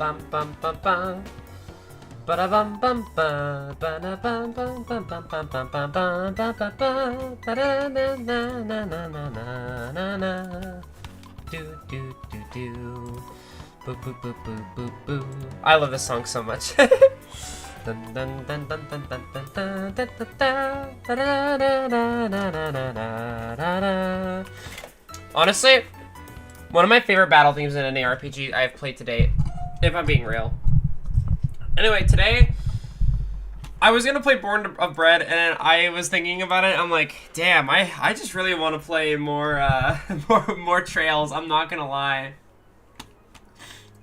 bum bum bum bum. Ba bum bum bum ba bum bum bum bum bum bum bum bum ba ba ba da na na na na na na na. Do do do do. Boo boo boo boo boo boo. I love this song so much. Dun dun dun dun dun dun dun dun dun dun da da da da da da da. Honestly, one of my favorite battle themes in any RPG I've played to date, if I'm being real. Anyway, today I was gonna play Born of Bread, and I was thinking about it. I'm like, damn, I just really want to play more more Trails. I'm not gonna lie.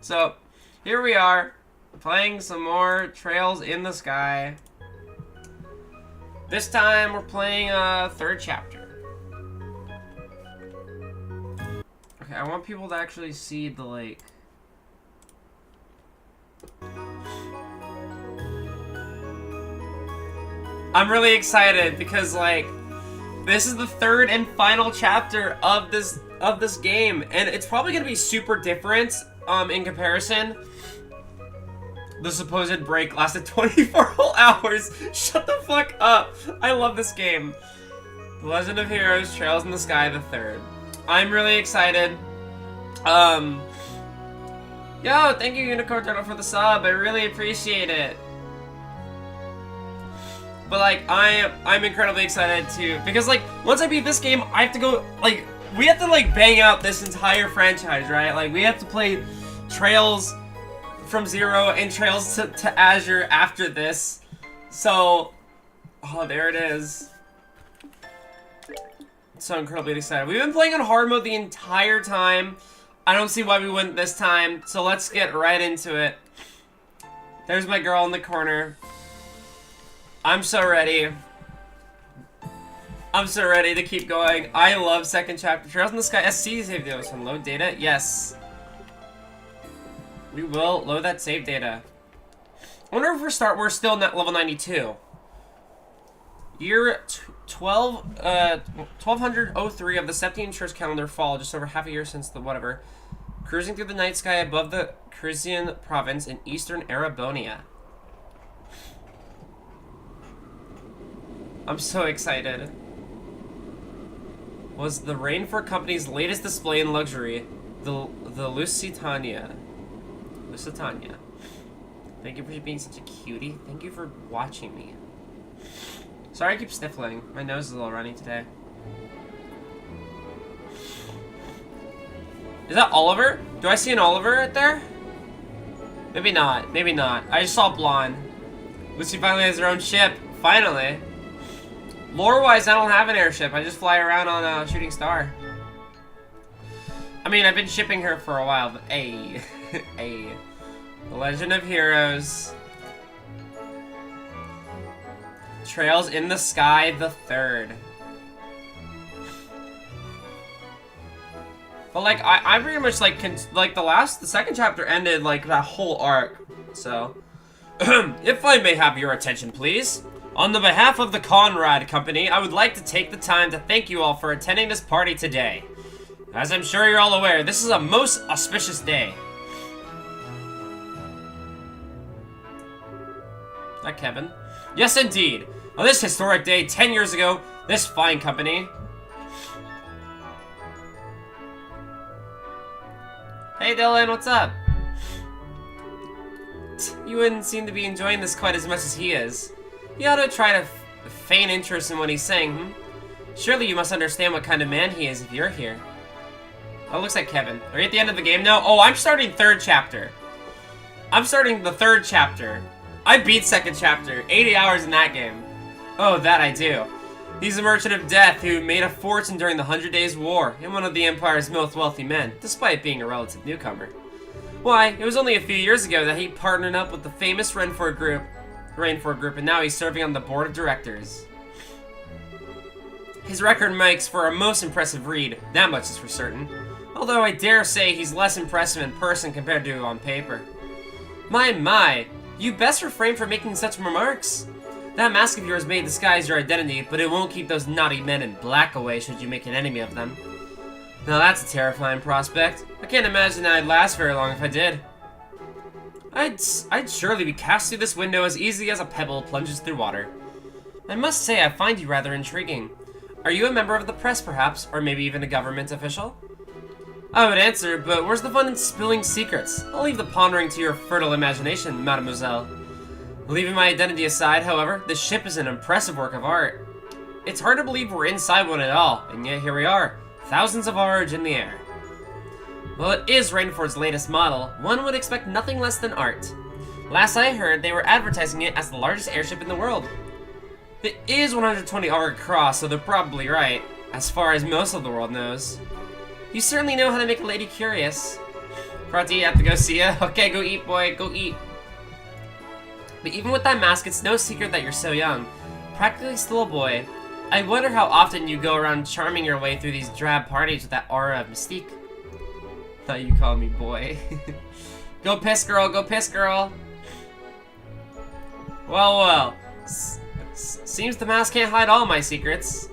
So here we are, playing some more Trails in the Sky. This time we're playing third chapter. Okay, I want people to actually see the lake. I'm really excited because, like, this is the third and final chapter of this game, and it's probably gonna be super different in comparison. The supposed break lasted 24 whole hours. Shut the fuck up. I love this game. The Legend of Heroes Trails in the Sky, the third. I'm really excited. Yo, thank you, Unicorn Turtle, for the sub. I really appreciate it. But, like, I'm incredibly excited too, because, like, once I beat this game, I have to go, like, we have to, like, bang out this entire franchise, right? Like, we have to play Trails from Zero and Trails to Azure after this. So, oh, there it is. So incredibly excited. We've been playing on hard mode the entire time. I don't see why we wouldn't this time. So let's get right into it. There's my girl in the corner. I'm so ready. I'm so ready to keep going. I love second chapter. Trails in the Sky SC save data. So load data? Yes. We will load that save data. I wonder if we're still at level 92. Year 1203 of the Septian Church calendar fall, just over half a year since the whatever. Cruising through the night sky above the Crisian province in eastern Arabonia. I'm so excited. Was the Rainford Company's latest display in luxury, the Lusitania. Lusitania. Thank you for being such a cutie. Thank you for watching me. Sorry I keep sniffling. My nose is a little runny today. Is that Oliver? Do I see an Oliver right there? Maybe not. Maybe not. I just saw blonde. Lucy finally has her own ship. Finally. Lore-wise, I don't have an airship. I just fly around on a shooting star. I mean, I've been shipping her for a while, but hey. Hey. The Legend of Heroes. Trails in the Sky, the third. But, like, I pretty much, like, the second chapter ended, like, that whole arc, so. If I may have your attention, please. On the behalf of the Conrad Company, I would like to take the time to thank you all for attending this party today. As I'm sure you're all aware, this is a most auspicious day. Is that Kevin? Yes, indeed. On this historic day, 10 years ago, this fine company... Hey Dylan, what's up? You wouldn't seem to be enjoying this quite as much as he is. You ought to try to feign interest in what he's saying, hmm? Surely you must understand what kind of man he is if you're here. Oh, it looks like Kevin. Are you at the end of the game now? Oh, I'm starting third chapter. I'm starting the third chapter. I beat second chapter. 80 hours in that game. Oh, that I do. He's a merchant of death who made a fortune during the 100 Days War and one of the Empire's most wealthy men, despite being a relative newcomer. Why, it was only a few years ago that he partnered up with the famous Rainford Group, and now he's serving on the board of directors. His record makes for a most impressive read, that much is for certain. Although I dare say he's less impressive in person compared to on paper. My, you best refrain from making such remarks. That mask of yours may disguise your identity, but it won't keep those naughty men in black away should you make an enemy of them. Now that's a terrifying prospect. I can't imagine I'd last very long if I did. I'd surely be cast through this window as easily as a pebble plunges through water. I must say I find you rather intriguing. Are you a member of the press, perhaps, or maybe even a government official? I would answer, but where's the fun in spilling secrets? I'll leave the pondering to your fertile imagination, mademoiselle. Leaving my identity aside, however, this ship is an impressive work of art. It's hard to believe we're inside one at all, and yet here we are, thousands of arts in the air. Well, it is Rainford's latest model. One would expect nothing less than art. Last I heard, they were advertising it as the largest airship in the world. It is 120 arc across, so they're probably right, as far as most of the world knows. You certainly know how to make a lady curious. Prati, you have to go see ya? Okay, go eat, boy, go eat. But even with that mask, it's no secret that you're so young. Practically still a boy. I wonder how often you go around charming your way through these drab parties with that aura of mystique. Thought you called me boy. Go piss, girl, go piss, girl. Well. Seems the mask can't hide all my secrets.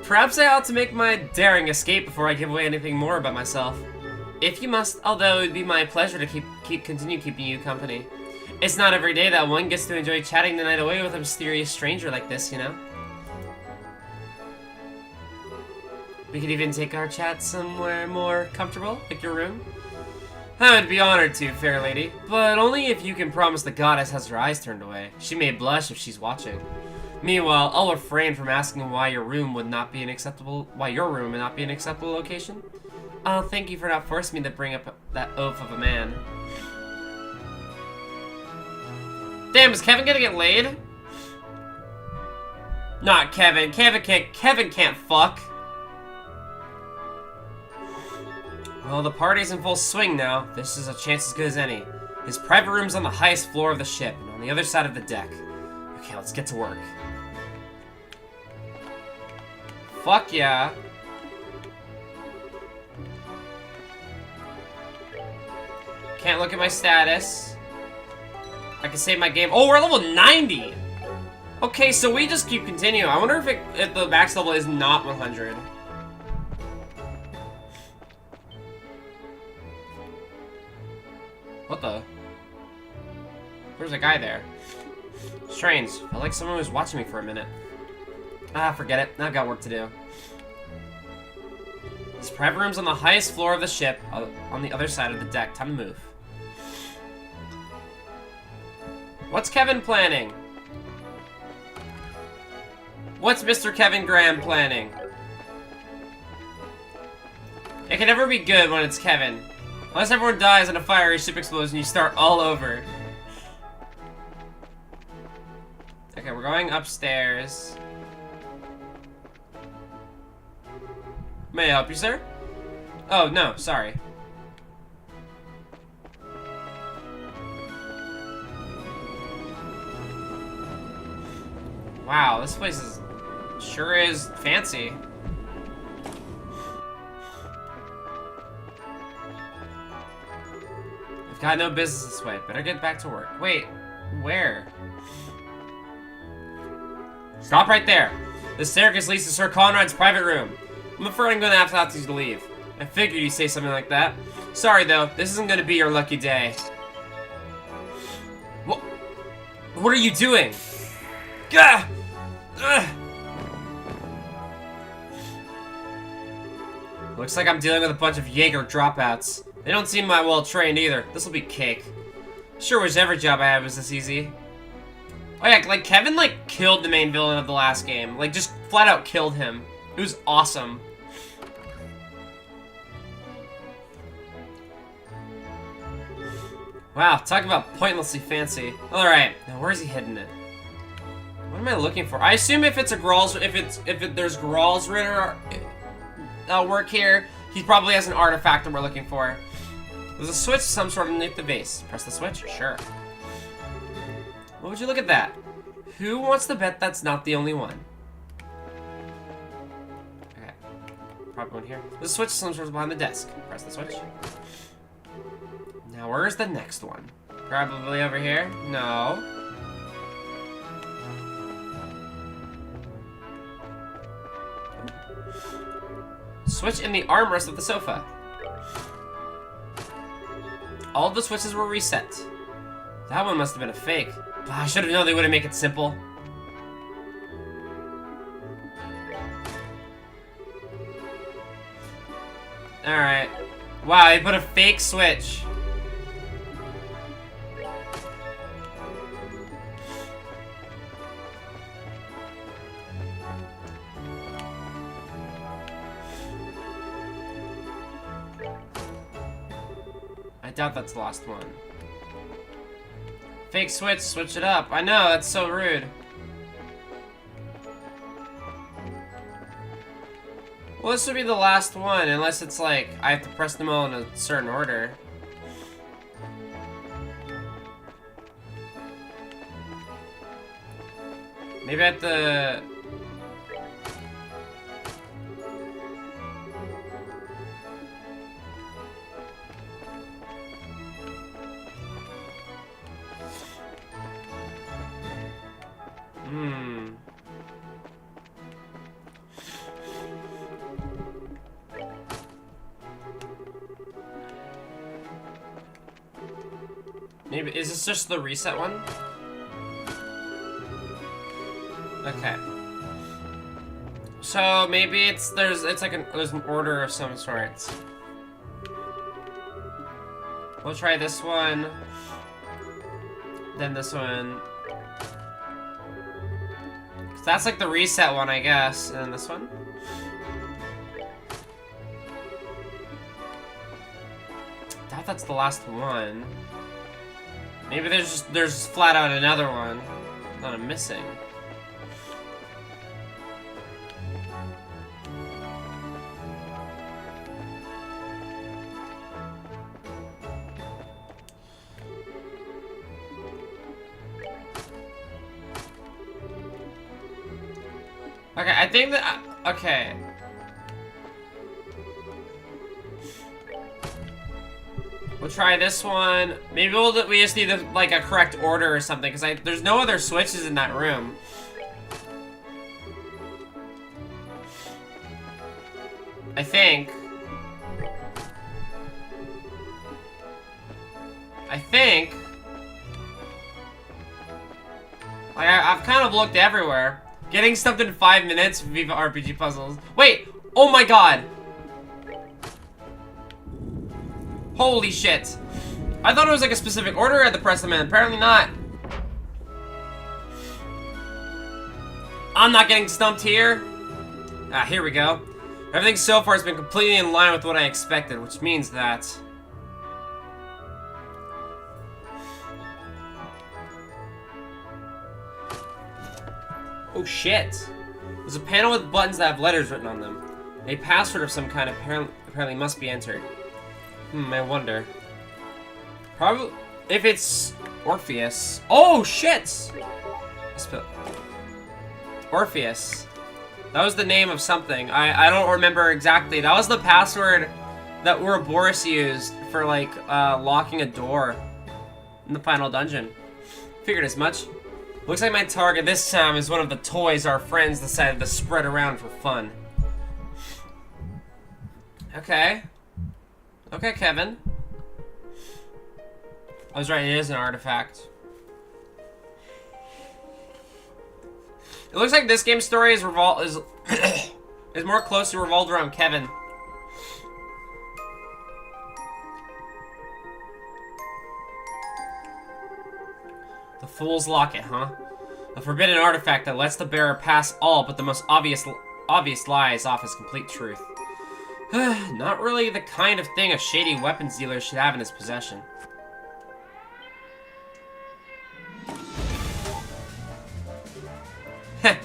Perhaps I ought to make my daring escape before I give away anything more about myself. If you must, although it would be my pleasure to continue keeping you company. It's not every day that one gets to enjoy chatting the night away with a mysterious stranger like this, you know? We could even take our chat somewhere more comfortable, like your room. I would be honored to, fair lady, but only if you can promise the goddess has her eyes turned away. She may blush if she's watching. Meanwhile, I'll refrain from asking why your room would not be an acceptable location. Thank you for not forcing me to bring up that oaf of a man. Damn, is Kevin gonna get laid? Not Kevin. Kevin can't fuck. Well, the party's in full swing now. This is a chance as good as any. His private room's on the highest floor of the ship, and on the other side of the deck. Okay, let's get to work. Fuck yeah. Can't look at my status. I can save my game. Oh, we're level 90! Okay, so we just keep continuing. I wonder if the max level is not 100. What the? There's a guy there. Strange. Felt like someone was watching me for a minute. Ah, forget it. I've got work to do. His private room's on the highest floor of the ship, on the other side of the deck. Time to move. What's Kevin planning? What's Mr. Kevin Graham planning? It can never be good when it's Kevin. Unless everyone dies in a fiery ship explosion, you start all over. Okay, we're going upstairs. May I help you, sir? Oh, no, sorry. Wow, this place sure is fancy. I've got no business this way. Better get back to work. Wait, where? Stop right there. The staircase leads to Sir Conrad's private room. I'm afraid I'm gonna have to ask you to leave. I figured you'd say something like that. Sorry though, this isn't gonna be your lucky day. What are you doing? Gah! Ugh. Looks like I'm dealing with a bunch of Jaeger dropouts. They don't seem that well trained either. This'll be cake. Sure wish every job I had was this easy. Oh yeah, like Kevin killed the main villain of the last game. Like just flat out killed him. It was awesome. Wow, talk about pointlessly fancy. Alright, now where's he hidden it? What am I looking for? I assume if it's a Gral's, there's Gral's Ritter work here, he probably has an artifact that we're looking for. There's a switch of some sort underneath the base. Press the switch? Sure. What would you look at that? Who wants to bet that's not the only one? Okay. Probably one here. There's a switch of some sort behind the desk. Press the switch. Now where's the next one? Probably over here? No. Switch in the armrest of the sofa. All of the switches were reset. That one must have been a fake. I should have known they wouldn't make it simple. Alright. Wow, they put a fake switch. I doubt that's the last one. Fake switch, switch it up. I know, that's so rude. Well, this would be the last one, unless it's like, I have to press them all in a certain order. Maybe I have to... Maybe, is this just the reset one? Okay. So maybe there's an order of some sort. We'll try this one. Then this one. 'Cause that's like the reset one, I guess. And then this one. I doubt that's the last one. Maybe there's flat out another one that I'm missing. Okay, I think that okay. We'll try this one. Maybe we just need like a correct order or something, because there's no other switches in that room. I think. Like, I've kind of looked everywhere. Getting stumped in 5 minutes, Viva RPG puzzles. Wait! Oh my god! Holy shit. I thought it was like a specific order I had to press them in. Apparently not. I'm not getting stumped here. Ah, here we go. Everything so far has been completely in line with what I expected, which means that... Oh shit. There's a panel with buttons that have letters written on them. A password of some kind apparently must be entered. I wonder. Probably if it's Orpheus. Oh shit! Orpheus. That was the name of something. I don't remember exactly. That was the password that Ouroboros used for like locking a door in the final dungeon. Figured as much. Looks like my target this time is one of the toys our friends decided to spread around for fun. Okay. Okay, Kevin. I was right, it is an artifact. It looks like this game's story is is more closely revolved around Kevin. The Fool's Locket, huh? A forbidden artifact that lets the bearer pass all but the most obvious lies off as complete truth. Not really the kind of thing a shady weapons dealer should have in his possession. Heh.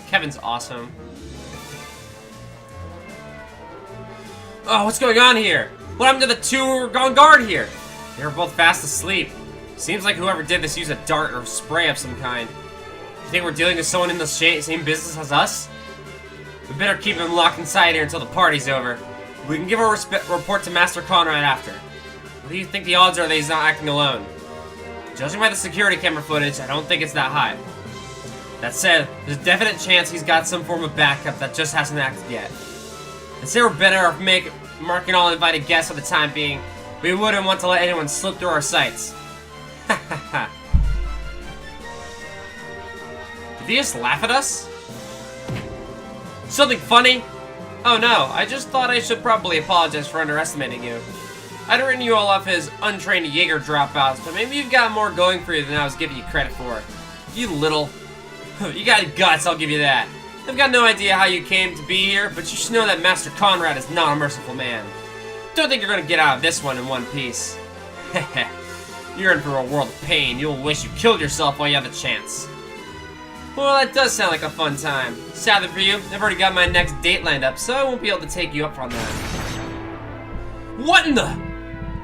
Kevin's awesome. Oh, what's going on here? What happened to the two who were on guard here? They were both fast asleep. Seems like whoever did this used a dart or spray of some kind. You think we're dealing with someone in the same business as us? We better keep him locked inside here until the party's over. We can give a report to Master Conrad after. What do you think the odds are that he's not acting alone? Judging by the security camera footage, I don't think it's that high. That said, there's a definite chance he's got some form of backup that just hasn't acted yet. I'd say we're better off marking all invited guests for the time being. We wouldn't want to let anyone slip through our sights. Ha ha ha. Did he just laugh at us? Something funny? Oh no, I just thought I should probably apologize for underestimating you. I'd written you all off as untrained Jaeger dropouts, but maybe you've got more going for you than I was giving you credit for. You little... You got guts, I'll give you that. I've got no idea how you came to be here, but you should know that Master Conrad is not a merciful man. Don't think you're gonna get out of this one in one piece. Heh. You're in for a world of pain. You'll wish you killed yourself while you have the chance. Well, that does sound like a fun time. Sadly for you, I've already got my next date lined up, so I won't be able to take you up on that. What in the...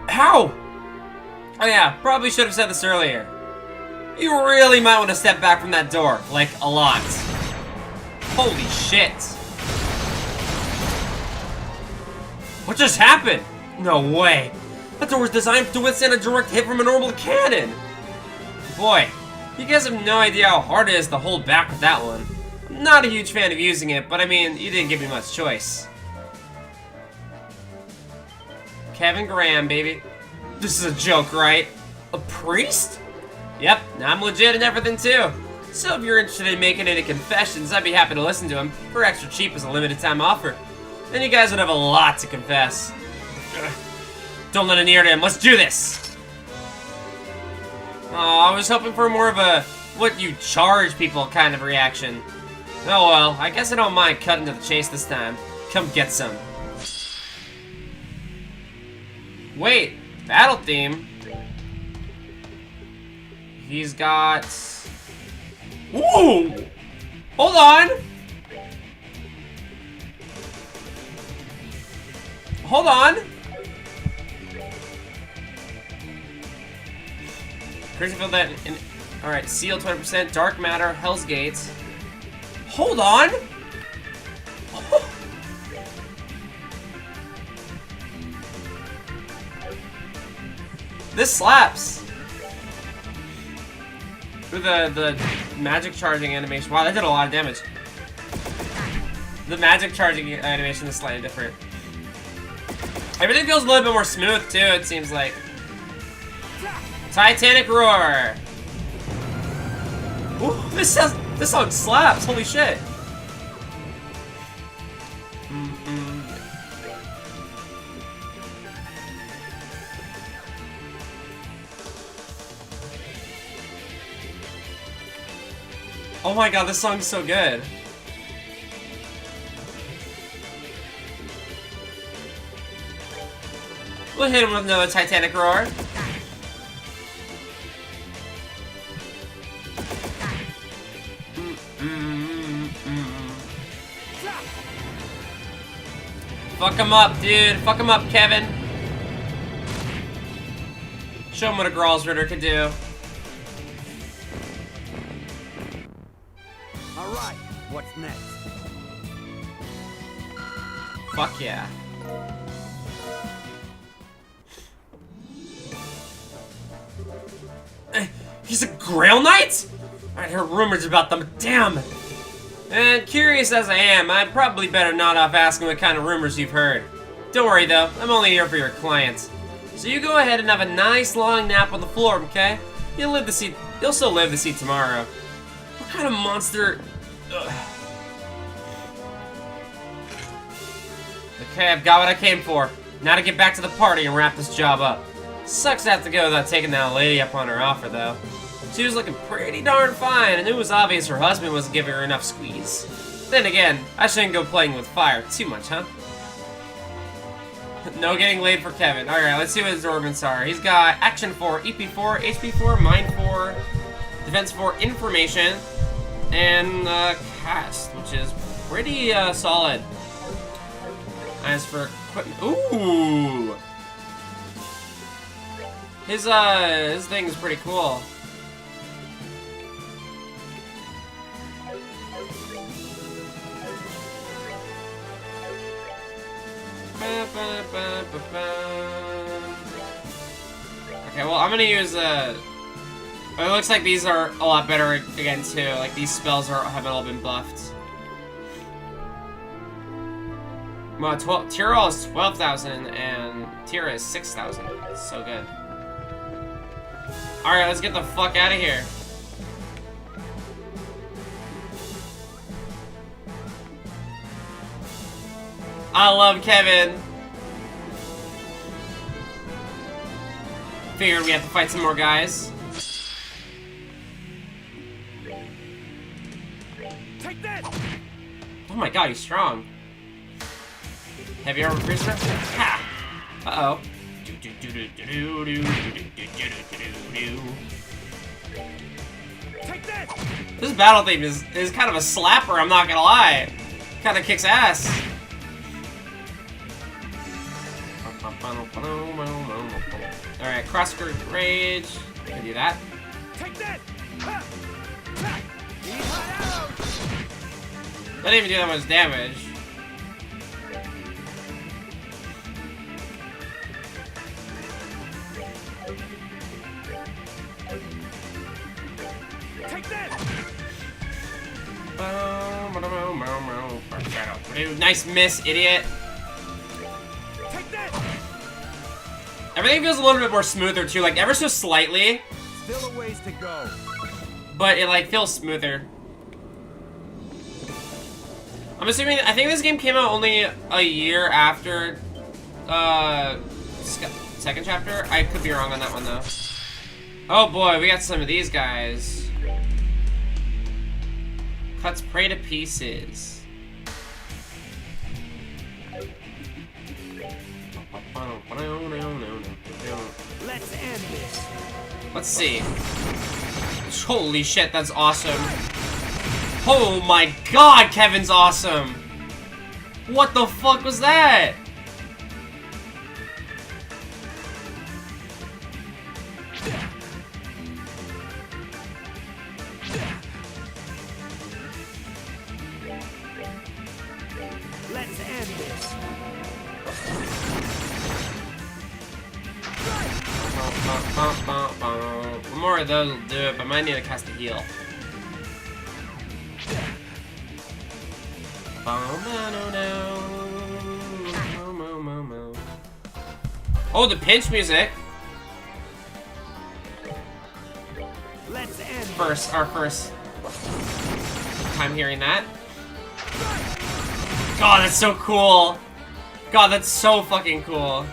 How? Oh yeah, probably should have said this earlier. You really might want to step back from that door, like a lot. Holy shit. What just happened? No way. That door was designed to withstand a direct hit from a normal cannon. Boy, you guys have no idea how hard it is to hold back with that one. I'm not a huge fan of using it, but I mean, you didn't give me much choice. Kevin Graham, baby. This is a joke, right? A priest? Yep, I'm legit and everything too. So if you're interested in making any confessions, I'd be happy to listen to them for extra cheap as a limited time offer. Then you guys would have a lot to confess. Ugh. Don't let it near to him, let's do this! Oh, I was hoping for more of a what you charge people kind of reaction. Oh well, I guess I don't mind cutting to the chase this time. Come get some. Wait, battle theme? He's got... Whoa! Hold on! Hold on! Crazy feel that in... Alright, Seal 20%, Dark Matter, Hell's Gates. Hold on! This slaps! With the magic charging animation. Wow, that did a lot of damage. The magic charging animation is slightly different. Everything feels a little bit more smooth too, it seems like. Titanic Roar! Ooh, this song slaps, holy shit! Oh my god, this song's so good. We'll hit him with another Titanic Roar. Fuck him up, dude. Fuck him up, Kevin. Show him what a Growl's Ritter can do. Alright, what's next? Fuck yeah. He's a Grail Knight? I heard rumors about them, damn! And curious as I am, I'd probably better not off asking what kind of rumors you've heard. Don't worry though, I'm only here for your clients. So you go ahead and have a nice long nap on the floor, okay? You'll still live to see tomorrow. What kind of monster... Ugh. Okay, I've got what I came for. Now to get back to the party and wrap this job up. Sucks to have to go without taking that lady up on her offer, though. She was looking pretty darn fine, and it was obvious her husband wasn't giving her enough squeeze. Then again, I shouldn't go playing with fire too much, huh? No getting laid for Kevin. Alright, let's see what his ornaments are. He's got Action 4, EP 4, HP 4, Mind 4, Defense 4, Information, and Cast, which is pretty solid. As for equipment... Ooh! His thing is pretty cool. Okay, well, I'm gonna use it looks like these are a lot better again too. Like these spells have all been buffed. Well, Tyrol is 12,000 and Tira is 6,000. It's so good. Alright, let's get the fuck out of here. I love Kevin. Figured we have to fight some more guys. Take that! Oh my god, he's strong. Heavy armor cruiser? Ha! Uh-oh. Take that! This battle theme is kind of a slapper, I'm not gonna lie. Kind of kicks ass. Alright, cross rage. Can do that. Take that! Ha! Not even do that much damage. Take that! Nice miss, idiot. Take that! Everything feels a little bit more smoother too, like ever so slightly. Still a ways to go. But it like feels smoother. I'm assuming, I think this game came out only a year after second chapter. I could be wrong on that one though. Oh boy, we got some of these guys. Cuts prey to pieces. Let's end this. Let's see. Holy shit, that's awesome. Oh my god, Kevin's awesome. What the fuck was that? Let's end this. One more of those will do it, but I might need to cast a heal. Oh, the pinch music. Let's end Our first time hearing that. God, that's so cool. God, that's so fucking cool.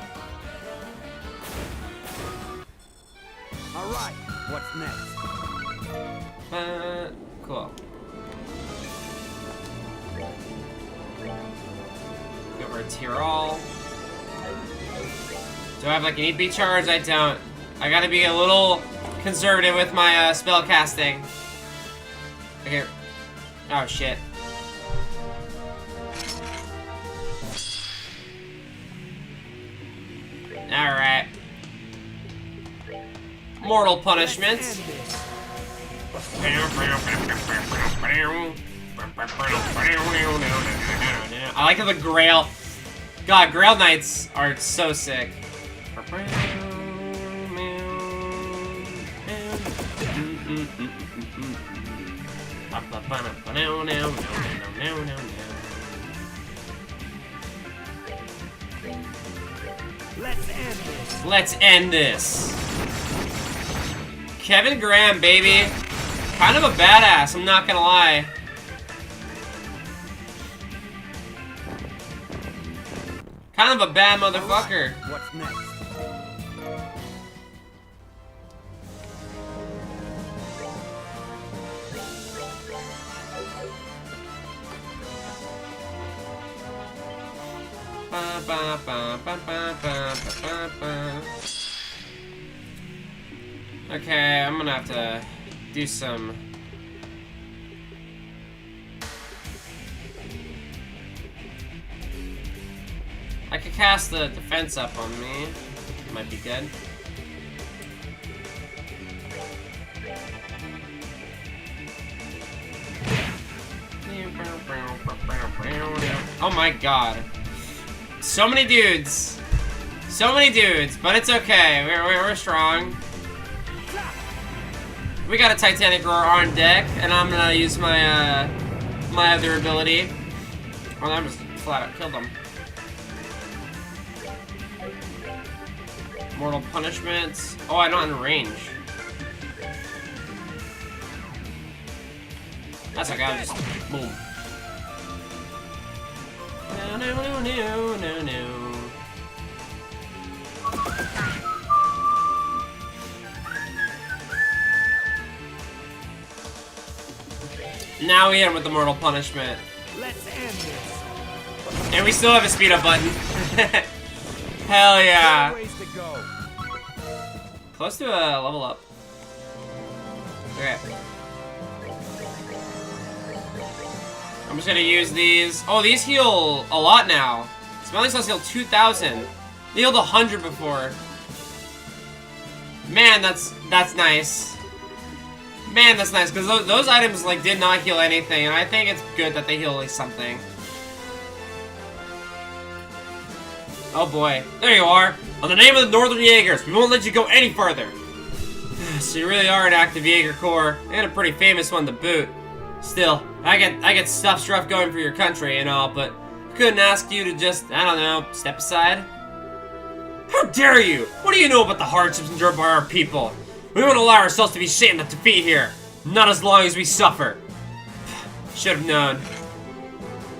Alright, what's next? Cool. Go over to Tyrol. Do I have like an EP charge? I don't. I gotta be a little conservative with my spell casting. Okay. Oh shit. Alright. Mortal punishment. I like how the Grail... God, Grail Knights are so sick. Let's end this. Kevin Graham, baby. Kind of a badass, I'm not gonna lie. Kind of a bad motherfucker. What's next? Okay, I'm gonna have to do some... I could cast the defense up on me. Might be good. Oh my god. So many dudes. So many dudes, but it's okay. We're strong. We got a Titanic Roar on deck, and I'm gonna use my my other ability. Well, I just flat out killed them. Mortal punishment. Oh, I'm not in range. That's okay, I'll just boom. No, no, no, no, no, no. Now we hit him with the mortal punishment. Let's end this. And we still have a speed up button. Hell yeah. Ways to go. Close to a level up. Okay. I'm just gonna use these. Oh, these heal a lot now. Smelling Salts heal 2,000. They healed 100 before. Man, that's nice. Man, that's nice, because those items, like, did not heal anything, and I think it's good that they heal at least something. Oh boy. There you are. On the name of the Northern Jaegers, we won't let you go any further. So you really are an active Jaeger Corps, and a pretty famous one to boot. Still, I get stuff going for your country and all, but I couldn't ask you to just, I don't know, step aside. How dare you! What do you know about the hardships endured by our people? We won't allow ourselves to be shamed at defeat here. Not as long as we suffer. Should have known.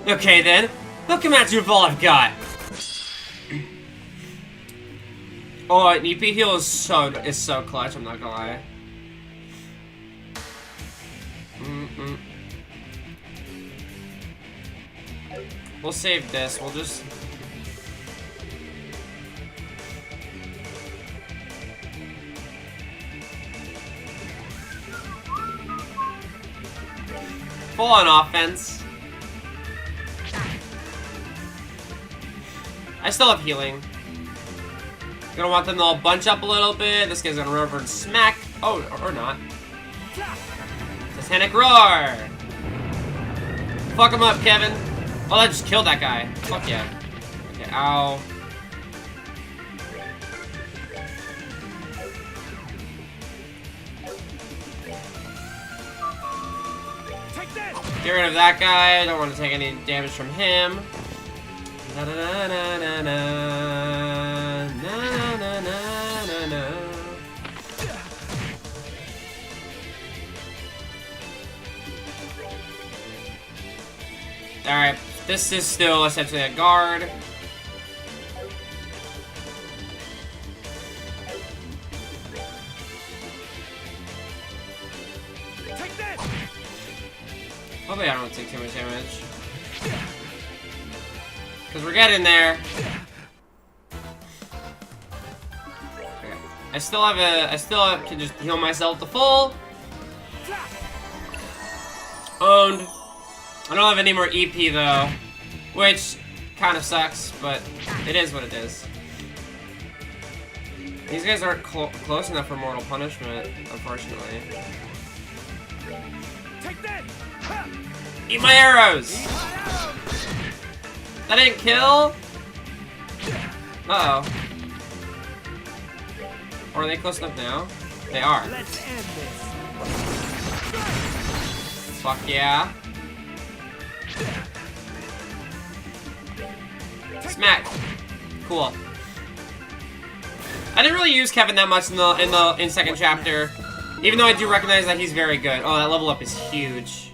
Okay then, I'll come at you with all I've got. Oh, an EP heal is so clutch, I'm not gonna lie. We'll save this, we'll just... Full on offense. I still have healing. Gonna want them to all bunch up a little bit. This guy's gonna run over and smack. Oh, or not. Satanic Roar! Fuck him up, Kevin. Oh, that just killed that guy. Fuck yeah. Okay, ow. Get rid of that guy. I don't want to take any damage from him. Na na na na na na na na na. Alright, this is still essentially a guard. Hopefully I don't take too much damage. Because we're getting there. Okay. I still can just heal myself to full. Owned. I don't have any more EP though. Which kind of sucks, but it is what it is. These guys aren't close enough for mortal punishment, unfortunately. Take that! Eat my arrows! That didn't kill? Uh-oh. Or are they close enough now? They are. Let's end this. Fuck yeah. Smack. Cool. I didn't really use Kevin that much in second chapter. Even though I do recognize that he's very good. Oh, that level up is huge.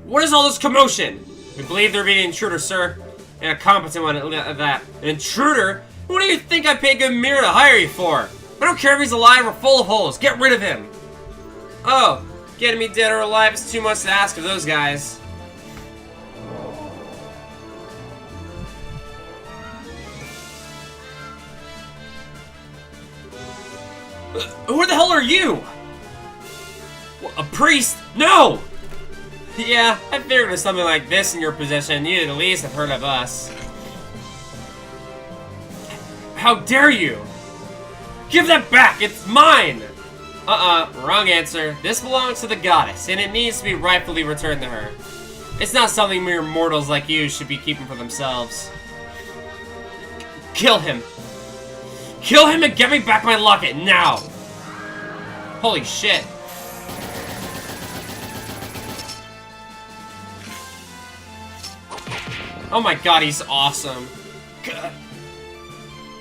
What is all this commotion? We believe there be an intruder, sir. And a competent one at that. An intruder? What do you think I paid good mirror to hire you for? I don't care if he's alive or full of holes. Get rid of him. Oh, getting me dead or alive is too much to ask of those guys. Who the hell are you? A priest? No! Yeah, I figured with something like this in your position, you'd at least have heard of us. How dare you! Give that back! It's mine! Wrong answer. This belongs to the goddess, and it needs to be rightfully returned to her. It's not something mere mortals like you should be keeping for themselves. Kill him! Kill him and get me back my locket, now! Holy shit. Oh my god, he's awesome. God.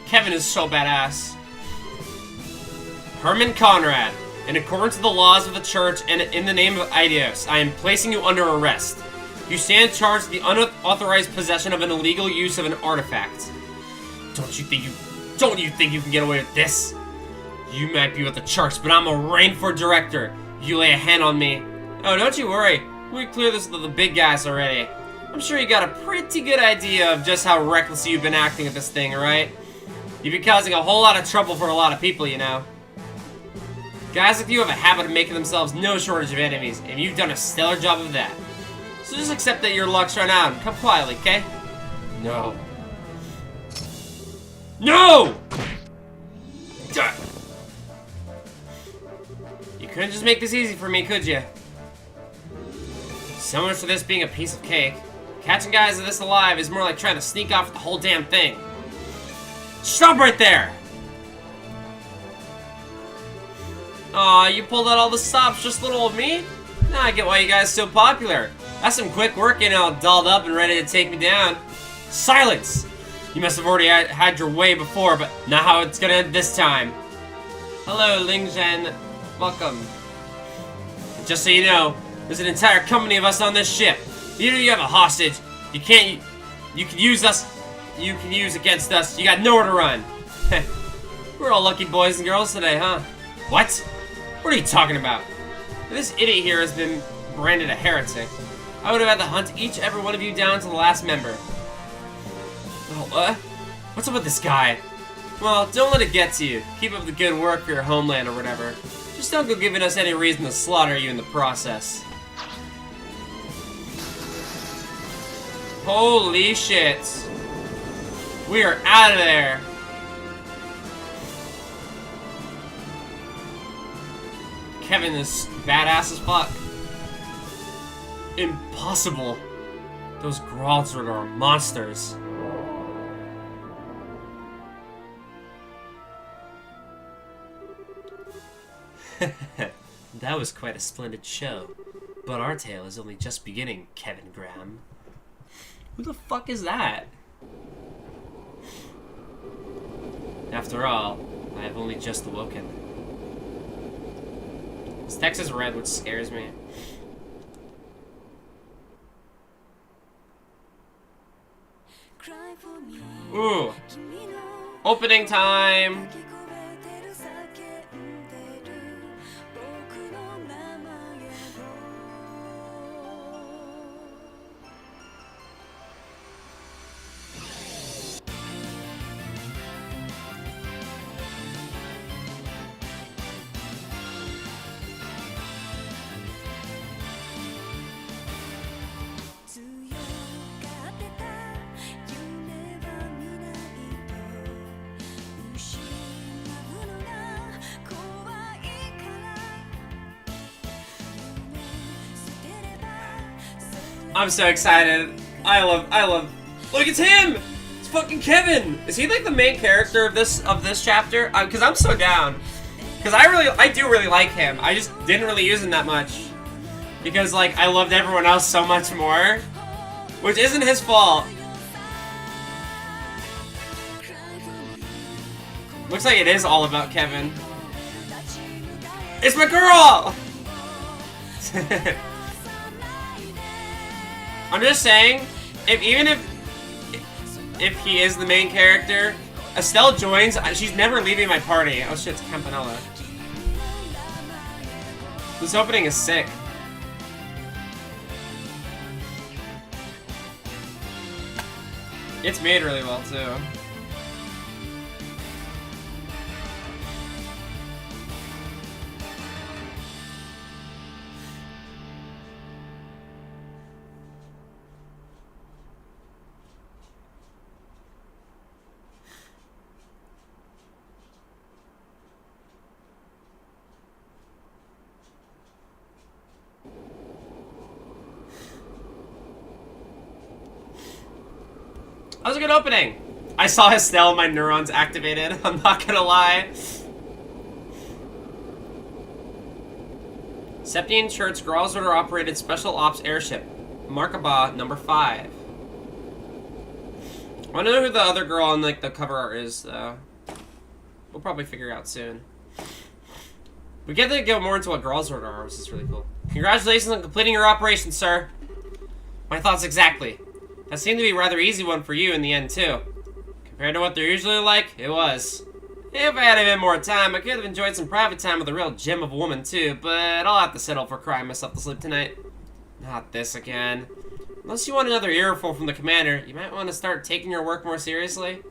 Kevin is so badass. Herman Conrad, in accordance with the laws of the church and in the name of Idios, I am placing you under arrest. You stand charged with the unauthorized possession of an illegal use of an artifact. Don't you think you can get away with this? You might be with the church, but I'm a Rainford director. You lay a hand on me. Oh, don't you worry. We cleared this with the big guys already. I'm sure you got a pretty good idea of just how reckless you've been acting with this thing, right? You've been causing a whole lot of trouble for a lot of people, you know. Guys like you have a habit of making themselves no shortage of enemies, and you've done a stellar job of that. So just accept that your luck's run out and come quietly, okay? No. No! You couldn't just make this easy for me, could you? So much for this being a piece of cake. Catching guys this alive is more like trying to sneak off with the whole damn thing. Stop right there! Aw, you pulled out all the stops just little old me? Now I get why you guys are so popular. That's some quick work getting all dolled up and ready to take me down. Silence! You must have already had your way before, but not how it's gonna end this time. Hello, Ling Zhen. Welcome. Just so you know, there's an entire company of us on this ship. Either you have a hostage, you can use against us, you got nowhere to run. We're all lucky boys and girls today, huh? What? What are you talking about? This idiot here has been branded a heretic. I would have had to hunt each every one of you down to the last member. Oh, what's up with this guy? Well, don't let it get to you. Keep up the good work for your homeland or whatever. Just don't go giving us any reason to slaughter you in the process. Holy shit. We are out of there. Kevin is badass as fuck. Impossible. Those Gralswood are monsters. That was quite a splendid show. But our tale is only just beginning, Kevin Graham. Who the fuck is that? After all, I have only just awoken. This text is red, which scares me. Ooh. Opening time! I'm so excited. I love. Look, it's him! It's fucking Kevin! Is he like the main character of this chapter? Because I'm so down. Because I do really like him. I just didn't really use him that much. Because like I loved everyone else so much more. Which isn't his fault. Looks like it is all about Kevin. It's my girl! I'm just saying, even if he is the main character, Estelle joins, she's never leaving my party. Oh shit, it's Campanella. This opening is sick. It's made really well too. That was a good opening. I saw Estelle, my neurons activated. I'm not gonna lie. Septian Church Gralswood operated special ops airship. Markaba number 5. wanna know who the other girl on like the cover art is, though. We'll probably figure out soon. We get to go more into what girls are, which is really cool. Congratulations on completing your operation, sir. My thoughts exactly. That seemed to be a rather easy one for you in the end, too. Compared to what they're usually like, it was. If I had a bit more time, I could have enjoyed some private time with a real gem of a woman, too, but I'll have to settle for crying myself to sleep tonight. Not this again. Unless you want another earful from the commander, you might want to start taking your work more seriously.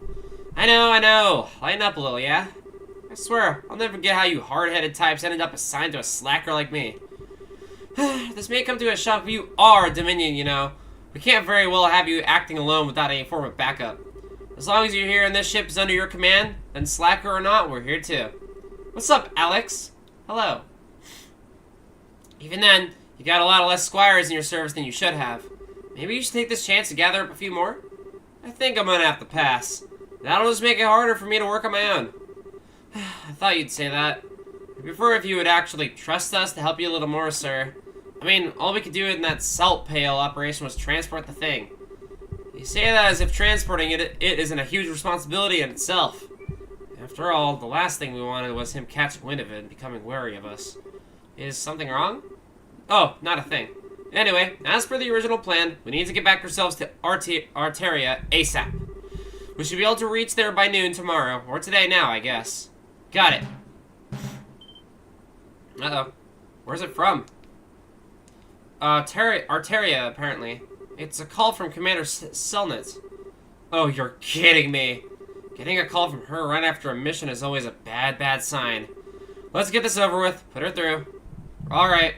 I know. Lighten up a little, yeah? I swear, I'll never forget how you hard-headed types ended up assigned to a slacker like me. This may come to a shock, but you are a Dominion, you know. We can't very well have you acting alone without any form of backup. As long as you're here and this ship is under your command, then slacker or not, we're here too. What's up, Alex? Hello. Even then, you got a lot less squires in your service than you should have. Maybe you should take this chance to gather up a few more? I think I'm gonna have to pass. That'll just make it harder for me to work on my own. I thought you'd say that. I'd prefer if you would actually trust us to help you a little more, sir. I mean, all we could do in that salt pail operation was transport the thing. You say that as if transporting it isn't a huge responsibility in itself. After all, the last thing we wanted was him catching wind of it and becoming wary of us. Is something wrong? Oh, not a thing. Anyway, as per the original plan, we need to get back ourselves to Arteria ASAP. We should be able to reach there by noon tomorrow, or today now, I guess. Got it. Uh-oh. Where's it from? Arteria, apparently. It's a call from Commander Selnet. Oh, you're kidding me. Getting a call from her right after a mission is always a bad sign. Let's get this over with. Put her through. Alright.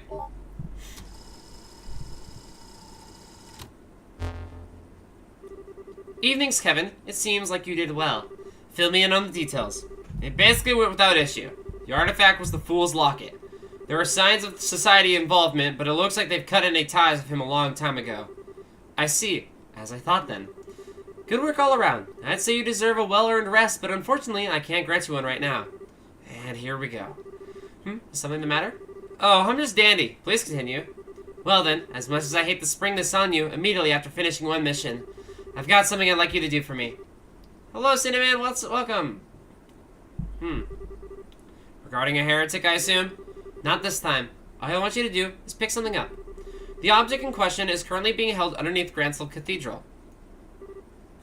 Evenings, Kevin. It seems like you did well. Fill me in on the details. It basically went without issue. The artifact was the Fool's Locket. There are signs of society involvement, but it looks like they've cut any ties with him a long time ago. I see. As I thought then. Good work all around. I'd say you deserve a well-earned rest, but unfortunately, I can't grant you one right now. And here we go. Is something the matter? Oh, I'm just dandy. Please continue. Well then, as much as I hate to spring this on you immediately after finishing one mission, I've got something I'd like you to do for me. Hello, Cinnamon. Welcome. Regarding a heretic, I assume? Not this time. All I want you to do is pick something up. The object in question is currently being held underneath Gransel Cathedral.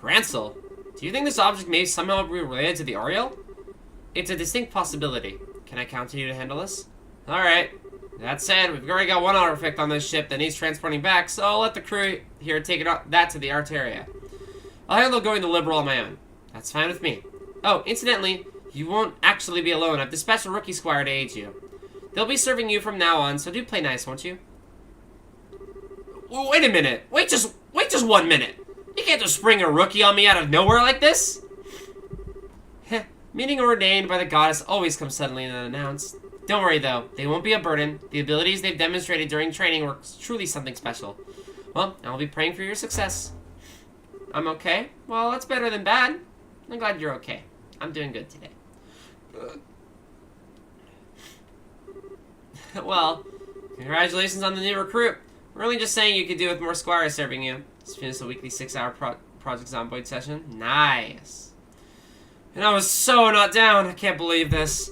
Gransel? Do you think this object may somehow be related to the Ariel? It's a distinct possibility. Can I count on you to handle this? Alright. That said, we've already got one artifact on this ship that needs transporting back, so I'll let the crew here take that to the Arteria. I'll handle going to Liberal on my own. That's fine with me. Oh, incidentally, you won't actually be alone. I've dispatched a rookie squire to aid you. They'll be serving you from now on, so do play nice, won't you? Wait a minute. Wait just 1 minute. You can't just spring a rookie on me out of nowhere like this. Heh, meeting ordained by the goddess always comes suddenly and unannounced. Don't worry though, they won't be a burden. The abilities they've demonstrated during training were truly something special. Well, I'll be praying for your success. I'm okay? Well, that's better than bad. I'm glad you're okay. I'm doing good today. Well, congratulations on the new recruit. We're only just saying you could do with more squires serving you. Just finished a weekly 6-hour Project Zomboid session. Nice. And I was so not down. I can't believe this.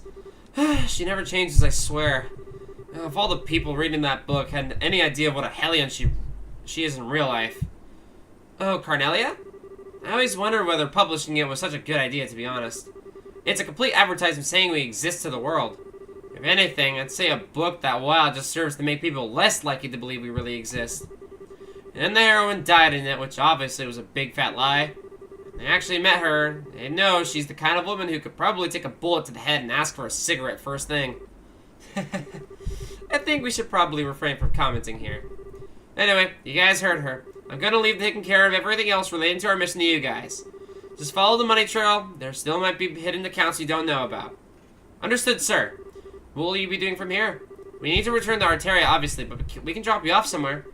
She never changes, I swear. If all the people reading that book had any idea of what a hellion she is in real life. Oh, Carnelia? I always wondered whether publishing it was such a good idea, to be honest. It's a complete advertisement saying we exist to the world. If anything, I'd say a book that wild just serves to make people less likely to believe we really exist. And the heroine died in it, which obviously was a big fat lie. They actually met her. They know she's the kind of woman who could probably take a bullet to the head and ask for a cigarette first thing. I think we should probably refrain from commenting here. Anyway, you guys heard her. I'm gonna leave taking care of everything else relating to our mission to you guys. Just follow the money trail. There still might be hidden accounts you don't know about. Understood, sir. What will you be doing from here? We need to return to Arteria, obviously, but we can drop you off somewhere.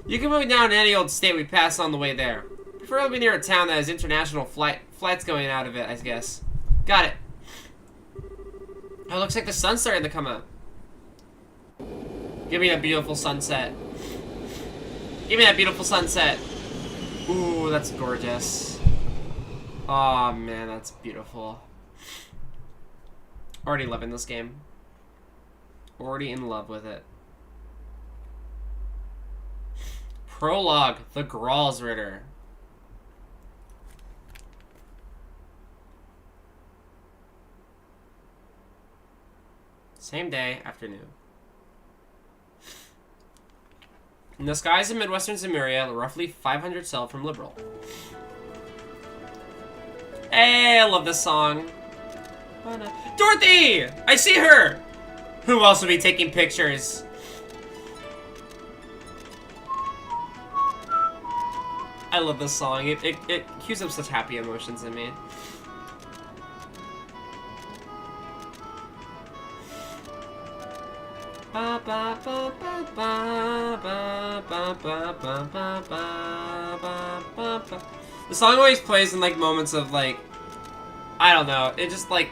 You can move down to any old state we pass on the way there. Preferably near a town that has international flights going out of it, I guess. Got it. Oh, it looks like the sun's starting to come up. Give me that beautiful sunset. Give me that beautiful sunset. Ooh, that's gorgeous. Oh man, that's beautiful. Already loving this game. Already in love with it. Prologue, the Gralsritter. Same day, afternoon. In the skies of Midwestern Zemuria, roughly 500 sail from Liberal. Hey, I love this song. Dorothy! I see her! Who else will be taking pictures? I love this song. It cues up such happy emotions in me. The song always plays in like moments of like, I don't know, it just like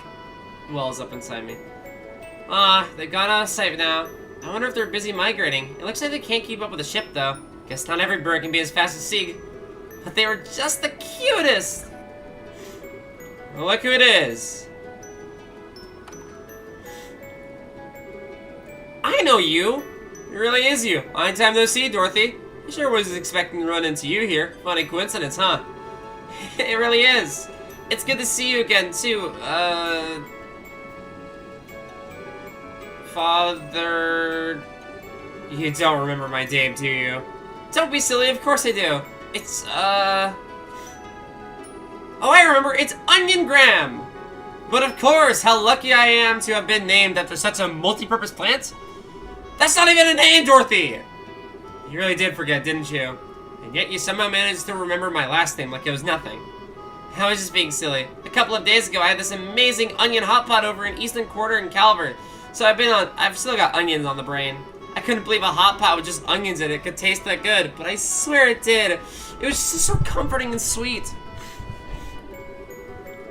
wells up inside me. They got out of sight now. I wonder if they're busy migrating. It looks like they can't keep up with the ship though. Guess not every bird can be as fast as Sieg. But they were just the cutest! Well, look who it is. I know you! It really is you. Long time no see, Dorothy. I sure wasn't expecting to run into you here. Funny coincidence, huh? It really is. It's good to see you again, too. Father... You don't remember my name, do you? Don't be silly, of course I do. It's, Oh, I remember, it's Onion Graham! But of course, how lucky I am to have been named after such a multi-purpose plant. That's not even a name, Dorothy! You really did forget, didn't you? And yet you somehow managed to remember my last name like it was nothing. I was just being silly. A couple of days ago, I had this amazing onion hot pot over in Eastern Quarter in Calvert. So I've still got onions on the brain. I couldn't believe a hot pot with just onions in it could taste that good, but I swear it did. It was just so comforting and sweet.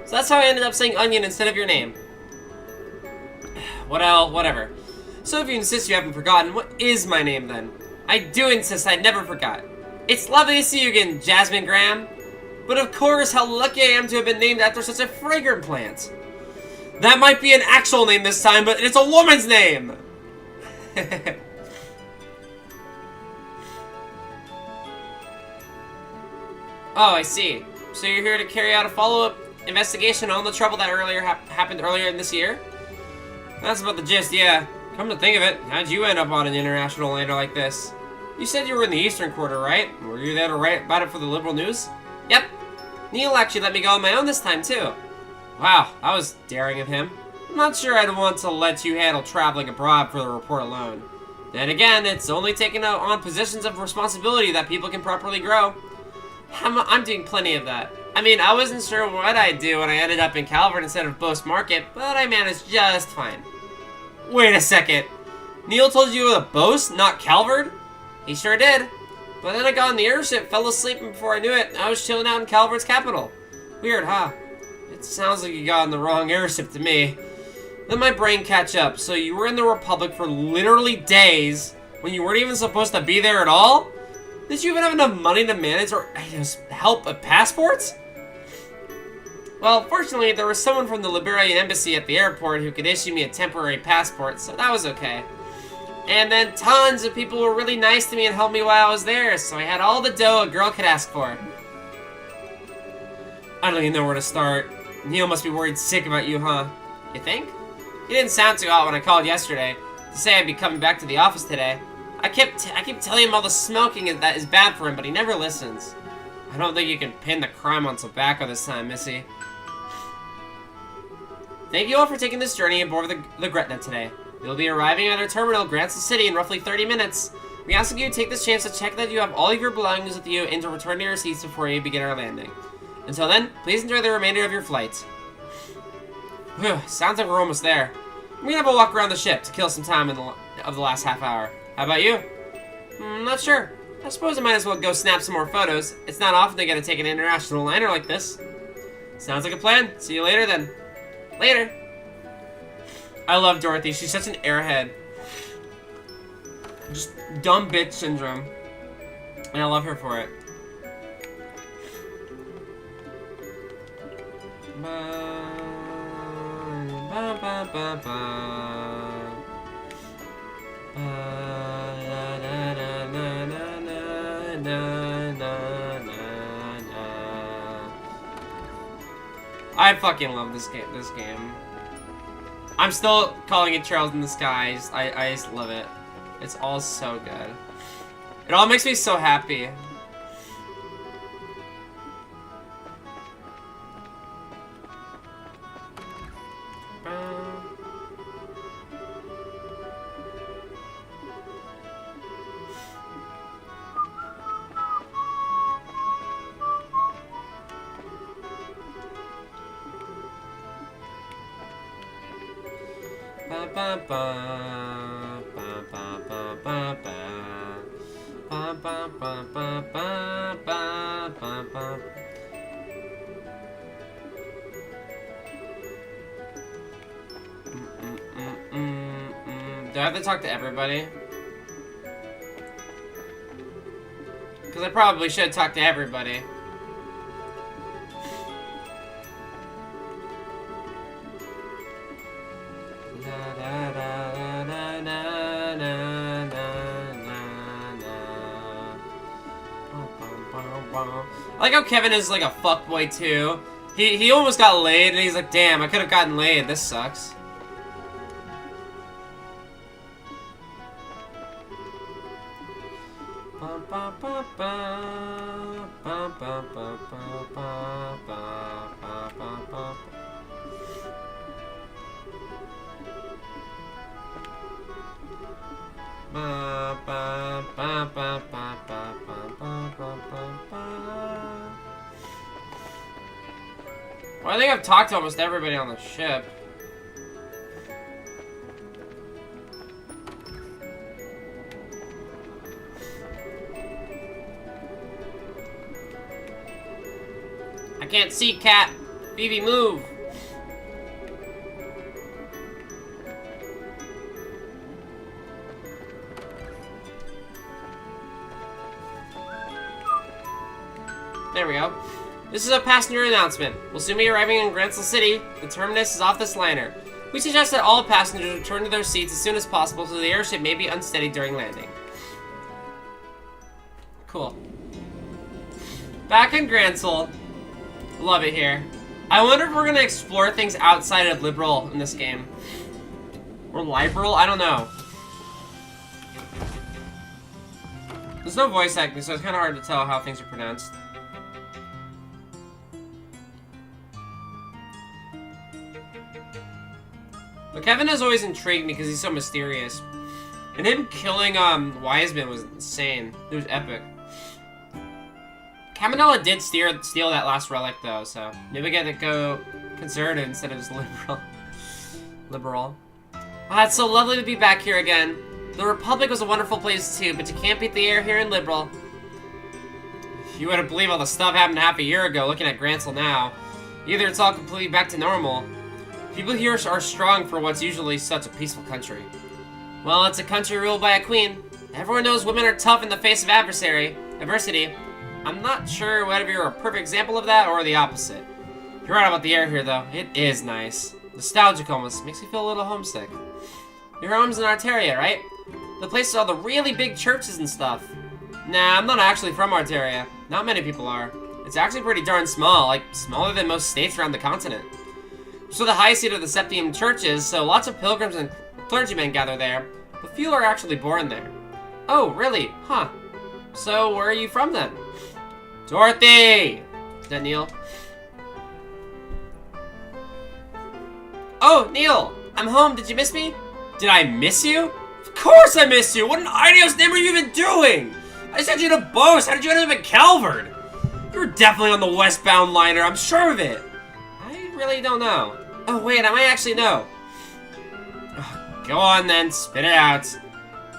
So that's how I ended up saying onion instead of your name. Whatever. So if you insist you haven't forgotten, what is my name then? I do insist I never forgot. It's lovely to see you again, Jasmine Graham. But of course, how lucky I am to have been named after such a fragrant plant. That might be an actual name this time, but it's a woman's name! Oh, I see. So you're here to carry out a follow-up investigation on the trouble that happened earlier in this year? That's about the gist, yeah. Come to think of it, how'd you end up on an international liner like this? You said you were in the Eastern Quarter, right? Were you there to write about it for the Liberal News? Yep. Neil actually let me go on my own this time, too. Wow, that was daring of him. I'm not sure I'd want to let you handle traveling abroad for the report alone. Then again, it's only taking on positions of responsibility that people can properly grow. I'm doing plenty of that. I mean, I wasn't sure what I'd do when I ended up in Calvert instead of Boast Market, but I managed just fine. Wait a second. Neil told you to Boast, not Calvert? He sure did. But then I got on the airship, fell asleep, and before I knew it, I was chilling out in Calvert's capital. Weird, huh? It sounds like you got on the wrong airship to me. Let my brain catch up. So you were in the Republic for literally days when you weren't even supposed to be there at all? Did you even have enough money to manage or help with passports? Well, fortunately, there was someone from the Liberian embassy at the airport who could issue me a temporary passport, so that was okay. And then tons of people were really nice to me and helped me while I was there, so I had all the dough a girl could ask for. I don't even know where to start. Neil must be worried sick about you, huh? You think? He didn't sound too hot when I called yesterday to say I'd be coming back to the office today. I keep telling him all the smoking that is bad for him, but he never listens. I don't think you can pin the crime on tobacco this time, Missy. Thank you all for taking this journey aboard the Gretna today. You'll be arriving at our terminal, Grantsville City, in roughly 30 minutes. We ask you to take this chance to check that you have all of your belongings with you and to return to your seats before you begin our landing. Until then, please enjoy the remainder of your flight. Whew, sounds like we're almost there. I'm gonna have a walk around the ship to kill some time of the last half hour. How about you? Not sure. I suppose I might as well go snap some more photos. It's not often they get to take an international liner like this. Sounds like a plan. See you later then. Later. I love Dorothy. She's such an airhead. Just dumb bitch syndrome. And I love her for it. I fucking love this game. I'm still calling it Trails in the Sky. I just love it. It's all so good. It all makes me so happy. Do I have to talk to everybody? Because I probably should talk to everybody. I like how Kevin is like a fuckboy too. He almost got laid and he's like, damn, I could have gotten laid. This sucks. Well, I think I've talked to almost everybody on the ship. I can't see, cat. Phoebe, move. There we go. This is a passenger announcement. We'll soon be arriving in Grancel City. The terminus is off this liner. We suggest that all passengers return to their seats as soon as possible so the airship may be unsteady during landing. Cool. Back in Grancel. Love it here. I wonder if we're gonna explore things outside of liberal in this game. Or liberal? I don't know. There's no voice acting, so it's kind of hard to tell how things are pronounced. But Kevin has always intrigued me because he's so mysterious. And him killing Wiseman was insane. It was epic. Caminella did steal that last relic though, so maybe we get to go conservative instead of just liberal. Ah, it's so lovely to be back here again. The Republic was a wonderful place too, but you can't beat the air here in Liberal. You wouldn't believe all the stuff happened half a year ago looking at Grancel now. Either it's all completely back to normal. People here are strong for what's usually such a peaceful country. Well, it's a country ruled by a queen. Everyone knows women are tough in the face of adversity. I'm not sure whether you're a perfect example of that or the opposite. You're right about the air here, though. It is nice. Nostalgic almost. Makes me feel a little homesick. Your home's in Arteria, right? The place with all the really big churches and stuff. Nah, I'm not actually from Arteria. Not many people are. It's actually pretty darn small, like smaller than most states around the continent. So the high seat of the Septium Church is, so lots of pilgrims and clergymen gather there, but few are actually born there. Oh, really? Huh. So where are you from then? Dorothy! Is that Neil? Oh, Neil! I'm home. Did you miss me? Did I miss you? Of course I missed you! What an idiot's name are you even doing? I sent you to Bose. How did you end up in Calvert? You were definitely on the westbound liner. I'm sure of it. I really don't know. Oh, wait. I might actually know. Oh, go on then. Spit it out.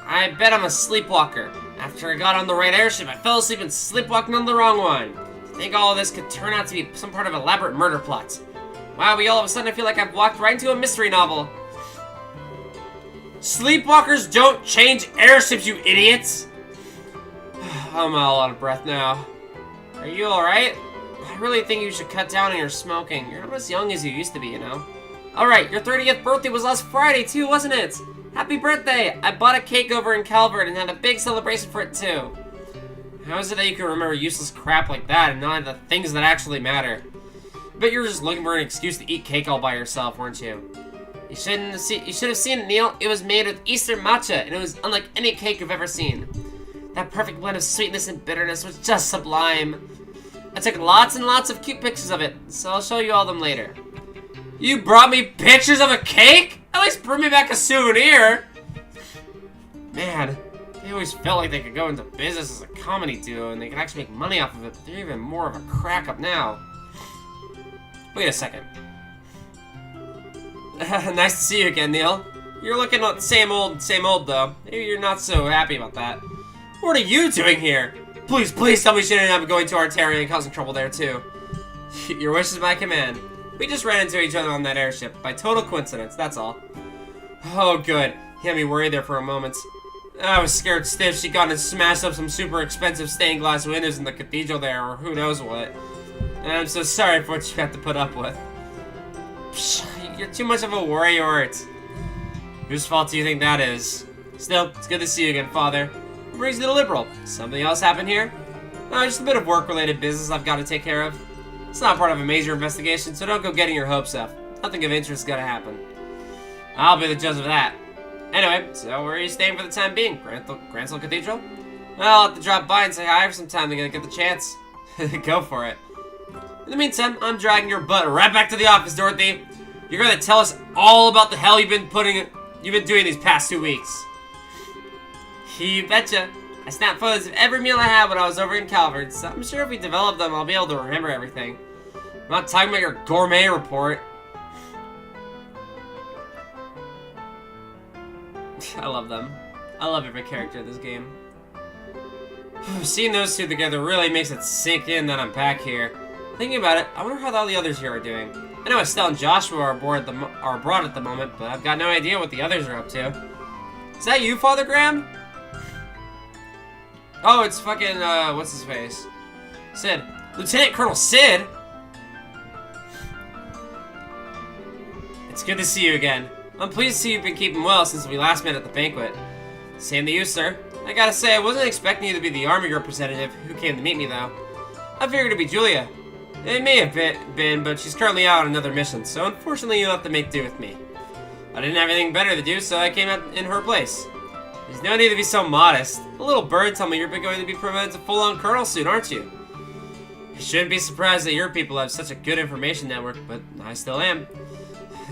I bet I'm a sleepwalker. After I got on the right airship, I fell asleep and sleepwalking on the wrong one. To think all of this could turn out to be some part of an elaborate murder plot. Wow, all of a sudden I feel like I've walked right into a mystery novel. Sleepwalkers don't change airships, you idiots! I'm all out of breath now. Are you alright? I really think you should cut down on your smoking. You're not as young as you used to be, you know? Alright, your 30th birthday was last Friday too, wasn't it? Happy birthday! I bought a cake over in Calvert and had a big celebration for it too. How is it that you can remember useless crap like that and not the things that actually matter? I bet you were just looking for an excuse to eat cake all by yourself, weren't you? You should have seen it, Neil. It was made with Easter matcha, and it was unlike any cake you've ever seen. That perfect blend of sweetness and bitterness was just sublime. I took lots and lots of cute pictures of it, so I'll show you all them later. You brought me pictures of a cake? At least bring me back a souvenir. Man, they always felt like they could go into business as a comedy duo and they could actually make money off of it, but they're even more of a crack up now. Wait a second. Nice to see you again, Neil. You're looking the same old though. Maybe you're not so happy about that. What are you doing here? Please tell me she didn't end up going to Arteria and causing trouble there too. Your wish is my command. We just ran into each other on that airship, by total coincidence, that's all. Oh good, you had me worried there for a moment. I was scared stiff she'd gone and smashed up some super expensive stained glass windows in the cathedral there, or who knows what. And I'm so sorry for what you have to put up with. Psh, you're too much of a worrywart. Whose fault do you think that is? Still, it's good to see you again, Father. What brings you to Liberal? Something else happened here? No, just a bit of work-related business I've got to take care of. It's not part of a major investigation, so don't go getting your hopes up. Nothing of interest is gonna happen. I'll be the judge of that. Anyway, so where are you staying for the time being? Grantsville Cathedral? Well, I'll have to drop by and say hi for some time to get the chance. Go for it. In the meantime, I'm dragging your butt right back to the office, Dorothy. You're gonna tell us all about the hell you've been doing these past 2 weeks. You betcha. I snapped photos of every meal I had when I was over in Calvert, so I'm sure if we develop them, I'll be able to remember everything. I'm not talking about your gourmet report. I love them. I love every character in this game. Seeing those two together really makes it sink in that I'm back here. Thinking about it, I wonder how all the others here are doing. I know Estelle and Joshua are abroad at the moment, but I've got no idea what the others are up to. Is that you, Father Graham? Oh, it's fucking, what's his face? Sid. Lieutenant Colonel Sid? It's good to see you again. I'm pleased to see you've been keeping well since we last met at the banquet. Same to you, sir. I gotta say, I wasn't expecting you to be the Army representative who came to meet me, though. I figured it'd be Julia. It may have been, but she's currently out on another mission, so unfortunately you'll have to make do with me. I didn't have anything better to do, so I came out in her place. There's no need to be so modest. The little bird told me you're going to be promoted to full-on colonel soon, aren't you? I shouldn't be surprised that your people have such a good information network, but I still am.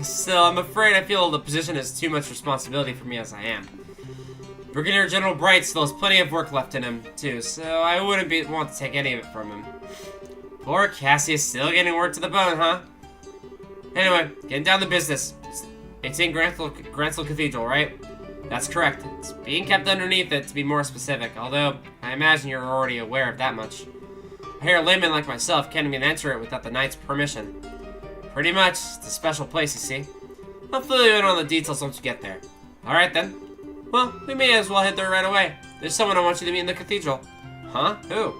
Still, I'm afraid I feel the position is too much responsibility for me as I am. Brigadier General Bright still has plenty of work left in him, too, so I wouldn't want to take any of it from him. Poor Cassie is still getting worked to the bone, huh? Anyway, getting down to business. It's in Grantsville Cathedral, right? That's correct. It's being kept underneath it, to be more specific, although I imagine you're already aware of that much. I hear a layman like myself can't even enter it without the knight's permission. Pretty much, it's a special place, you see. I'll fill you in on the details once you get there. Alright then. Well, we may as well head there right away. There's someone I want you to meet in the cathedral. Huh? Who?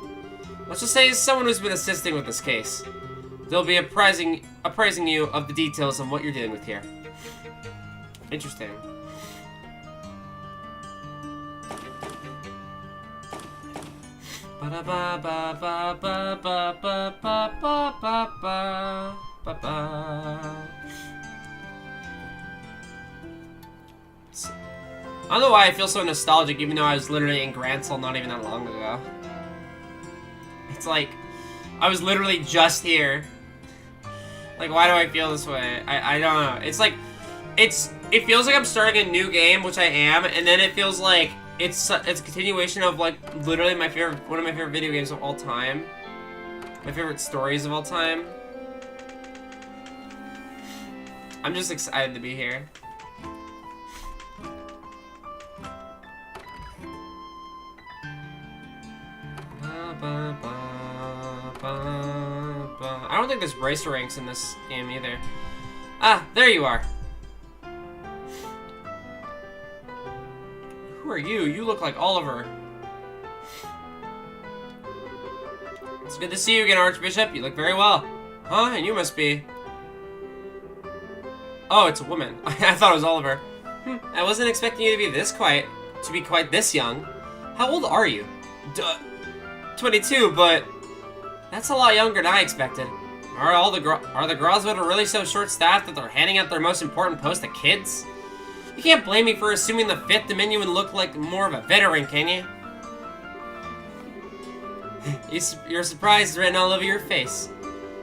Let's just say it's someone who's been assisting with this case. They'll be appraising you of the details on what you're dealing with here. Interesting. I don't know why I feel so nostalgic, even though I was literally in Grantsville not even that long ago. It's like, I was literally just here. Like, why do I feel this way? I don't know. It's like, it feels like I'm starting a new game, which I am, and then it feels like it's a continuation of, like, literally one of my favorite video games of all time. My favorite stories of all time. I'm just excited to be here. I don't think there's racer ranks in this game either. Ah, there you are. Who are you? You look like Oliver. It's good to see you again, Archbishop. You look very well. Huh? And you must be... Oh, it's a woman. I thought it was Oliver. I wasn't expecting you to be this quiet. To be quite this young. How old are you? 22, but... That's a lot younger than I expected. Are the Groswood really so short-staffed that they're handing out their most important post to kids? You can't blame me for assuming the 5th Dominion would look like more of a veteran, can you? Your surprise is written all over your face.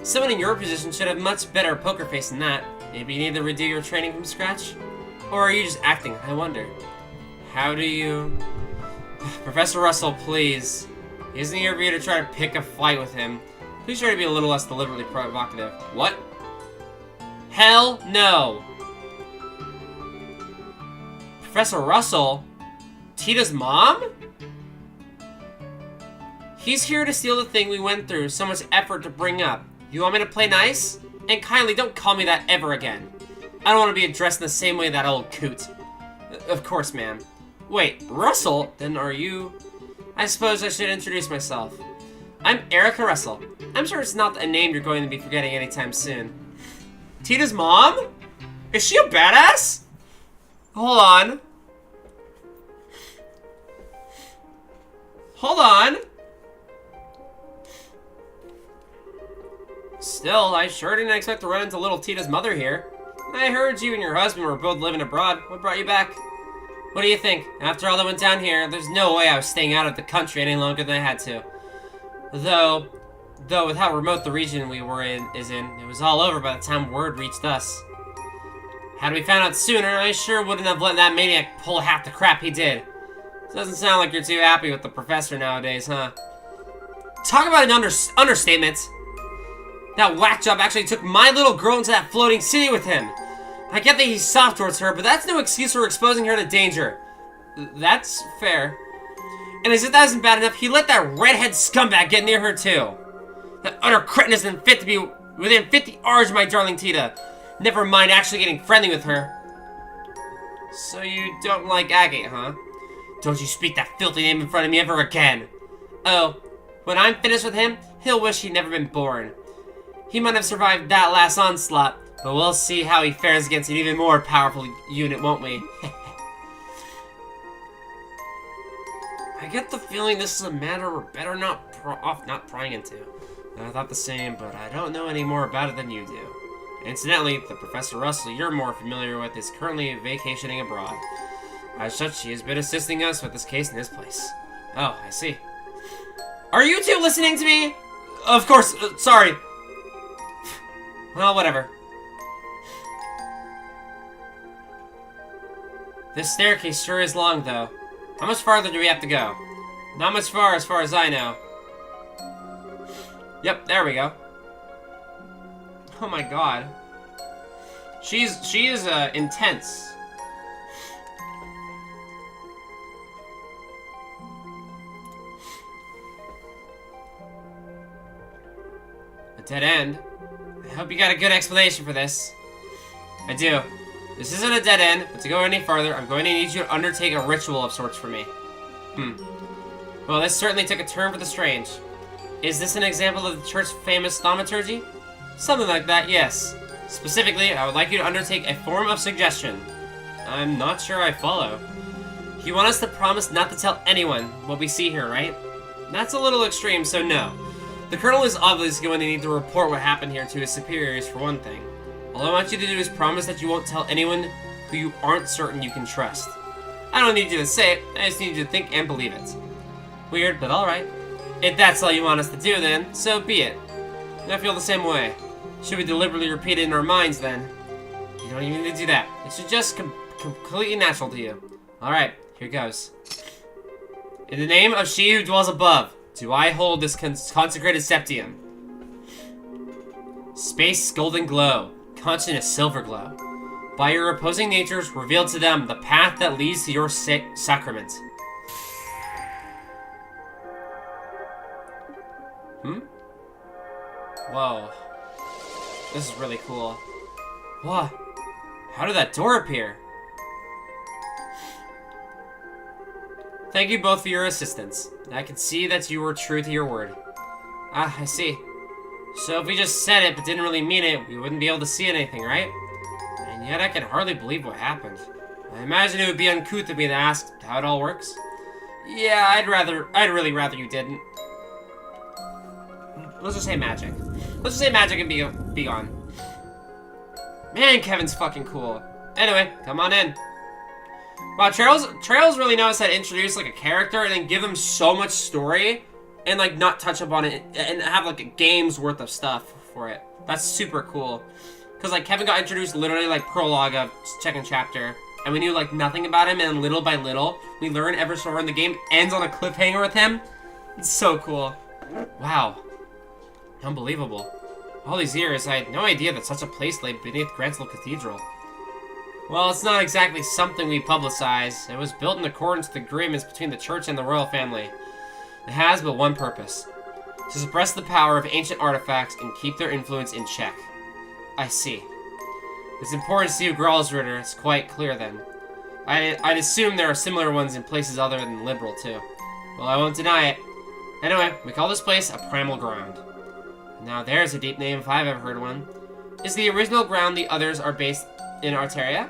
Someone in your position should have much better poker face than that. Maybe you need to redo your training from scratch? Or are you just acting? I wonder. How do you... Professor Russell, please. He isn't here for you to try to pick a fight with him. Please try to be a little less deliberately provocative. What? Hell no! Professor Russell? Tita's mom? He's here to steal the thing we went through so much effort to bring up. You want me to play nice? And kindly, don't call me that ever again. I don't want to be addressed in the same way that old coot. Of course, ma'am. Wait, Russell? Then are you... I suppose I should introduce myself. I'm Erica Russell. I'm sure it's not a name you're going to be forgetting anytime soon. Tita's mom? Is she a badass? Hold on. Hold on. Still, I sure didn't expect to run into little Tita's mother here. I heard you and your husband were both living abroad. What brought you back? What do you think? After all that went down here, there's no way I was staying out of the country any longer than I had to. Though with how remote the region we were in, it was all over by the time word reached us. Had we found out sooner, I sure wouldn't have let that maniac pull half the crap he did. Doesn't sound like you're too happy with the professor nowadays, huh? Talk about an understatement. That whack job actually took my little girl into that floating city with him. I get that he's soft towards her, but that's no excuse for exposing her to danger. That's fair. And as if that isn't bad enough, he let that redhead scumbag get near her too. That utter cretin isn't fit to be within 50 R's of my darling Tita. Never mind actually getting friendly with her. So you don't like Agate, huh? Don't you speak that filthy name in front of me ever again. Oh, when I'm finished with him, he'll wish he'd never been born. He might have survived that last onslaught, but we'll see how he fares against an even more powerful unit, won't we? I get the feeling this is a matter we're better not prying into. I thought the same, but I don't know any more about it than you do. Incidentally, the Professor Russell you're more familiar with is currently vacationing abroad. As such, he has been assisting us with this case in his place. Oh, I see. Are you two listening to me? Of course, sorry. Well, whatever. This staircase sure is long, though. How much farther do we have to go? Not much far as I know. Yep, there we go. Oh my god. She is intense. A dead end? I hope you got a good explanation for this. I do. This isn't a dead end, but to go any farther, I'm going to need you to undertake a ritual of sorts for me. Well, this certainly took a turn for the strange. Is this an example of the church's famous thaumaturgy? Something like that, yes. Specifically, I would like you to undertake a form of suggestion. I'm not sure I follow. You want us to promise not to tell anyone what we see here, right? That's a little extreme, so no. The Colonel is obviously going to need to report what happened here to his superiors, for one thing. All I want you to do is promise that you won't tell anyone who you aren't certain you can trust. I don't need you to say it, I just need you to think and believe it. Weird, but alright. If that's all you want us to do, then, so be it. I feel the same way. Should we deliberately repeat it in our minds, then? You don't even need to do that. It should just completely natural to you. Alright, here goes. In the name of she who dwells above, do I hold this consecrated septium. Space golden glow, consciousness silver glow. By your opposing natures, reveal to them the path that leads to your sacrament. Whoa. This is really cool. What? How did that door appear? Thank you both for your assistance. I can see that you were true to your word. Ah, I see. So if we just said it but didn't really mean it, we wouldn't be able to see anything, right? And yet I can hardly believe what happened. I imagine it would be uncouth of me to ask how it all works. Yeah, I'd really rather you didn't. Let's just say magic. Let's just say magic and be gone. Man, Kevin's fucking cool. Anyway, come on in. Wow, Trails really knows how to introduce like a character and then give them so much story and like not touch up on it and have like a game's worth of stuff for it. That's super cool. Cause like Kevin got introduced literally like prologue of second chapter, and we knew like nothing about him, and little by little we learn ever so far in the game ends on a cliffhanger with him. It's so cool. Wow. Unbelievable. All these years, I had no idea that such a place lay beneath Grantsville Cathedral. Well, it's not exactly something we publicize. It was built in accordance with agreements between the church and the royal family. It has but one purpose: to suppress the power of ancient artifacts and keep their influence in check. I see. It's important to see Gralsritter. It's quite clear then. I'd assume there are similar ones in places other than Liberal, too. Well, I won't deny it. Anyway, we call this place a primal ground. Now there's a deep name if I've ever heard one. Is the original ground the others are based in Arteria?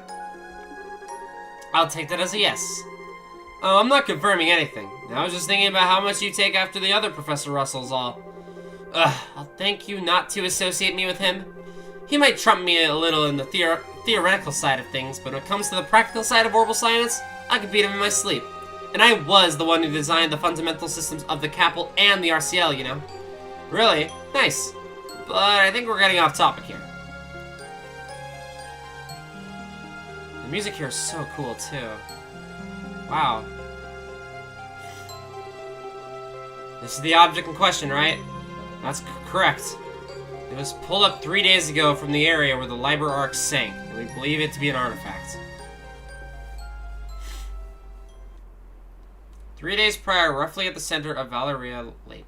I'll take that as a yes. Oh, I'm not confirming anything. I was just thinking about how much you take after the other Professor Russell's all. I'll thank you not to associate me with him. He might trump me a little in the theoretical side of things, but when it comes to the practical side of orbital science, I could beat him in my sleep. And I was the one who designed the fundamental systems of the Capel and the RCL, you know. Really? Nice. But I think we're getting off topic here. The music here is so cool, too. Wow. This is the object in question, right? That's correct. It was pulled up 3 days ago from the area where the Liber Arc sank, and we believe it to be an artifact. 3 days prior, roughly at the center of Valeria Lake.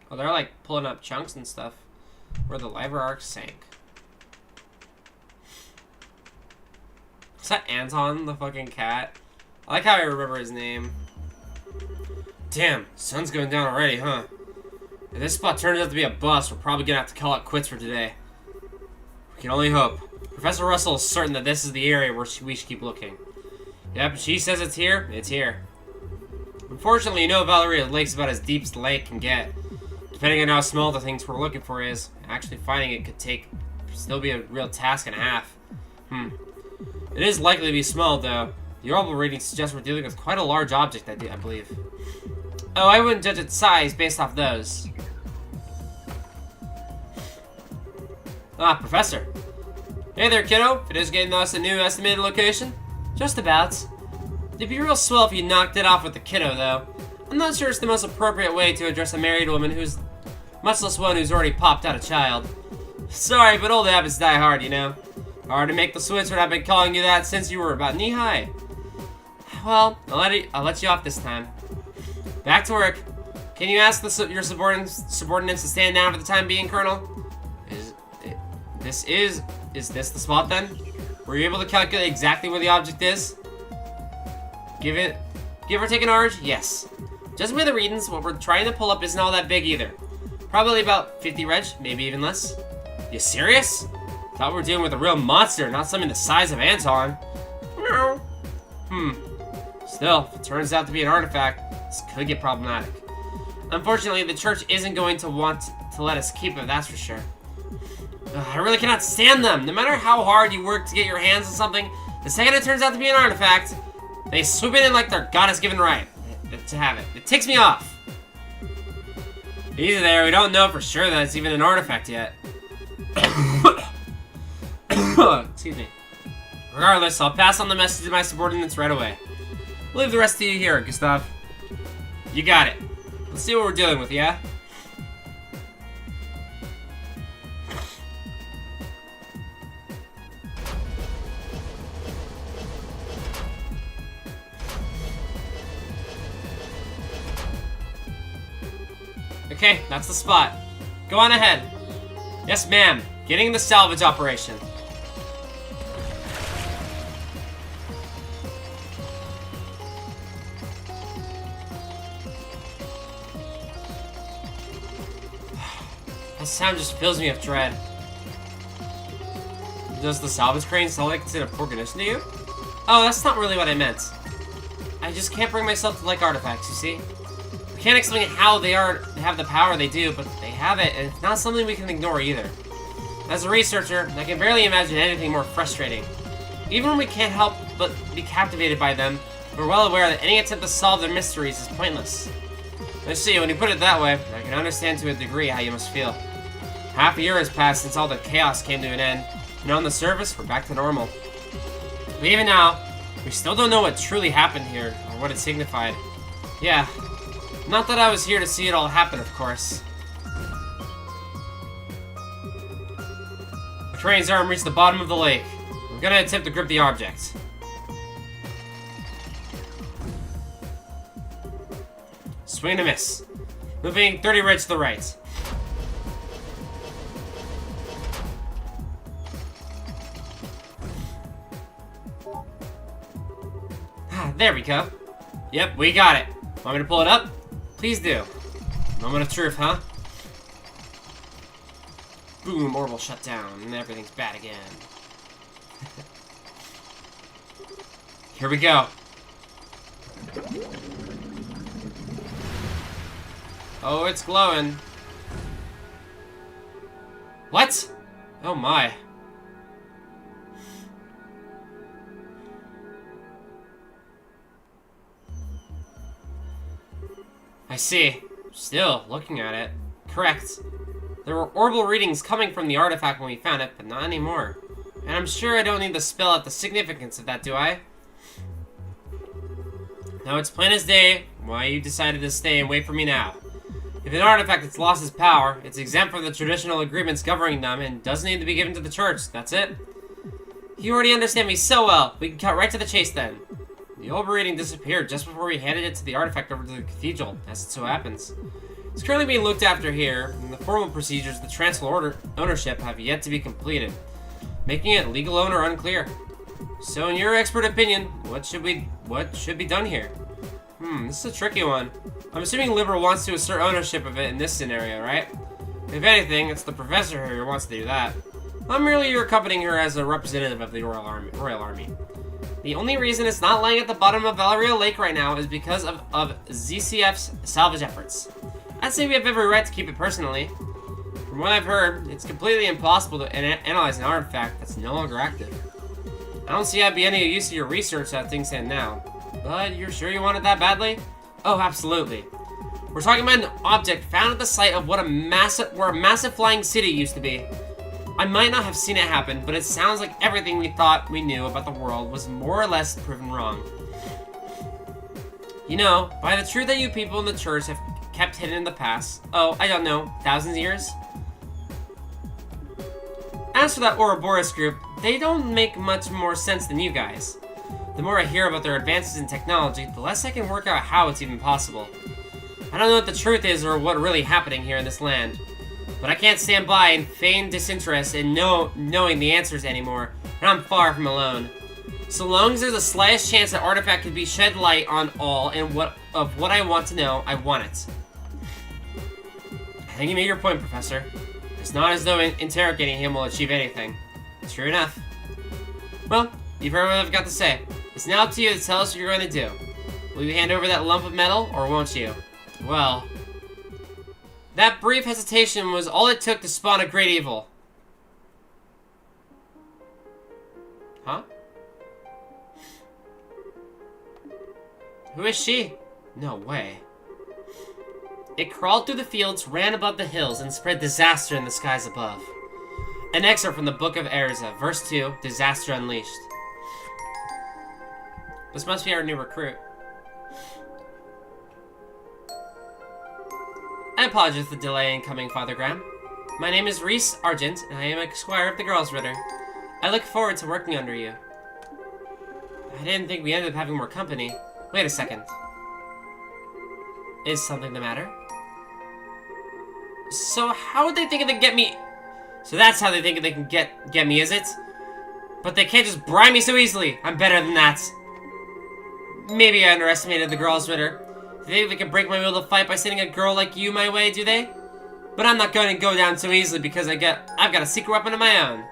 Oh, they're like pulling up chunks and stuff where the Liber Arc sank. Is that Anton, the fucking cat? I like how I remember his name. Damn, sun's going down already, huh? If this spot turns out to be a bust, we're probably gonna have to call it quits for today. We can only hope. Professor Russell is certain that this is the area where we should keep looking. Yep, if she says it's here, it's here. Unfortunately, you know Valeria Lake's about as deep as the lake can get. Depending on how small the things we're looking for is, actually finding it could still be a real task and a half. It is likely to be small, though. The orbital readings suggest we're dealing with quite a large object, I believe. Oh, I wouldn't judge its size based off those. Ah, Professor. Hey there, kiddo. It is getting us a new estimated location? Just about. It'd be real swell if you knocked it off with the kiddo, though. I'm not sure it's the most appropriate way to address a married woman who's... much less one who's already popped out a child. Sorry, but old habits die hard, you know. Hard to make the switch when I've been calling you that since you were about knee-high. Well, I'll let you off this time. Back to work. Can you ask your subordinates to stand down for the time being, Colonel? Is this the spot then? Were you able to calculate exactly where the object is? Give or take an arge? Yes. Just by the readings, what we're trying to pull up isn't all that big either. Probably about 50 reg, maybe even less. You serious? Thought we were dealing with a real monster, not something the size of Anton. No. Still, if it turns out to be an artifact, this could get problematic. Unfortunately, the church isn't going to want to let us keep it, that's for sure. I really cannot stand them. No matter how hard you work to get your hands on something, the second it turns out to be an artifact, they swoop it in like their goddess-given right to have it. It ticks me off. Easy there, we don't know for sure that it's even an artifact yet. Excuse me. Regardless, I'll pass on the message to my subordinates right away. I'll leave the rest to you here, Gustav. You got it. Let's see what we're dealing with, yeah? Okay, that's the spot. Go on ahead. Yes, ma'am. Getting the salvage operation. The sound just fills me with dread. Does the salvage crane sound like it's in a poor condition to you? Oh, that's not really what I meant. I just can't bring myself to like artifacts, you see? We can't explain how they have the power they do, but they have it, and it's not something we can ignore either. As a researcher, I can barely imagine anything more frustrating. Even when we can't help but be captivated by them, we're well aware that any attempt to solve their mysteries is pointless. I see, when you put it that way, I can understand to a degree how you must feel. Half a year has passed since all the chaos came to an end, and on the surface, we're back to normal. But even now, we still don't know what truly happened here, or what it signified. Yeah, not that I was here to see it all happen, of course. The crane's arm reached the bottom of the lake. We're gonna attempt to grip the object. Swing and a miss. Moving 30 reds to the right. There we go. Yep, we got it. Want me to pull it up? Please do. Moment of truth, huh? Boom, orbital shut down, and everything's bad again. Here we go. Oh, it's glowing. What? Oh my. I see. Still, looking at it. Correct. There were orbital readings coming from the artifact when we found it, but not anymore. And I'm sure I don't need to spell out the significance of that, do I? Now it's plain as day why you decided to stay and wait for me now. If an artifact has lost its power, it's exempt from the traditional agreements governing them and doesn't need to be given to the church. That's it. You already understand me so well. We can cut right to the chase then. The orbital reading disappeared just before we handed it to the artifact over to the cathedral, as it so happens. It's currently being looked after here, and the formal procedures of the transfer ownership have yet to be completed, making it legal owner unclear. So in your expert opinion, what should be done here? This is a tricky one. I'm assuming Liberal wants to assert ownership of it in this scenario, right? If anything, it's the professor here who wants to do that. I'm merely accompanying her as a representative of the Royal Army. The only reason it's not lying at the bottom of Valeria Lake right now is because of ZCF's salvage efforts. I'd say we have every right to keep it personally. From what I've heard, it's completely impossible to analyze an artifact that's no longer active. I don't see I'd be any use to your research as things stand now. But you're sure you want it that badly? Oh, absolutely. We're talking about an object found at the site of where a massive flying city used to be. I might not have seen it happen, but it sounds like everything we thought we knew about the world was more or less proven wrong. You know, by the truth that you people in the church have kept hidden in the past, oh, I don't know, thousands of years? As for that Ouroboros group, they don't make much more sense than you guys. The more I hear about their advances in technology, the less I can work out how it's even possible. I don't know what the truth is or what really happening here in this land. But I can't stand by and feign disinterest in knowing the answers anymore, and I'm far from alone. So long as there's the slightest chance that artifact could be shed light on all and what I want to know, I want it. I think you made your point, Professor. It's not as though interrogating him will achieve anything. True enough. Well, you've heard what I've got to say. It's now up to you to tell us what you're going to do. Will you hand over that lump of metal, or won't you? Well, that brief hesitation was all it took to spawn a great evil. Huh? Who is she? No way. It crawled through the fields, ran above the hills, and spread disaster in the skies above. An excerpt from the Book of Erza, verse 2, Disaster Unleashed. This must be our new recruit. I apologize for the delay in coming, Father Graham. My name is Reese Argent, and I am a squire of the Girls' Ritter. I look forward to working under you. I didn't think we ended up having more company. Wait a second. Is something the matter? So how would they think they can get me? So that's how they think they can get me, is it? But they can't just bribe me so easily. I'm better than that. Maybe I underestimated the Girls' Ritter. They think they can break my will to fight by sending a girl like you my way, do they? But I'm not going to go down so easily because I've got a secret weapon of my own.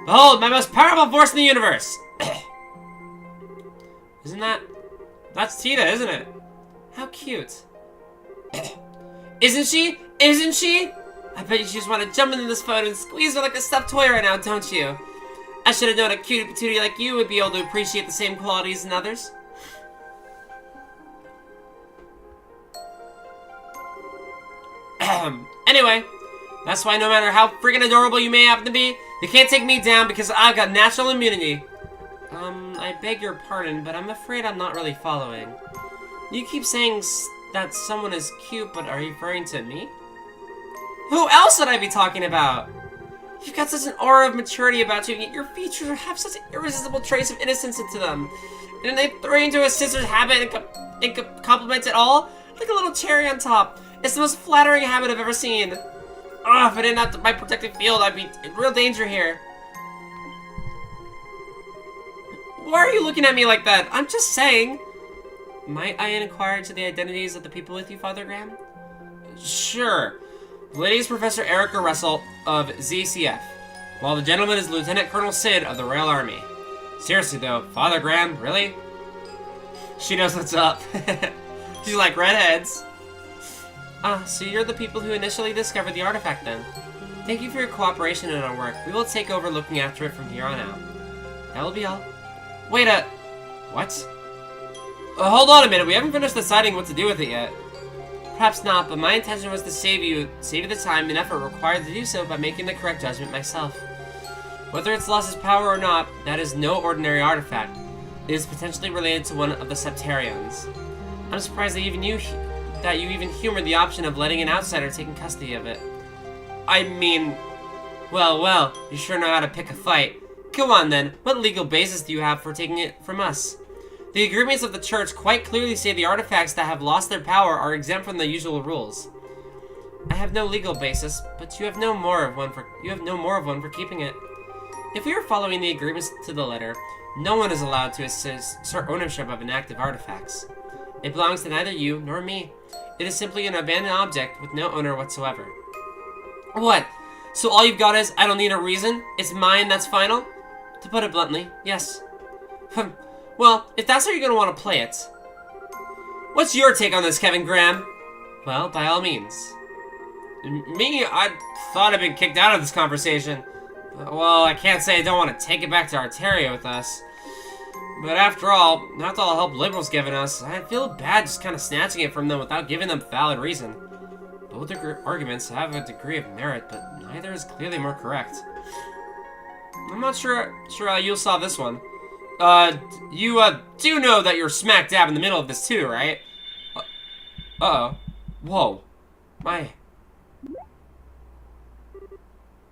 Behold, my most powerful force in the universe! Isn't that... That's Tita, isn't it? How cute. Isn't she? Isn't she? I bet you just want to jump into this photo and squeeze her like a stuffed toy right now, don't you? I should have known a cutie patootie like you would be able to appreciate the same qualities in others. Anyway, that's why no matter how freaking adorable you may happen to be, you can't take me down because I've got natural immunity. I beg your pardon, but I'm afraid I'm not really following. You keep saying that someone is cute, but are you referring to me? Who else would I be talking about? You've got such an aura of maturity about you, yet your features have such an irresistible trace of innocence into them. And they throw you into a sister's habit and compliment it all? Like a little cherry on top. It's the most flattering habit I've ever seen. Ugh, if I didn't have my protective field, I'd be in real danger here. Why are you looking at me like that? I'm just saying. Might I inquire into the identities of the people with you, Father Graham? Sure. The lady is Professor Erica Russell of ZCF, while the gentleman is Lieutenant Colonel Sid of the Royal Army. Seriously though, Father Graham, really? She knows what's up. She's like redheads. Ah, so you're the people who initially discovered the artifact then. Thank you for your cooperation in our work. We will take over looking after it from here on out. That will be all. Wait a... What? Hold on a minute, we haven't finished deciding what to do with it yet. Perhaps not, but my intention was to save you the time and effort required to do so by making the correct judgment myself. Whether it's lost its power or not, that is no ordinary artifact. It is potentially related to one of the Septarians. I'm surprised that you even humored the option of letting an outsider taking custody of it. I mean... Well, you sure know how to pick a fight. Go on then, what legal basis do you have for taking it from us? The agreements of the church quite clearly say the artifacts that have lost their power are exempt from the usual rules. I have no legal basis, but you have no more of one for keeping it. If we are following the agreements to the letter, no one is allowed to assert ownership of inactive artifacts. It belongs to neither you nor me. It is simply an abandoned object with no owner whatsoever. What? So all you've got is, I don't need a reason? It's mine, that's final? To put it bluntly, yes. Well, if that's how you're going to want to play it. What's your take on this, Kevin Graham? Well, by all means. Me, I thought I'd been kicked out of this conversation. Well, I can't say I don't want to take it back to Arteria with us. But after all the help Liberal's given us, I feel bad just kind of snatching it from them without giving them valid reason. Both arguments have a degree of merit, but neither is clearly more correct. I'm not sure how you saw this one. You do know that you're smack dab in the middle of this too, right? Uh-oh. Whoa.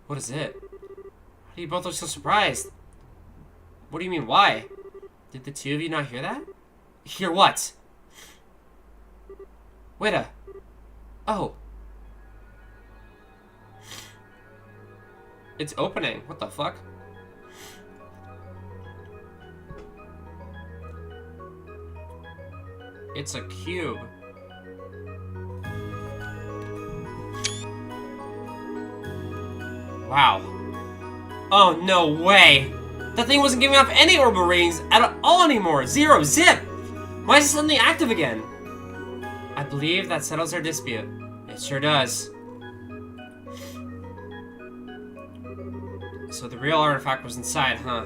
What is it? Why do you both look so surprised? What do you mean, why? Did the two of you not hear that? Hear what? Wait a... Oh. It's opening. What the fuck? It's a cube. Wow. Oh, no way. That thing wasn't giving off any orbital readings at all anymore. Zero. Zip. Why is it suddenly active again? I believe that settles our dispute. It sure does. So the real artifact was inside, huh?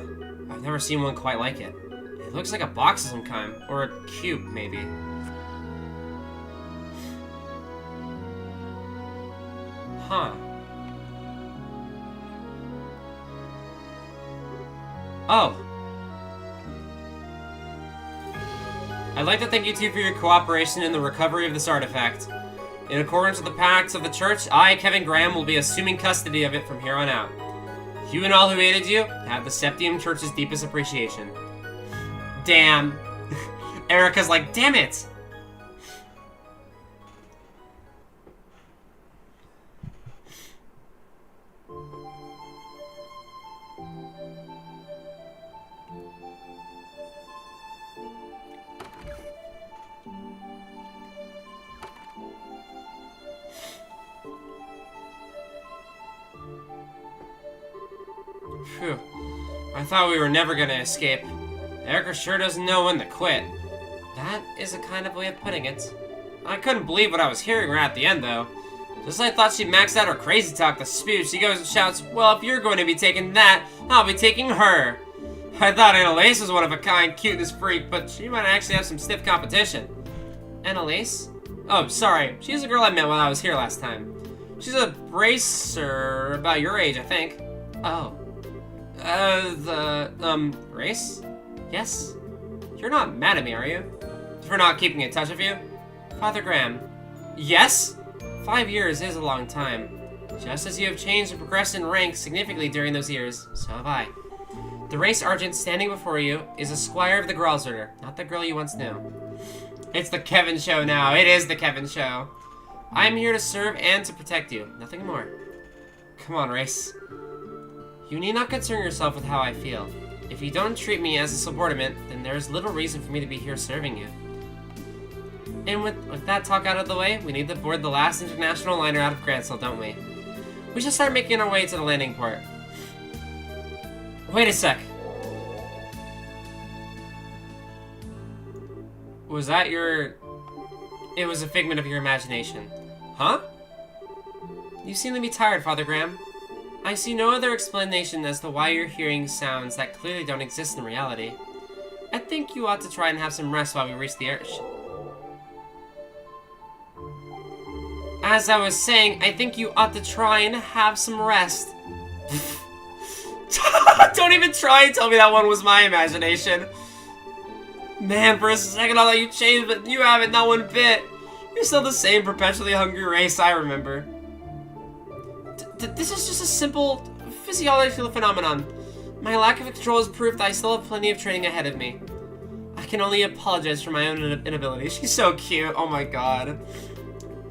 I've never seen one quite like it. It looks like a box of some kind. Or a cube, maybe. Huh. Oh. I'd like to thank you two for your cooperation in the recovery of this artifact. In accordance with the pacts of the church, I, Kevin Graham, will be assuming custody of it from here on out. You and all who aided you have the Septium Church's deepest appreciation. Damn. Erica's like, damn it! Phew. I thought we were never gonna escape. Erica sure doesn't know when to quit. That is a kind of way of putting it. I couldn't believe what I was hearing right at the end, though. Just as I thought she'd maxed out her crazy talk to spew, she goes and shouts, well, if you're going to be taking that, I'll be taking her. I thought Annalise was one of a kind cuteness freak, but she might actually have some stiff competition. Annalise? Oh, sorry. She's the girl I met when I was here last time. She's a bracer about your age, I think. Oh. Race? Yes? You're not mad at me, are you? For not keeping in touch with you? Father Graham. Yes? 5 years is a long time. Just as you have changed and progressed in rank significantly during those years, so have I. The race argent standing before you is a squire of the Gralzerder, not the girl you once knew. It's the Kevin Show now. It is the Kevin Show. I am here to serve and to protect you. Nothing more. Come on, Race. You need not concern yourself with how I feel. If you don't treat me as a subordinate, then there is little reason for me to be here serving you. And with that talk out of the way, we need to board the last international liner out of Gransel, don't we? We should start making our way to the landing port. Wait a sec. Was that your... It was a figment of your imagination. Huh? You seem to be tired, Father Graham. I see no other explanation as to why you're hearing sounds that clearly don't exist in reality. I think you ought to try and have some rest while we reach the airship. As I was saying, I think you ought to try and have some rest. Don't even try and tell me that one was my imagination. Man, for a second I thought you changed, but you haven't, not one bit. You're still the same perpetually hungry Race I remember. This is just a simple physiological phenomenon. My lack of control is proof that I still have plenty of training ahead of me. I can only apologize for my own inability. She's so cute. Oh my god.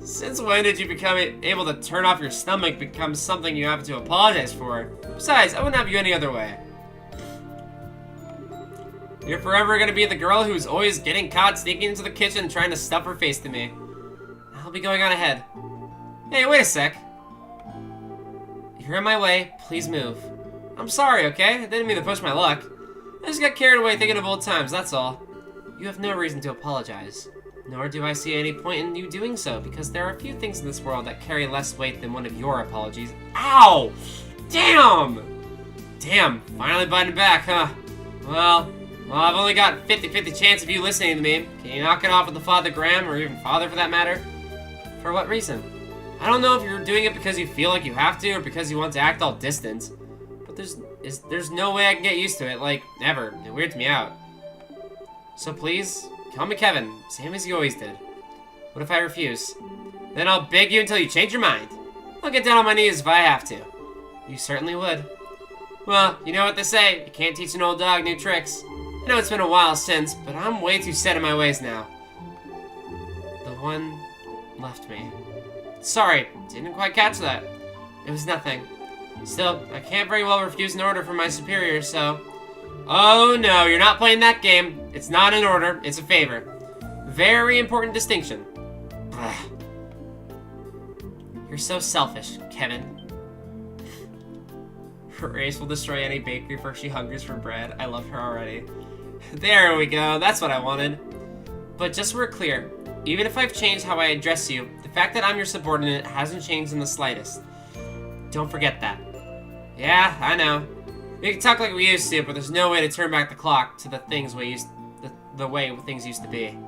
Since when did you become able to turn off your stomach become something you have to apologize for? Besides, I wouldn't have you any other way. You're forever gonna be the girl who's always getting caught sneaking into the kitchen trying to stuff her face to me. I'll be going on ahead. Hey, wait a sec. You're in my way. Please move. I'm sorry, okay? I didn't mean to push my luck. I just got carried away thinking of old times, that's all. You have no reason to apologize. Nor do I see any point in you doing so, because there are a few things in this world that carry less weight than one of your apologies. Ow! Damn! Damn, finally biting back, huh? Well, I've only got 50-50 chance of you listening to me. Can you knock it off with the Father Graham, or even Father for that matter? For what reason? I don't know if you're doing it because you feel like you have to, or because you want to act all distant. But there's no way I can get used to it, like, ever. It weirds me out. So please, call me Kevin, same as you always did. What if I refuse? Then I'll beg you until you change your mind. I'll get down on my knees if I have to. You certainly would. Well, you know what they say, you can't teach an old dog new tricks. I know it's been a while since, but I'm way too set in my ways now. The one left me. Sorry, didn't quite catch that. It was nothing. Still, I can't very well refuse an order from my superior, so... Oh no, you're not playing that game. It's not an order, it's a favor. Very important distinction. Ugh. You're so selfish, Kevin. Race will destroy any bakery for she hungers for bread. I love her already. There we go, that's what I wanted. But just so we're clear, even if I've changed how I address you, the fact that I'm your subordinate hasn't changed in the slightest. Don't forget that. Yeah, I know. We can talk like we used to, but there's no way to turn back the clock to the things the way things used to be.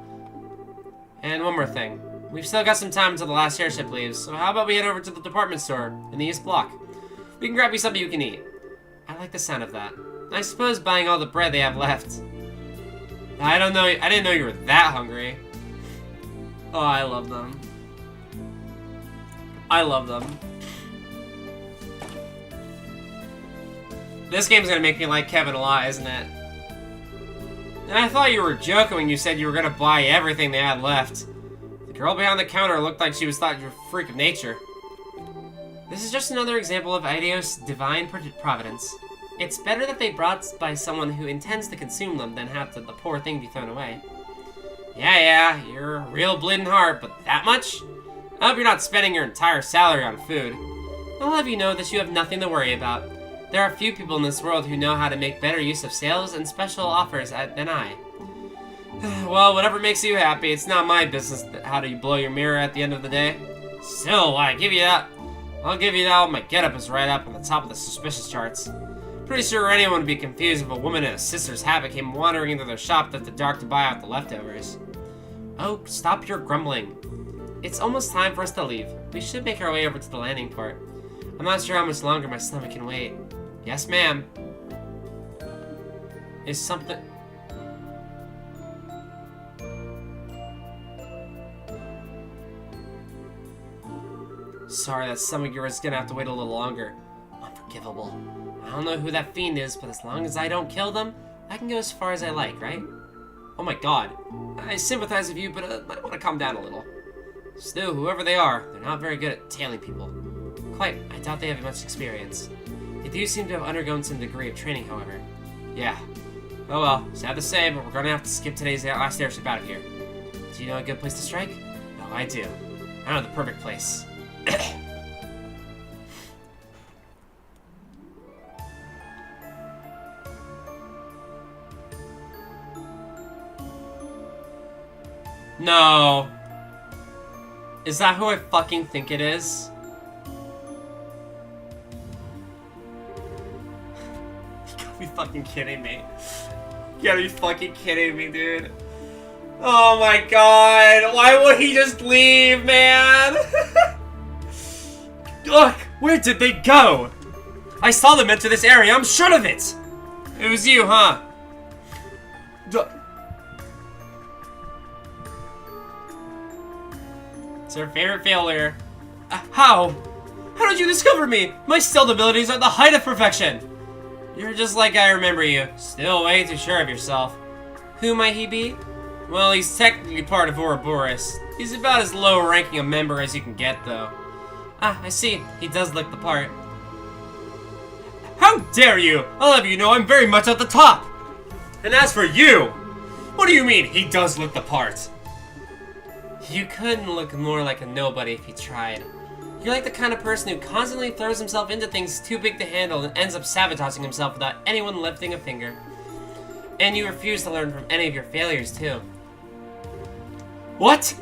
And one more thing. We've still got some time until the last airship leaves, so how about we head over to the department store in the East Block? We can grab you something you can eat. I like the sound of that. I suppose buying all the bread they have left. I didn't know you were that hungry. Oh, I love them. I love them. This game's gonna make me like Kevin a lot, isn't it? And I thought you were joking when you said you were gonna buy everything they had left. The girl behind the counter looked like she was thought you were a freak of nature. This is just another example of Idios' divine providence. It's better that they brought by someone who intends to consume them than have the poor thing be thrown away. Yeah, you're a real bleeding heart, but that much? I hope you're not spending your entire salary on food. I'll have you know that you have nothing to worry about. There are few people in this world who know how to make better use of sales and special offers than I. Well, whatever makes you happy, it's not my business how do you blow your mirror at the end of the day. Still, I'll give you that when my getup is right up on the top of the suspicious charts. Pretty sure anyone would be confused if a woman in a sister's habit came wandering into their shop after dark to buy out the leftovers. Oh, stop your grumbling. It's almost time for us to leave. We should make our way over to the landing port. I'm not sure how much longer my stomach can wait. Yes, ma'am. Is something... Sorry, that stomach of yours is gonna have to wait a little longer. Unforgivable. I don't know who that fiend is, but as long as I don't kill them, I can go as far as I like, right? Oh my god. I sympathize with you, but I might want to calm down a little. Still, whoever they are, they're not very good at tailing people. Quite, I doubt they have much experience. They do seem to have undergone some degree of training, however. Yeah. Oh well, sad to say, but we're gonna have to skip today's last airship out of here. Do you know a good place to strike? Oh, I do. I know the perfect place. No. Is that who I fucking think it is? You gotta be fucking kidding me. You gotta be fucking kidding me, dude. Oh my god. Why would he just leave, man? Look, where did they go? I saw them enter this area, I'm sure of it. It was you, huh? It's her favorite failure. How? How did you discover me? My stealth abilities are the height of perfection. You're just like I remember you. Still way too sure of yourself. Who might he be? Well, he's technically part of Ouroboros. He's about as low-ranking a member as you can get, though. Ah, I see. He does look the part. How dare you! I'll have you know I'm very much at the top! And as for you! What do you mean, he does look the part? You couldn't look more like a nobody if you tried. You're like the kind of person who constantly throws himself into things too big to handle and ends up sabotaging himself without anyone lifting a finger. And you refuse to learn from any of your failures, too. What?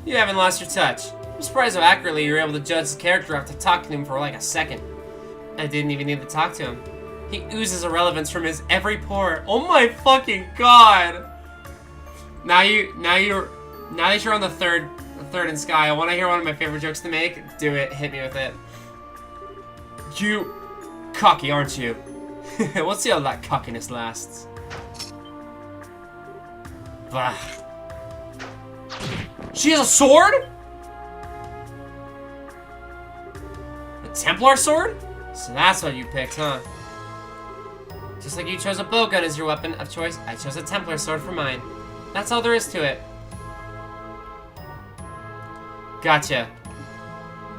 You haven't lost your touch. I'm surprised how accurately you were able to judge his character after talking to him for like a second. I didn't even need to talk to him. He oozes irrelevance from his every pore. Oh my fucking god! Now that you're on the third in Sky, I want to hear one of my favorite jokes to make. Do it. Hit me with it. You cocky, aren't you? We'll see how that cockiness lasts. Bah. She has a sword? A Templar sword? So that's what you picked, huh? Just like you chose a bowgun as your weapon of choice, I chose a Templar sword for mine. That's all there is to it. Gotcha.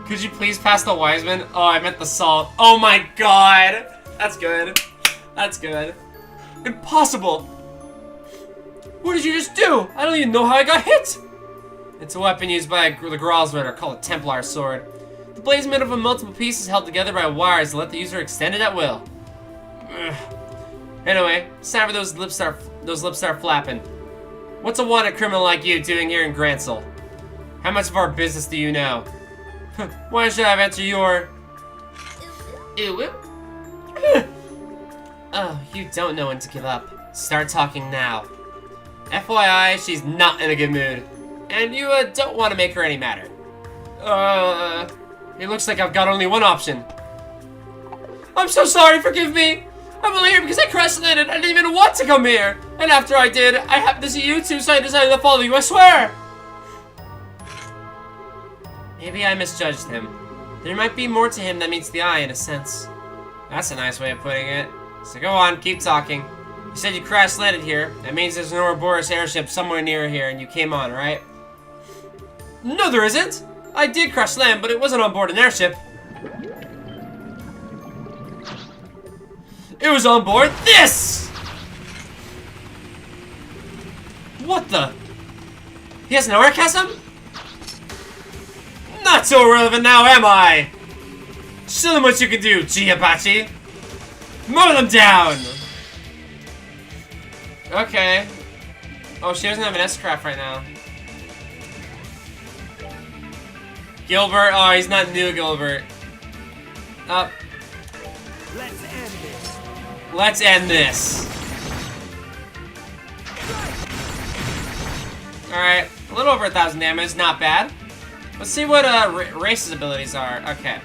Could you please pass the Wiseman? Oh, I meant the salt. Oh my god! That's good. That's good. Impossible! What did you just do? I don't even know how I got hit! It's a weapon used by the Gralsritter called a Templar sword. The blade is made up of multiple pieces held together by wires to let the user extend it at will. Ugh. Anyway, it's time for those lips start flapping. What's a wanted criminal like you doing here in Gransel? How much of our business do you know? Why should I have answered your... Oh, you don't know when to give up. Start talking now. FYI, she's not in a good mood. And you don't want to make her any madder. It looks like I've got only one option. I'm so sorry, forgive me. I'm only here because I crash landed. I didn't even want to come here. And after I did, I happened to see you two, so I decided to follow you, I swear. Maybe I misjudged him. There might be more to him than meets the eye, in a sense. That's a nice way of putting it. So go on, keep talking. You said you crash landed here. That means there's an Ouroboros airship somewhere near here, and you came on, right? No, there isn't. I did crash land, but it wasn't on board an airship. It was on board this! What the? He has an orgasm? Not so irrelevant now, am I? Show them what you can do, Giabachi. Mow them down! Okay. Oh, she doesn't have an S-Craft right now. Gilbert, oh, he's not new Gilbert. Up. Let's end this. Let's end this. Alright, a little over 1,000 damage, not bad. Let's see what Race's abilities are. Okay.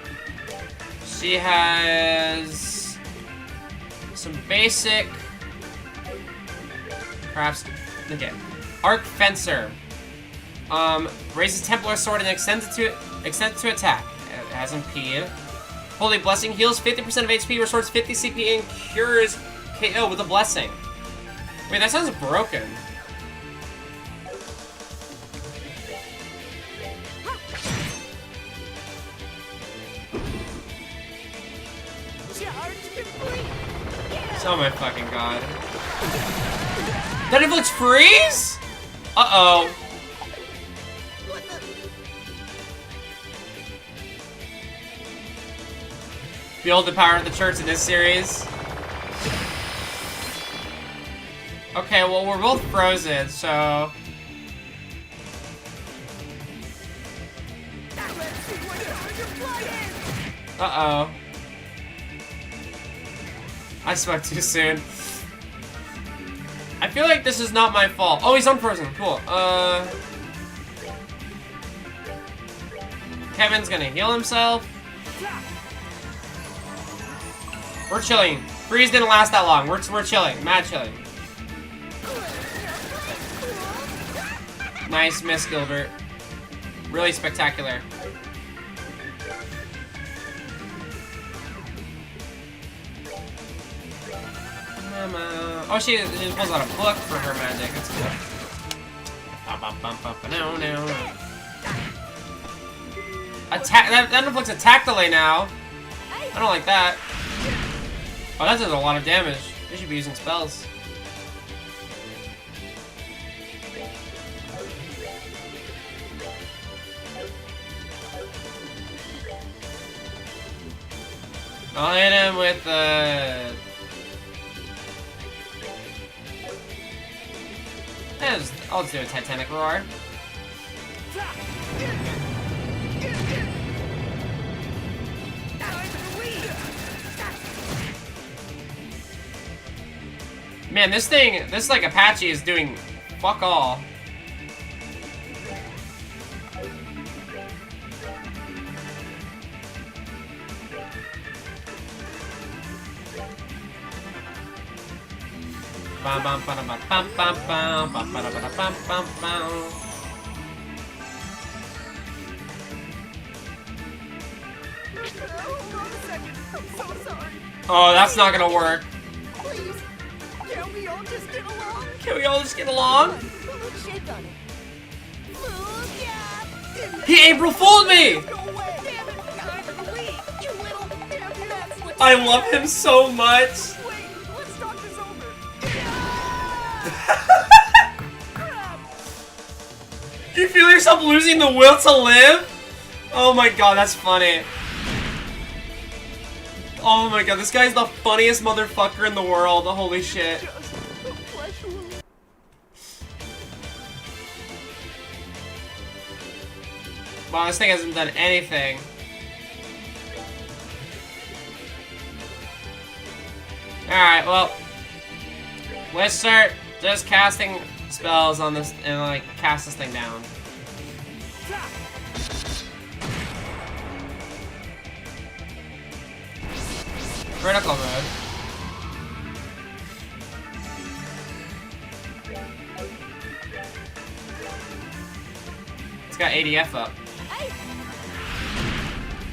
She has some basic, perhaps, okay. Arc Fencer. Raises Templar Sword and extends it to attack. It has impede. Holy Blessing heals 50% of HP, restores 50 CP, and cures KO with a blessing. Wait, that sounds broken. Oh my fucking god. That inflicts freeze? Uh-oh. Behold the power of the church in this series. Okay, well, we're both frozen, so... Uh-oh. I spoke too soon. I feel like this is not my fault. Oh, he's unfrozen. Cool. Kevin's gonna heal himself. We're chilling. Freeze didn't last that long. We're chilling. Mad chilling. Nice miss, Gilbert. Really spectacular. Oh, she pulls out a book for her magic. That's cool. Attack. That inflicts attack delay now. I don't like that. Oh, that does a lot of damage. They should be using spells. I'll hit him with I'll just do a Titanic Roar. Man, this like Apache is doing fuck all. Bam bam bam bam bam bam bam bam bam bam bam bam. Oh, that's not gonna work. Please, can't we all just get along? Can we all just get along? Shake on it. Move, yeah. He April fooled me! No way. Damn it, I'm weak. You little damn that's what I love him so much. Wait, let's talk this over. You feel yourself losing the will to live? Oh my god, that's funny. Oh my god, this guy's the funniest motherfucker in the world. Holy shit. Wow, this thing hasn't done anything. Alright, well, let's start just casting spells on this and like cast this thing down. Critical mode. It's got ADF up.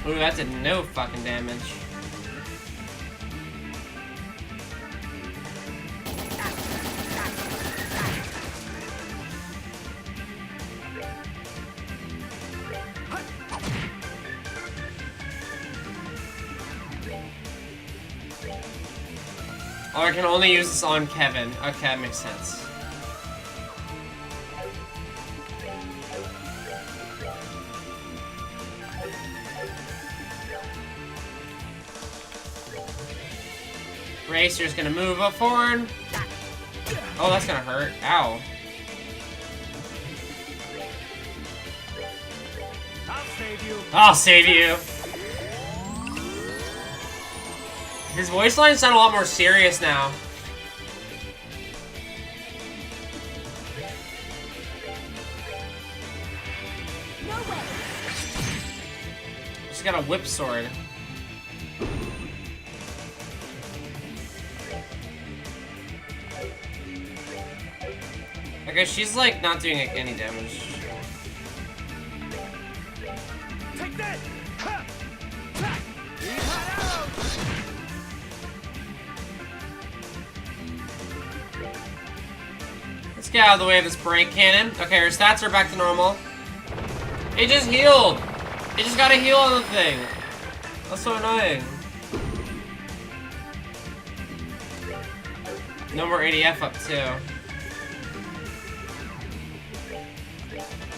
Ooh, that did no fucking damage. Oh, I can only use this on Kevin. Okay, that makes sense. Racer's gonna move up forward. Oh, that's gonna hurt. Ow. I'll save you. I'll save you. His voice lines sound a lot more serious now. No way. She's got a whip sword. Okay, she's like not doing like, any damage. Take that. Ha! Ha! Be hot out. Let's get out of the way of this break cannon. Okay, her stats are back to normal. It just healed. It just got a heal on the thing. That's so annoying. No more ADF up too.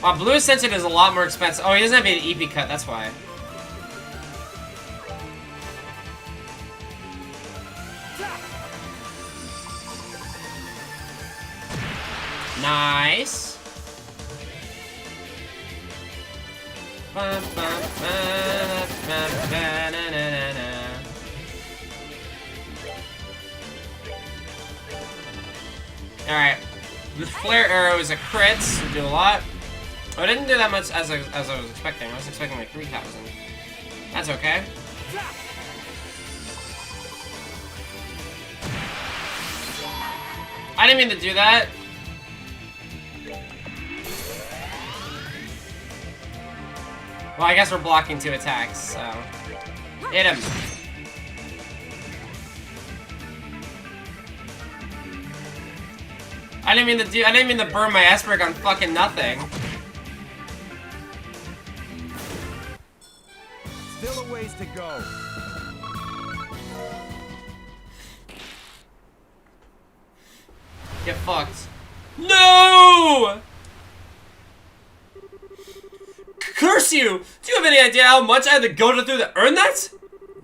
Wow, blue sensitive is a lot more expensive. Oh, he doesn't have an EP cut, that's why. Nice. Alright. The flare arrow is a crit, so do a lot. Oh, it didn't do that much as I was expecting. I was expecting like 3,000. That's okay. I didn't mean to do that. Well, I guess we're blocking 2 attacks, so... Hit him. I didn't mean to burn my Esberg on fucking nothing. Still a ways to go. Get fucked. No! Curse you! Do you have any idea how much I had to go through to earn that?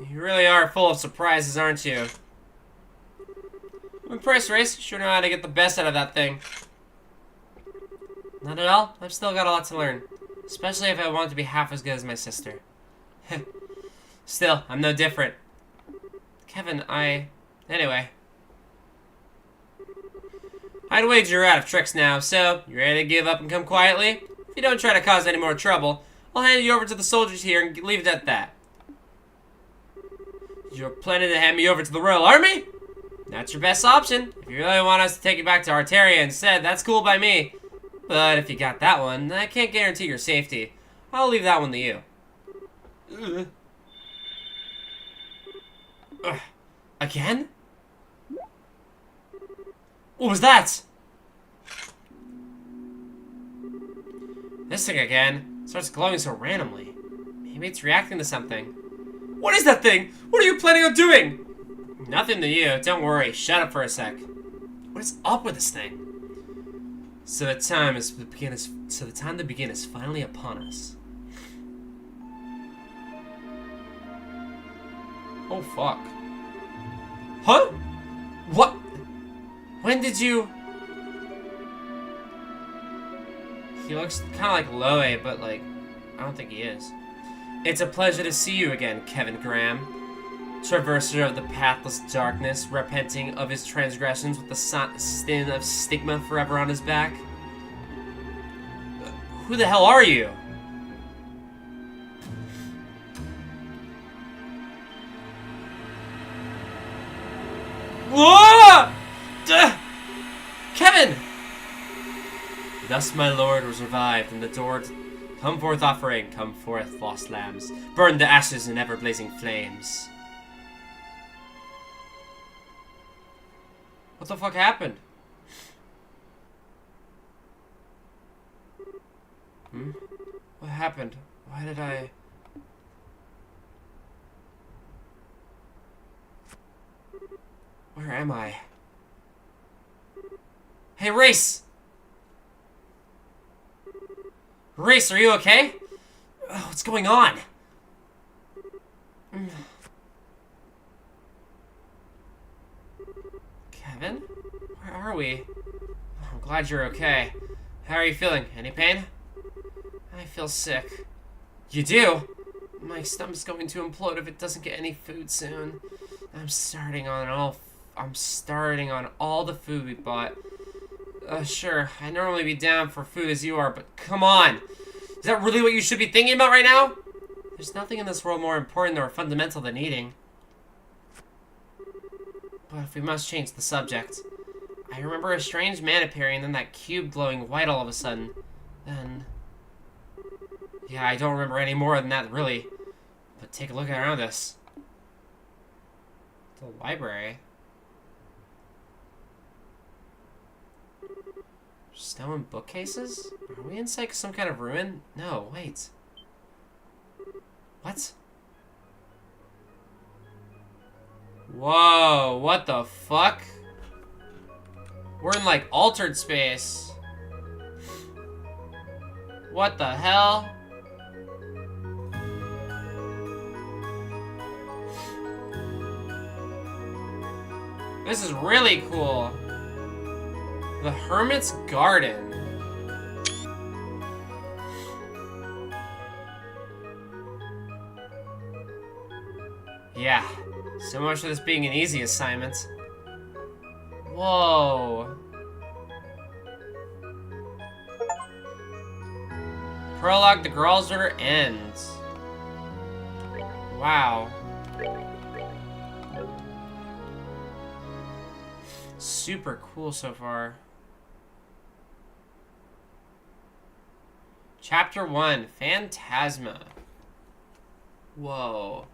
You really are full of surprises, aren't you? I'm impressed, Race. You sure know how to get the best out of that thing. Not at all. I've still got a lot to learn. Especially if I want to be half as good as my sister. Still, I'm no different. Kevin, Anyway. I'd wager you're out of tricks now, so you ready to give up and come quietly? If you don't try to cause any more trouble, I'll hand you over to the soldiers here and leave it at that. You're planning to hand me over to the Royal Army? That's your best option. If you really want us to take you back to Arteria instead, that's cool by me. But if you got that one, I can't guarantee your safety. I'll leave that one to you. Again? What was that? This thing again starts glowing so randomly. Maybe it's reacting to something. What is that thing? What are you planning on doing? Nothing to you. Don't worry. Shut up for a sec. What is up with this thing? So the time to begin is finally upon us. Oh fuck. Huh? What? When did you... He looks kind of like Loe, but like, I don't think he is. It's a pleasure to see you again, Kevin Graham. Traverser of the pathless darkness, repenting of his transgressions with the sin of stigma forever on his back. Who the hell are you? Whoa! Kevin! Thus my lord was revived and adored. Come forth offering, come forth lost lambs. Burn the ashes in ever-blazing flames. What the fuck happened? What happened? Why did I... Where am I? Hey, Race! Race, are you okay? Oh, what's going on? Kevin? Where are we? I'm glad you're okay. How are you feeling? Any pain? I feel sick. You do? My stomach's going to implode if it doesn't get any food soon. I'm starting on all the food we bought. Sure, I'd normally be down for food as you are, but come on! Is that really what you should be thinking about right now? There's nothing in this world more important or fundamental than eating. But if we must change the subject. I remember a strange man appearing and then that cube glowing white all of a sudden. Then... yeah, I don't remember any more than that, really. But take a look around us. The library. Stone bookcases? Are we inside some kind of ruin? No, wait. What? Whoa, what the fuck? We're in, like, altered space. What the hell? This is really cool. The Hermit's Garden. Yeah, so much for this being an easy assignment. Whoa. Prologue, the girl's order ends. Wow. Super cool so far. Chapter 1, Phantasma. Whoa.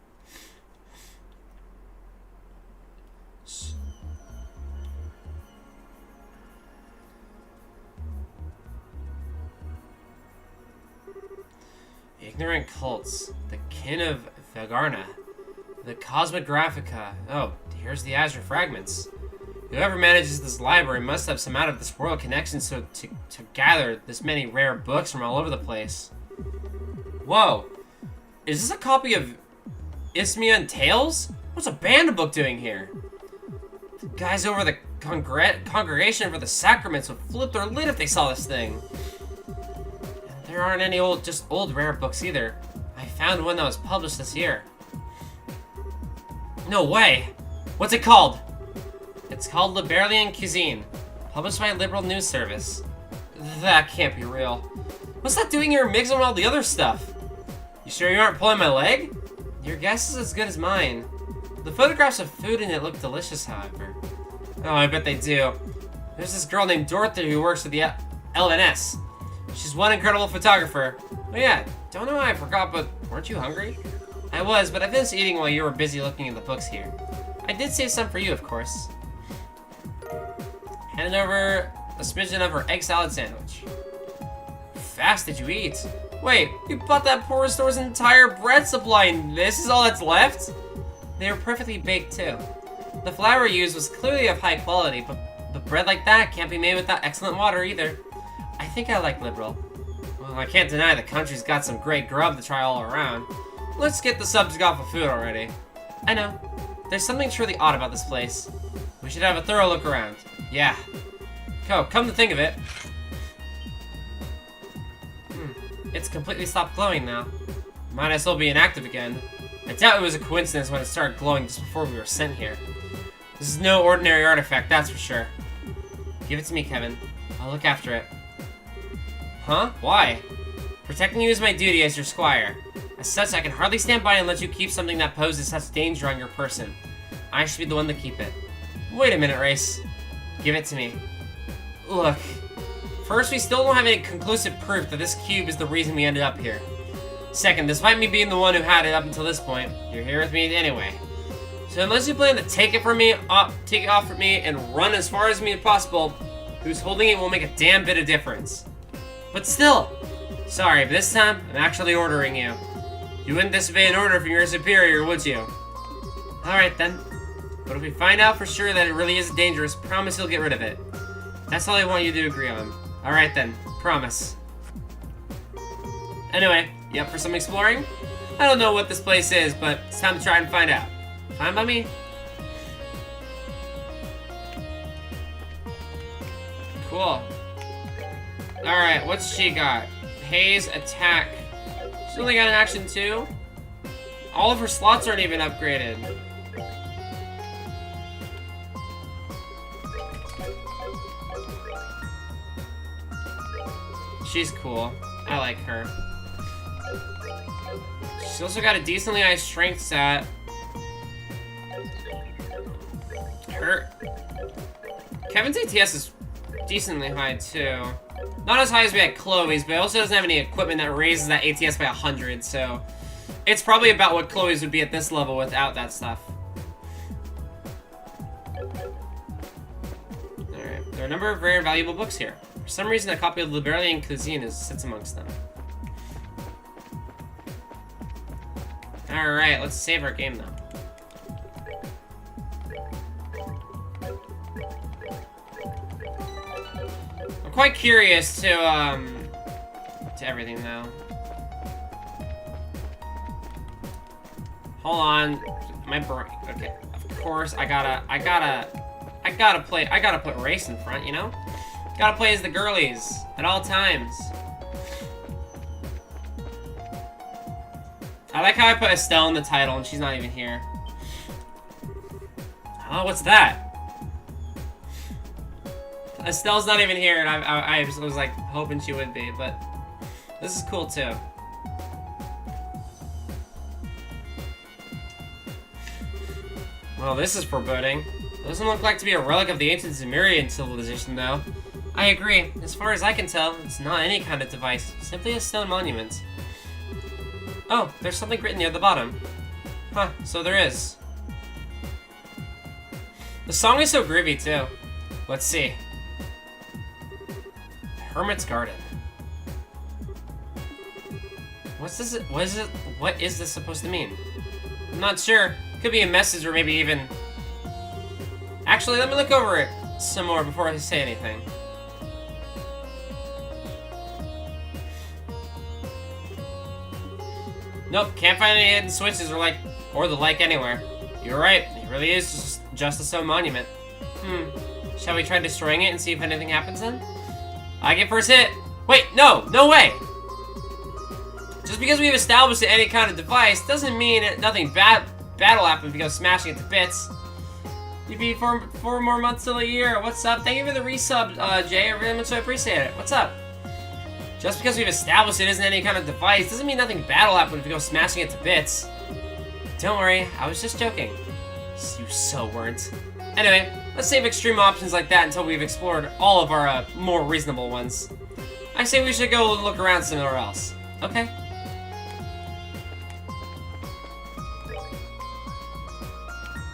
Ignorant cults, the kin of Vagarna, the Cosmographica. Oh, here's the Azure fragments. Whoever manages this library must have some out-of-this-world connections to gather this many rare books from all over the place. Whoa. Is this a copy of Isthmian Tales? What's a band book doing here? The guys over the Congregation for the Sacraments would flip their lid if they saw this thing. And there aren't any just old rare books either. I found one that was published this year. No way! What's it called? It's called Liberalian Cuisine, published by Liberal News Service. That can't be real. What's that doing here mixing with all the other stuff? You sure you aren't pulling my leg? Your guess is as good as mine. The photographs of food in it look delicious, however. Oh, I bet they do. There's this girl named Dorothy who works at the LNS. She's one incredible photographer. Oh yeah, don't know why I forgot, but weren't you hungry? I was, but I finished eating while you were busy looking at the books here. I did save some for you, of course. Handed over a smidgen of her egg salad sandwich. Fast did you eat? Wait, you bought that poor store's entire bread supply and this is all that's left? They were perfectly baked too. The flour used was clearly of high quality, but bread like that can't be made without excellent water either. I think I like Liberal. Well, I can't deny the country's got some great grub to try all around. Let's get the subject off of food already. I know. There's something truly odd about this place. We should have a thorough look around. Yeah. Come to think of it. It's completely stopped glowing now. Might as well be inactive again. I doubt it was a coincidence when it started glowing just before we were sent here. This is no ordinary artifact, that's for sure. Give it to me, Kevin. I'll look after it. Huh? Why? Protecting you is my duty as your squire. As such, I can hardly stand by and let you keep something that poses such danger on your person. I should be the one to keep it. Wait a minute, Race. Give it to me. Look. First, we still don't have any conclusive proof that this cube is the reason we ended up here. Second, despite me being the one who had it up until this point, you're here with me anyway. So unless you plan to take it from me, take it off from me, and run as far as me as possible, who's holding it won't make a damn bit of difference. But still, sorry, but this time, I'm actually ordering you. You wouldn't disobey an order from your superior, would you? Alright then. But if we find out for sure that it really is dangerous, promise you'll get rid of it. That's all I want you to agree on. Alright then, promise. Anyway, you up for some exploring? I don't know what this place is, but it's time to try and find out. Fine by me? Cool. Alright, what's she got? Haze, attack. She's only got an action 2? All of her slots aren't even upgraded. She's cool. I like her. She's also got a decently high strength stat. Kevin's ATS is decently high too. Not as high as we had Chloe's, but it also doesn't have any equipment that raises that ATS by 100, so it's probably about what Chloe's would be at this level without that stuff. Alright, there are a number of very valuable books here. For some reason, a copy of Liberalian Cuisine sits amongst them. Alright, let's save our game though. I'm quite curious to everything though. Hold on, my brain. Okay, of course I gotta put race in front, you know? Gotta play as the girlies at all times. I like how I put Estelle in the title and she's not even here. Oh, what's that? Estelle's not even here, and I was like hoping she would be, but this is cool too. Well, this is foreboding. Doesn't look like to be a relic of the ancient Sumerian civilization, though. I agree. As far as I can tell, it's not any kind of device, simply a stone monument. Oh, there's something written near the bottom. Huh, so there is. The song is so groovy, too. Let's see. Hermit's Garden. What's this? What is this supposed to mean? I'm not sure. Could be a message or maybe even... Actually, let me look over it some more before I say anything. Nope, can't find any hidden switches or the like anywhere. You're right, it really is just a stone monument. Shall we try destroying it and see if anything happens then? I get first hit. Wait, no way. Just because we've established any kind of device doesn't mean nothing bad will happen if we go smashing it to bits. You beat 4 more months till a year. What's up? Thank you for the resub, Jay. I really much appreciate it. What's up? Just because we've established it isn't any kind of device doesn't mean nothing bad will happen if we go smashing it to bits. Don't worry, I was just joking. You so weren't. Anyway, let's save extreme options like that until we've explored all of our more reasonable ones. I say we should go look around somewhere else. Okay.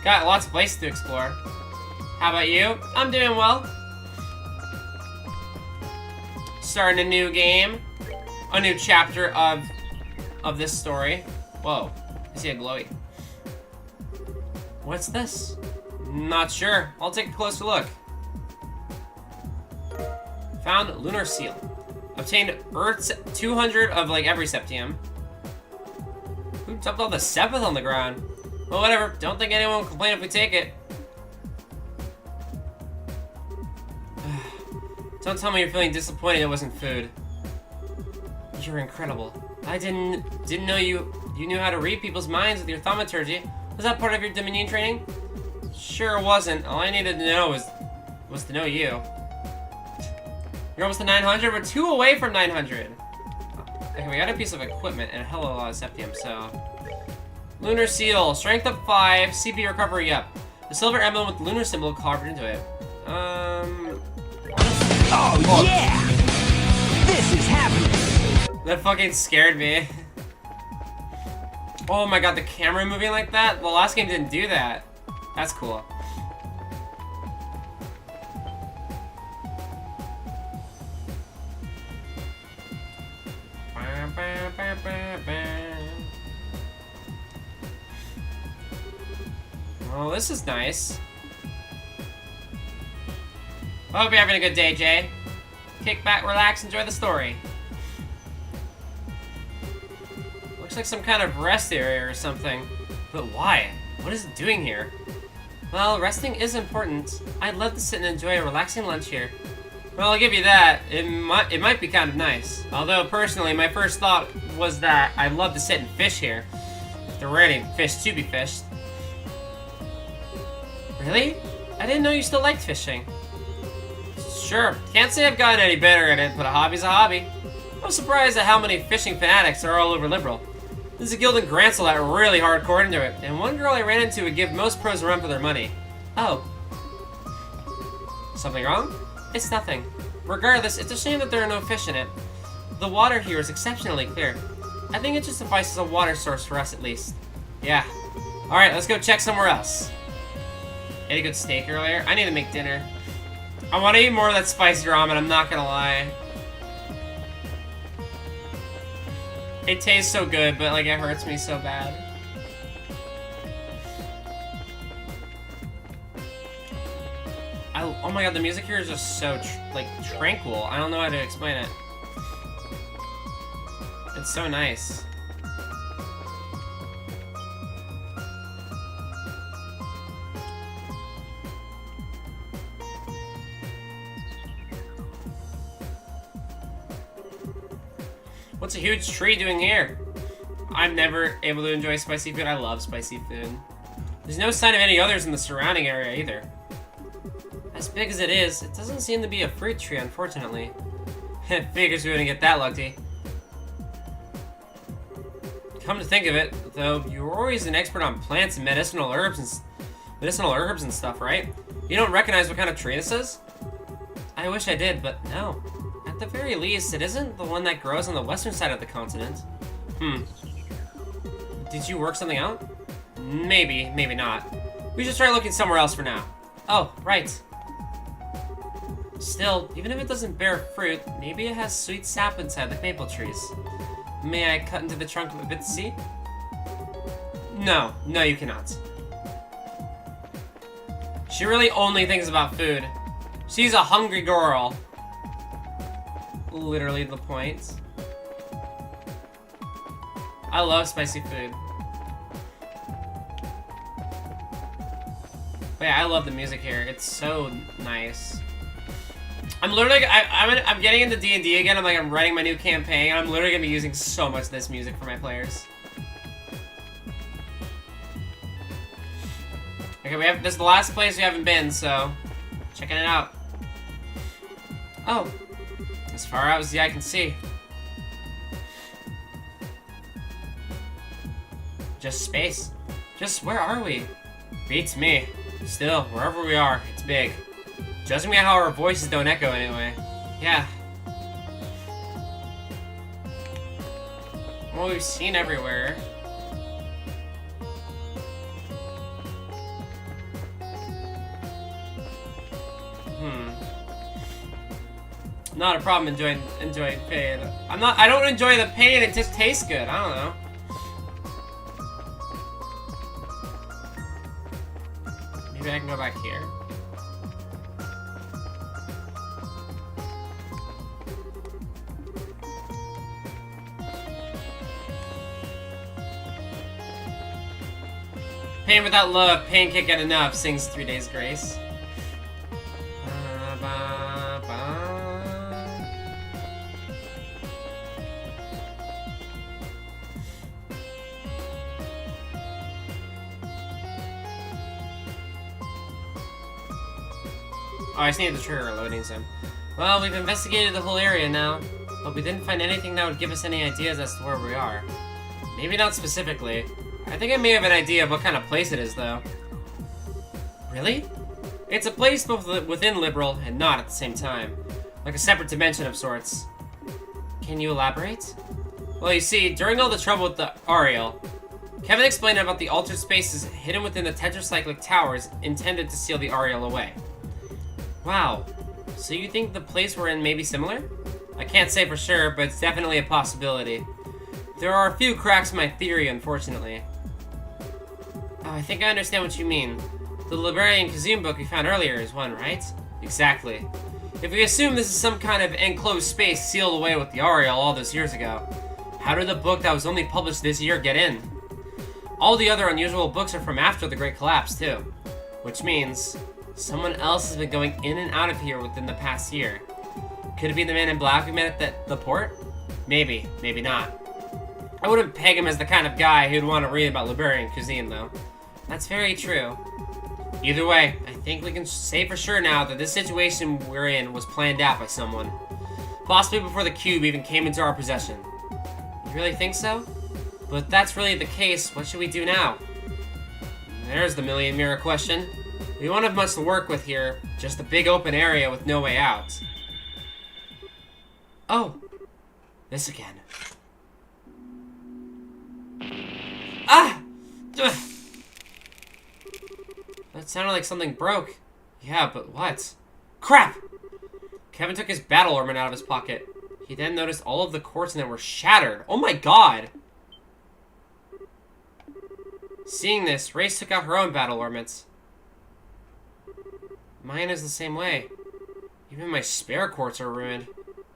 Got lots of places to explore. How about you? I'm doing well. Starting a new game. A new chapter of this story. Whoa. I see a glowy. What's this? Not sure. I'll take a closer look. Found lunar seal. Obtained Earth's 200 of every septium. Who dumped all the sepith on the ground? Well, whatever. Don't think anyone will complain if we take it. Don't tell me you're feeling disappointed it wasn't food. You're incredible. I didn't know you knew how to read people's minds with your thaumaturgy. Was that part of your Dominion training? Sure wasn't. All I needed to know was to know you. You're almost to 900. We're 2 away from 900. Okay, we got a piece of equipment and a hell of a lot of septium, so... Lunar seal. Strength up 5. CP recovery up. The silver emblem with the lunar symbol carved into it. Oh yeah! This is happening! That fucking scared me. Oh my god, the camera moving like that? The last game didn't do that. That's cool. Oh, this is nice. I hope you're having a good day, Jay. Kick back, relax, enjoy the story. Looks like some kind of rest area or something. But why? What is it doing here? Well, resting is important. I'd love to sit and enjoy a relaxing lunch here. Well, I'll give you that. It might be kind of nice. Although, personally, my first thought was that I'd love to sit and fish here. If there were any fish to be fished. Really? I didn't know you still liked fishing. Sure, can't say I've gotten any better at it, but a hobby's a hobby. I'm surprised at how many fishing fanatics are all over Liberal. There's a guild in Grancel that are really hardcore into it, and one girl I ran into would give most pros a run for their money. Oh. Something wrong? It's nothing. Regardless, it's a shame that there are no fish in it. The water here is exceptionally clear. I think it just suffices a water source for us at least. Yeah. Alright, let's go check somewhere else. Ate a good steak earlier. I need to make dinner. I want to eat more of that spicy ramen, I'm not gonna lie. It tastes so good, but like it hurts me so bad. Oh my god, the music here is just so like tranquil. I don't know how to explain it. It's so nice. What's a huge tree doing here? I'm never able to enjoy spicy food. I love spicy food. There's no sign of any others in the surrounding area either. As big as it is, it doesn't seem to be a fruit tree, unfortunately. Figures we wouldn't get that lucky. Come to think of it, though, you were always an expert on plants and medicinal herbs and stuff, right? You don't recognize what kind of tree this is? I wish I did, but no. At the very least, it isn't the one that grows on the western side of the continent. Did you work something out? Maybe, maybe not. We should try looking somewhere else for now. Oh, right. Still, even if it doesn't bear fruit, maybe it has sweet sap inside like maple trees. May I cut into the trunk a bit to see? No, you cannot. She really only thinks about food. She's a hungry girl. Literally the point. I love spicy food. But yeah, I love the music here. It's so nice. I'm literally, I'm getting into D&D again. I'm writing my new campaign. I'm literally gonna be using so much of this music for my players. Okay, this is the last place we haven't been, so checking it out. Oh, as far out as the eye can see. Just space. Just where are we? Beats me. Still, wherever we are, it's big. Judging by how our voices don't echo anyway. Yeah. Well, we've seen everywhere. Not a problem enjoying pain. I don't enjoy the pain, it just tastes good. I don't know. Maybe I can go back here. Pain without love, pain can't get enough, sings 3 Days Grace. Oh, I just needed the trigger loading sim. Well, we've investigated the whole area now, but we didn't find anything that would give us any ideas as to where we are. Maybe not specifically. I think I may have an idea of what kind of place it is, though. Really? It's a place both within Liberal and not at the same time. Like a separate dimension of sorts. Can you elaborate? Well, you see, during all the trouble with the Ariel, Kevin explained about the altered spaces hidden within the tetracyclic towers intended to seal the Ariel away. Wow. So you think the place we're in may be similar? I can't say for sure, but it's definitely a possibility. There are a few cracks in my theory, unfortunately. Oh, I think I understand what you mean. The Librarian Kazum book we found earlier is one, right? Exactly. If we assume this is some kind of enclosed space sealed away with the Ariel all those years ago, how did the book that was only published this year get in? All the other unusual books are from after the Great Collapse, too. Which means someone else has been going in and out of here within the past year. Could it be the man in black we met at the port? Maybe, maybe not. I wouldn't peg him as the kind of guy who'd want to read about Liberian cuisine, though. That's very true. Either way, I think we can say for sure now that this situation we're in was planned out by someone. Possibly before the cube even came into our possession. You really think so? But if that's really the case, what should we do now? There's the million mirror question. We won't have much to work with here, just a big open area with no way out. Oh! This again. Ah! Ugh. That sounded like something broke. Yeah, but what? Crap! Kevin took his battle ornament out of his pocket. He then noticed all of the quartz in it were shattered. Oh my god! Seeing this, Race took out her own battle ornaments. Mine is the same way. Even my spare quartz are ruined.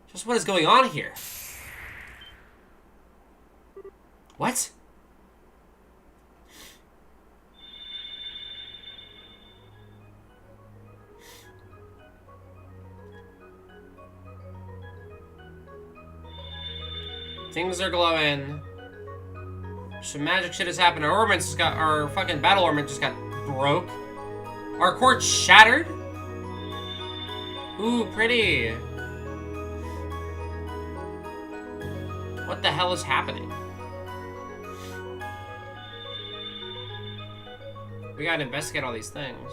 Just what is going on here? What? Things are glowing. Some magic shit has happened. Our ornaments just got, our fucking battle ornament just got broke. Our quartz shattered. Ooh, pretty. What the hell is happening? We gotta investigate all these things.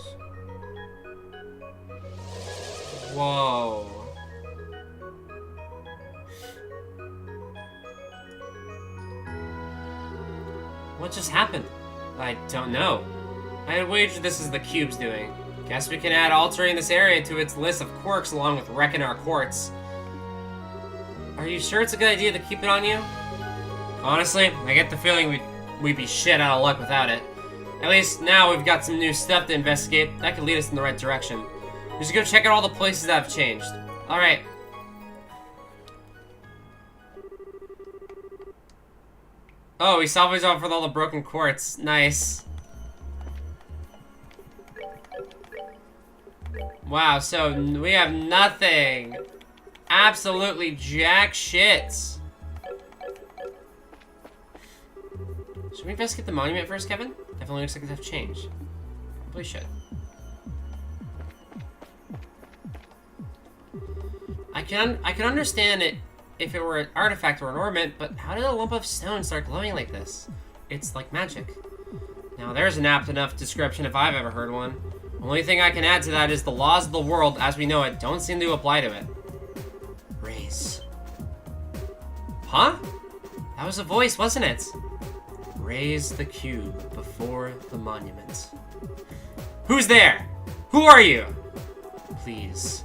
Whoa. What just happened? I don't know. I'd wager this is the cube's doing. Guess we can add altering this area to its list of quirks along with wrecking our quartz. Are you sure it's a good idea to keep it on you? Honestly, I get the feeling we'd be shit out of luck without it. At least now we've got some new stuff to investigate that could lead us in the right direction. We should go check out all the places that have changed. Alright. Oh, he salvaged off with all the broken quartz. Nice. Wow, so we have nothing. Absolutely jack shit. Should we investigate the monument first, Kevin? Definitely looks like it have changed. Probably should. I can understand it if it were an artifact or an ornament, but how did a lump of stone start glowing like this? It's like magic. Now there's an apt enough description if I've ever heard one. Only thing I can add to that is the laws of the world as we know it don't seem to apply to it. Raise. Huh? That was a voice, wasn't it? Raise the cube before the monument. Who's there? Who are you? Please.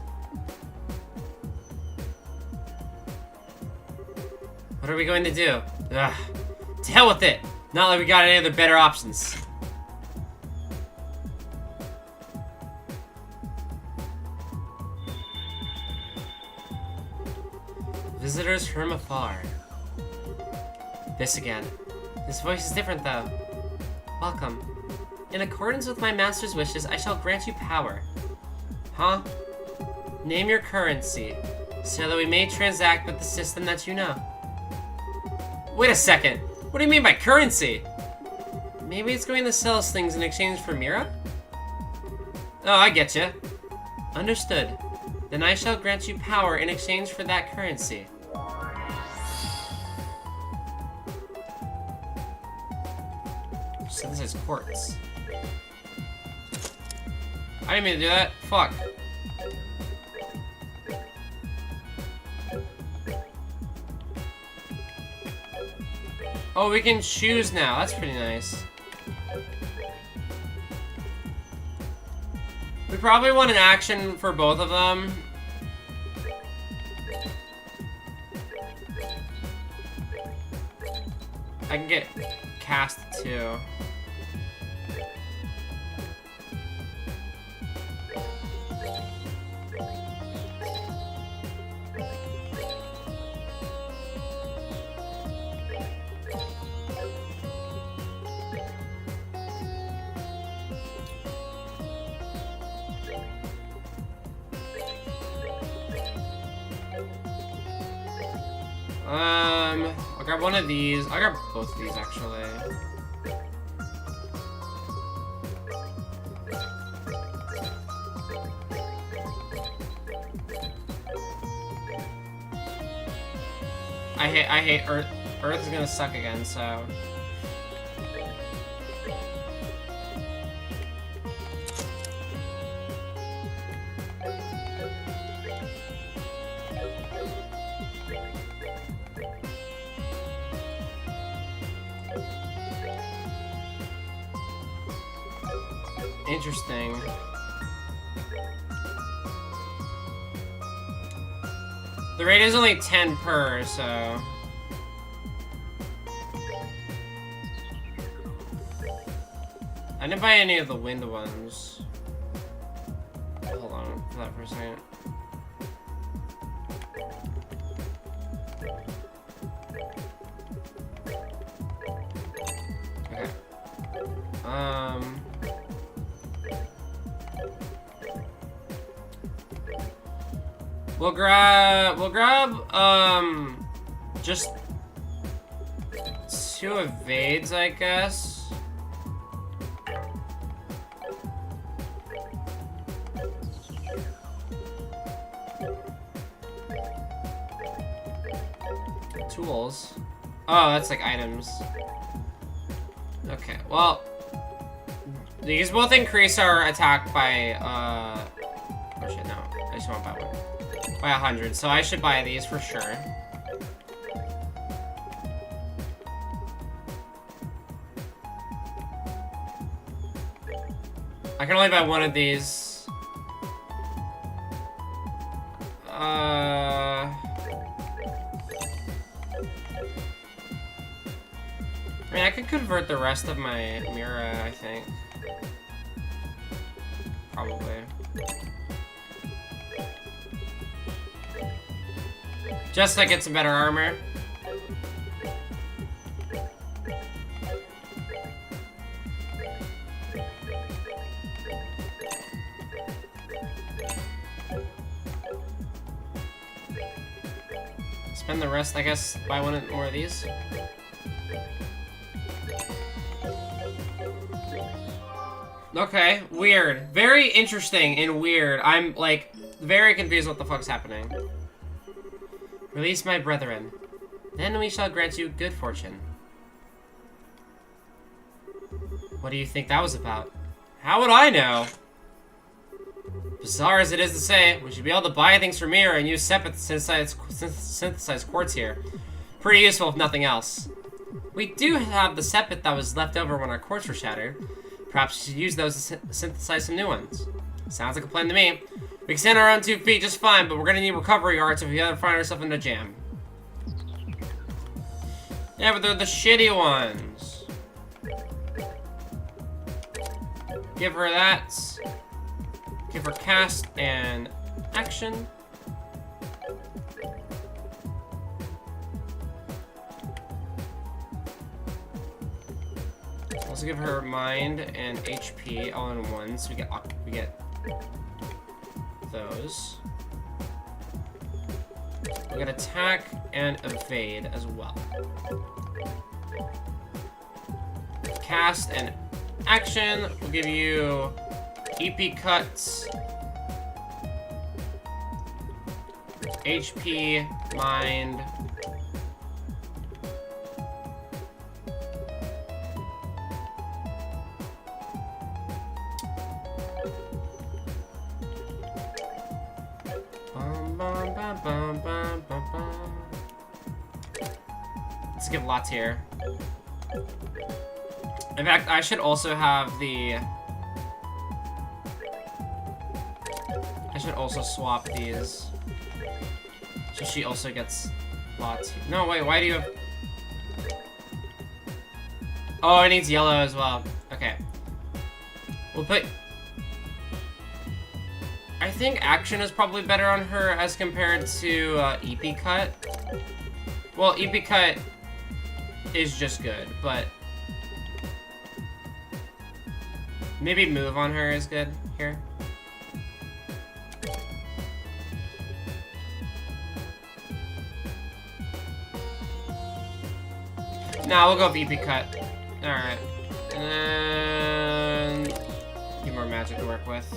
What are we going to do? Ugh. To hell with it. Not like we got any other better options. Visitors from afar. This again. This voice is different though. Welcome. In accordance with my master's wishes, I shall grant you power. Huh? Name your currency, so that we may transact with the system that you know. Wait a second. What do you mean by currency? Maybe it's going to sell us things in exchange for Mira? Oh, I getcha. Understood. Then I shall grant you power in exchange for that currency. So this is quartz. I didn't mean to do that. Fuck. Oh, we can choose now. That's pretty nice. We probably want an action for both of them. I can get cast too. I'll grab one of these. I'll grab both of these, actually. I hate Earth. Earth is gonna suck again, so... Interesting. The rate is only 10 per, so... I didn't buy any of the wind ones. Hold on for that for a second. Okay. We'll grab, just 2 evades, I guess. Tools. Oh, that's like items. Okay, well, these both increase our attack by, oh shit, no. I just want to buy one. By 100, so I should buy these for sure. I can only buy one of these. I mean, I could convert the rest of my Mira, I think. Probably. Just to get some better armor. Spend the rest, I guess, buy one more of these. Okay, weird. Very interesting and weird. I'm, like, very confused what the fuck's happening. Release my brethren. Then we shall grant you good fortune. What do you think that was about? How would I know? Bizarre as it is to say, we should be able to buy things from here and use separate synthesized quartz here. Pretty useful if nothing else. We do have the sepet that was left over when our quartz were shattered. Perhaps we should use those to synthesize some new ones. Sounds like a plan to me. We can stand on our own 2 feet just fine, but we're gonna need recovery arts if we ever find ourselves in a jam. Yeah, but they're the shitty ones. Give her that. Give her cast and action. Also give her mind and HP all in one, so we get those. We get attack and evade as well. Cast and action. We'll give you EP cuts, HP, mind. Let's give lots here. In fact, I should also have the... I should also swap these. So she also gets lots. No, wait, why do you have... Oh, it needs yellow as well. Okay. We'll put... I think action is probably better on her as compared to EP cut. Well, EP cut is just good, but maybe move on her is good here. No, we'll go with EP cut. Alright. And then... a few more magic to work with.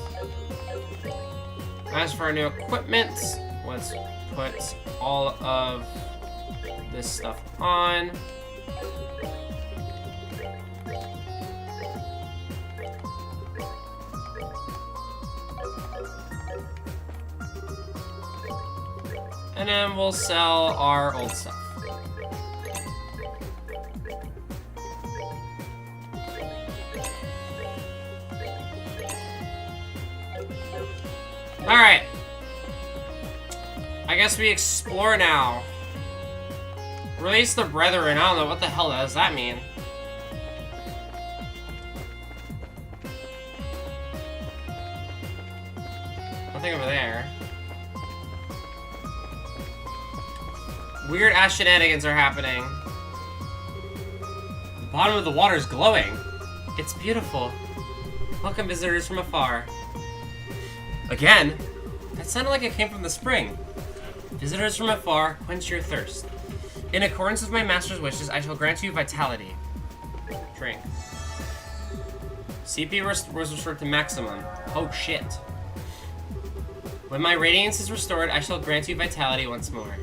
As for our new equipment, let's put all of this stuff on. And then we'll sell our old stuff. Alright. I guess we explore now. Release the Brethren. I don't know what the hell does that mean. Nothing over there. Weird ass shenanigans are happening. The bottom of the water is glowing. It's beautiful. Welcome visitors from afar. Again? That sounded like it came from the spring. Visitors from afar, quench your thirst. In accordance with my master's wishes, I shall grant you vitality. Drink. CP was restored to maximum. Oh shit. When my radiance is restored, I shall grant you vitality once more.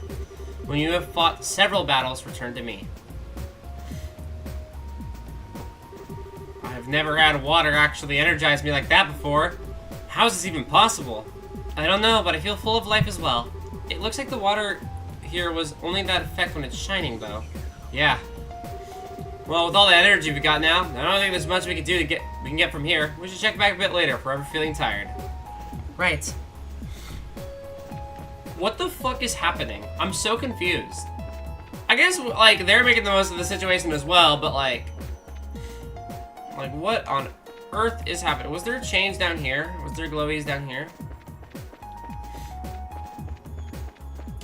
When you have fought several battles, return to me. I've never had water actually energize me like that before. How is this even possible? I don't know, but I feel full of life as well. It looks like the water here was only that effect when it's shining, though. Yeah. Well, with all the energy we got now, I don't think there's much we can get from here. We should check back a bit later if we're ever feeling tired. Right. What the fuck is happening? I'm so confused. I guess, like, they're making the most of the situation as well, but, like, what on earth is happening? Was there a change down here? Was there glowies down here?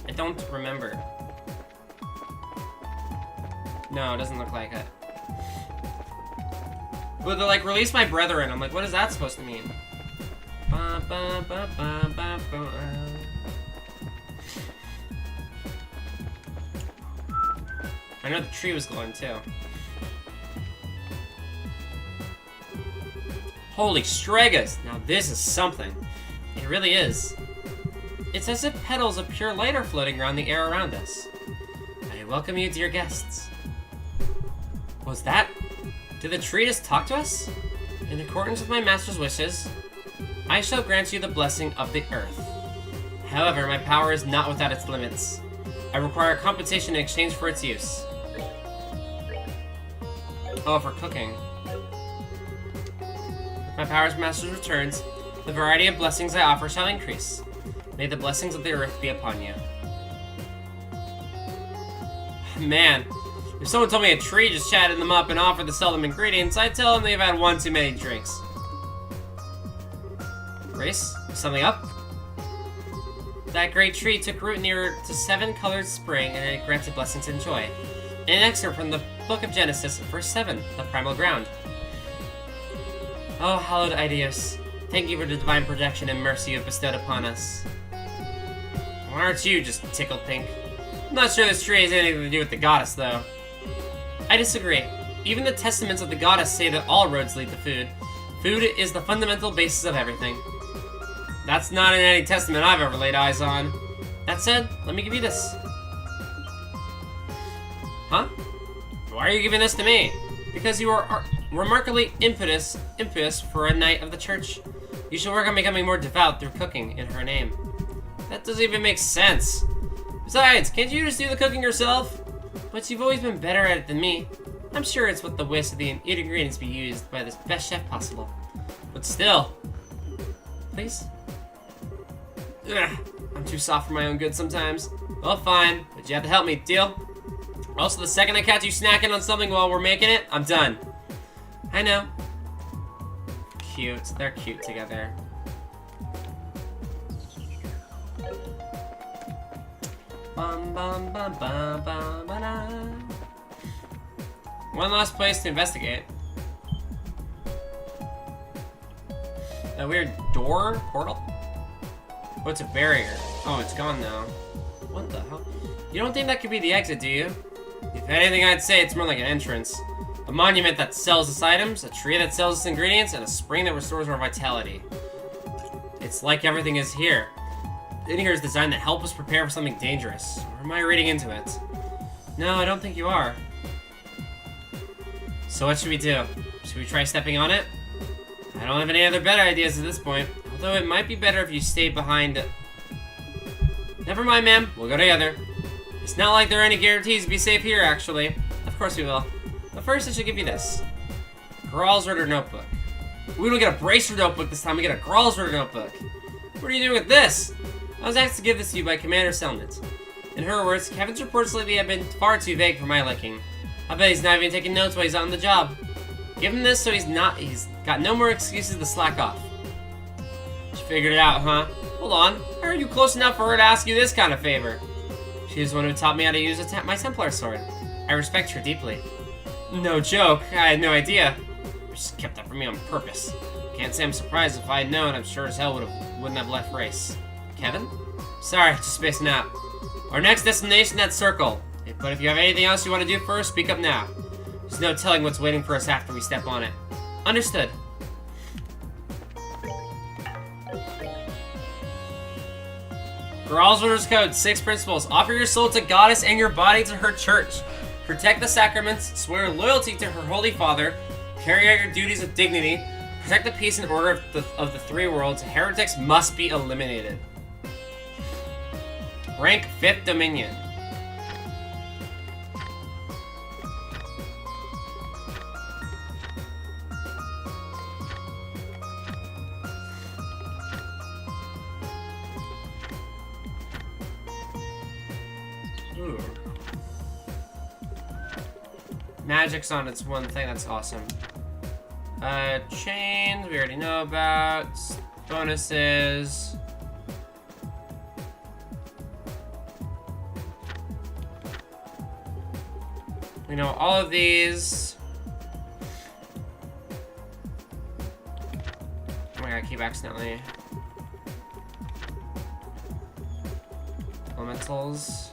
I don't remember. No, it doesn't look like it. But they're like, release my brethren. I'm like, what is that supposed to mean? Ba, ba, ba, ba, ba, ba. I know the tree was glowing too. Holy Stregas! Now this is something. It really is. It's as if petals of pure light are floating around the air around us. I welcome you, dear guests. Was that? Did the tree just talk to us? In accordance with my master's wishes, I shall grant you the blessing of the earth. However, my power is not without its limits. I require compensation in exchange for its use. Oh, for cooking. With my power's master's returns, the variety of blessings I offer shall increase. May the blessings of the earth be upon you. Man, if someone told me a tree just chatted them up and offered to sell them ingredients, I'd tell them they've had one too many drinks. Race? Something up? That great tree took root near to 7-colored spring and it granted blessings and joy. An excerpt from the Book of Genesis, verse 7, the primal ground. Oh, hallowed Ideos, thank you for the divine protection and mercy you have bestowed upon us. Why aren't you just tickled pink? I'm not sure this tree has anything to do with the goddess, though. I disagree. Even the testaments of the goddess say that all roads lead to food. Food is the fundamental basis of everything. That's not in any testament I've ever laid eyes on. That said, let me give you this. Huh? Why are you giving this to me? Because you are remarkably impious for a knight of the church. You should work on becoming more devout through cooking in her name. That doesn't even make sense. Besides, can't you just do the cooking yourself? But you've always been better at it than me. I'm sure it's with the wish of the ingredients be used by the best chef possible. But still. Please? Ugh, I'm too soft for my own good sometimes. Well, fine, but you have to help me, deal? Also, the second I catch you snacking on something while we're making it, I'm done. I know. Cute. They're cute together. Bum, bum, bum, bum, bum, ba-da. One last place to investigate. That weird door? Portal? Oh, it's a barrier. Oh, it's gone now. What the hell? You don't think that could be the exit, do you? If anything, I'd say it's more like an entrance. A monument that sells us items, a tree that sells us ingredients, and a spring that restores our vitality. It's like everything is here. In here is designed to help us prepare for something dangerous. Or am I reading into it? No, I don't think you are. So what should we do? Should we try stepping on it? I don't have any other better ideas at this point. Although it might be better if you stayed behind. Never mind, ma'am. We'll go together. It's not like there are any guarantees to be safe here, actually. Of course we will. But first, I should give you this. Gralsritter notebook. We don't get a Bracer notebook this time. We get a Gralsritter notebook. What are you doing with this? I was asked to give this to you by Commander Selnit. In her words, Kevin's reports lately have been far too vague for my liking. I bet he's not even taking notes while he's on the job. Give him this so he's got no more excuses to slack off. She figured it out, huh? Hold on. How are you close enough for her to ask you this kind of favor? She was the one who taught me how to use my Templar sword. I respect her deeply. No joke. I had no idea. Just kept that from me on purpose. Can't say I'm surprised. If I had known, I'm sure as hell wouldn't have left race. Kevin? Sorry, just spacing out. Our next destination, that circle. But if you have anything else you want to do first, speak up now. There's no telling what's waiting for us after we step on it. Understood. Gralsritter's Code, 6 principles. Offer your soul to Goddess and your body to her church. Protect the sacraments, swear loyalty to her Holy Father, carry out your duties with dignity, protect the peace and order of the three worlds. Heretics must be eliminated. Rank 5th Dominion. Ooh. Magic's on its one thing, that's awesome. Chains, we already know about. Bonuses. We know all of these. Oh my god, I keep accidentally. Elementals.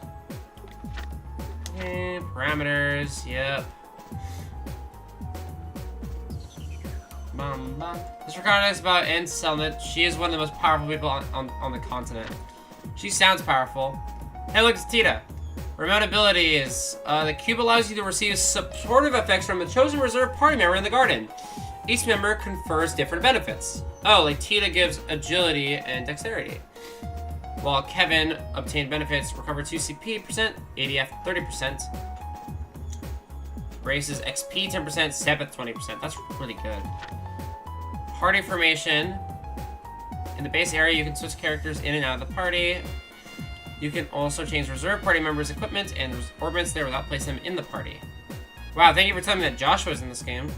Okay, parameters, yep. This recording is about Anne Selnit. She is one of the most powerful people on the continent. She sounds powerful. Hey, look, it's Tita. Remote ability is, the cube allows you to receive supportive effects from a chosen reserve party member in the garden. Each member confers different benefits. Oh, like Tita gives agility and dexterity. While Kevin obtained benefits, recover 2 CP %, ADF 30%. Raises XP 10%, step at 20%. That's really good. Party formation. In the base area, you can switch characters in and out of the party. You can also change reserve party members' equipment and orbits there without placing them in the party. Wow, thank you for telling me that Joshua's in this game.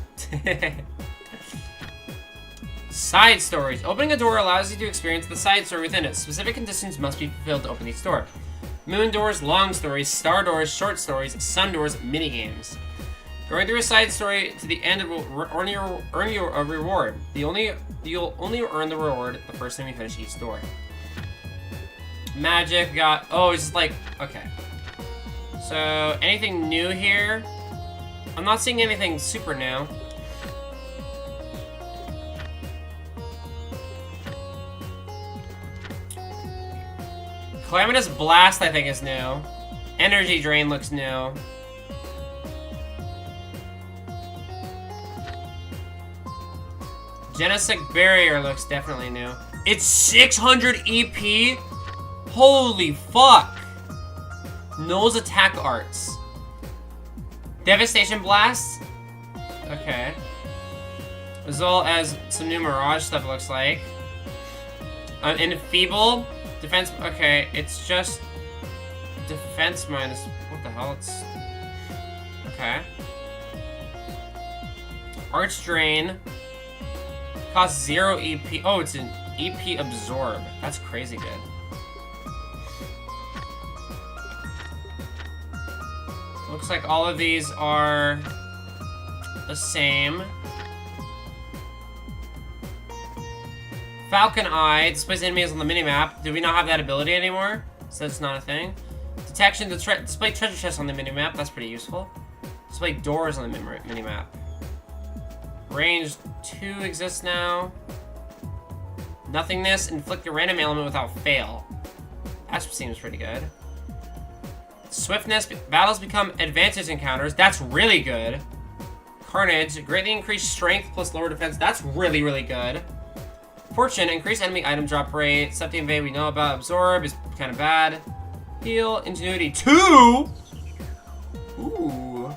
Side stories. Opening a door allows you to experience the side story within it. Specific conditions must be fulfilled to open each door. Moon doors, long stories, star doors, short stories, sun doors, minigames. Going through a side story to the end will earn you a reward. You'll only earn the reward the first time you finish each door. Magic got... Oh, it's just like... Okay. So, anything new here? I'm not seeing anything super new. Calamitous Blast, I think, is new. Energy Drain looks new. Genesic Barrier looks definitely new. It's 600 EP? Holy fuck! Nose Attack Arts. Devastation Blast? Okay. As well as some new Mirage stuff, it looks like. Enfeeble. Defense, okay, it's just defense minus, what the hell, it's, okay. Arch Drain, costs 0 EP, oh, it's an EP Absorb, that's crazy good. Looks like all of these are the same. Falcon Eye displays enemies on the minimap. Do we not have that ability anymore? So it's not a thing. Detection, display treasure chests on the minimap. That's pretty useful. Display doors on the minimap. Range 2 exists now. Nothingness, inflict a random element without fail. That seems pretty good. Swiftness, battles become advantage encounters. That's really good. Carnage, greatly increased strength plus lower defense. That's really, really good. Fortune, increased enemy item drop rate. Septi Invade we know about. Absorb is kind of bad. Heal, Ingenuity 2! Ooh.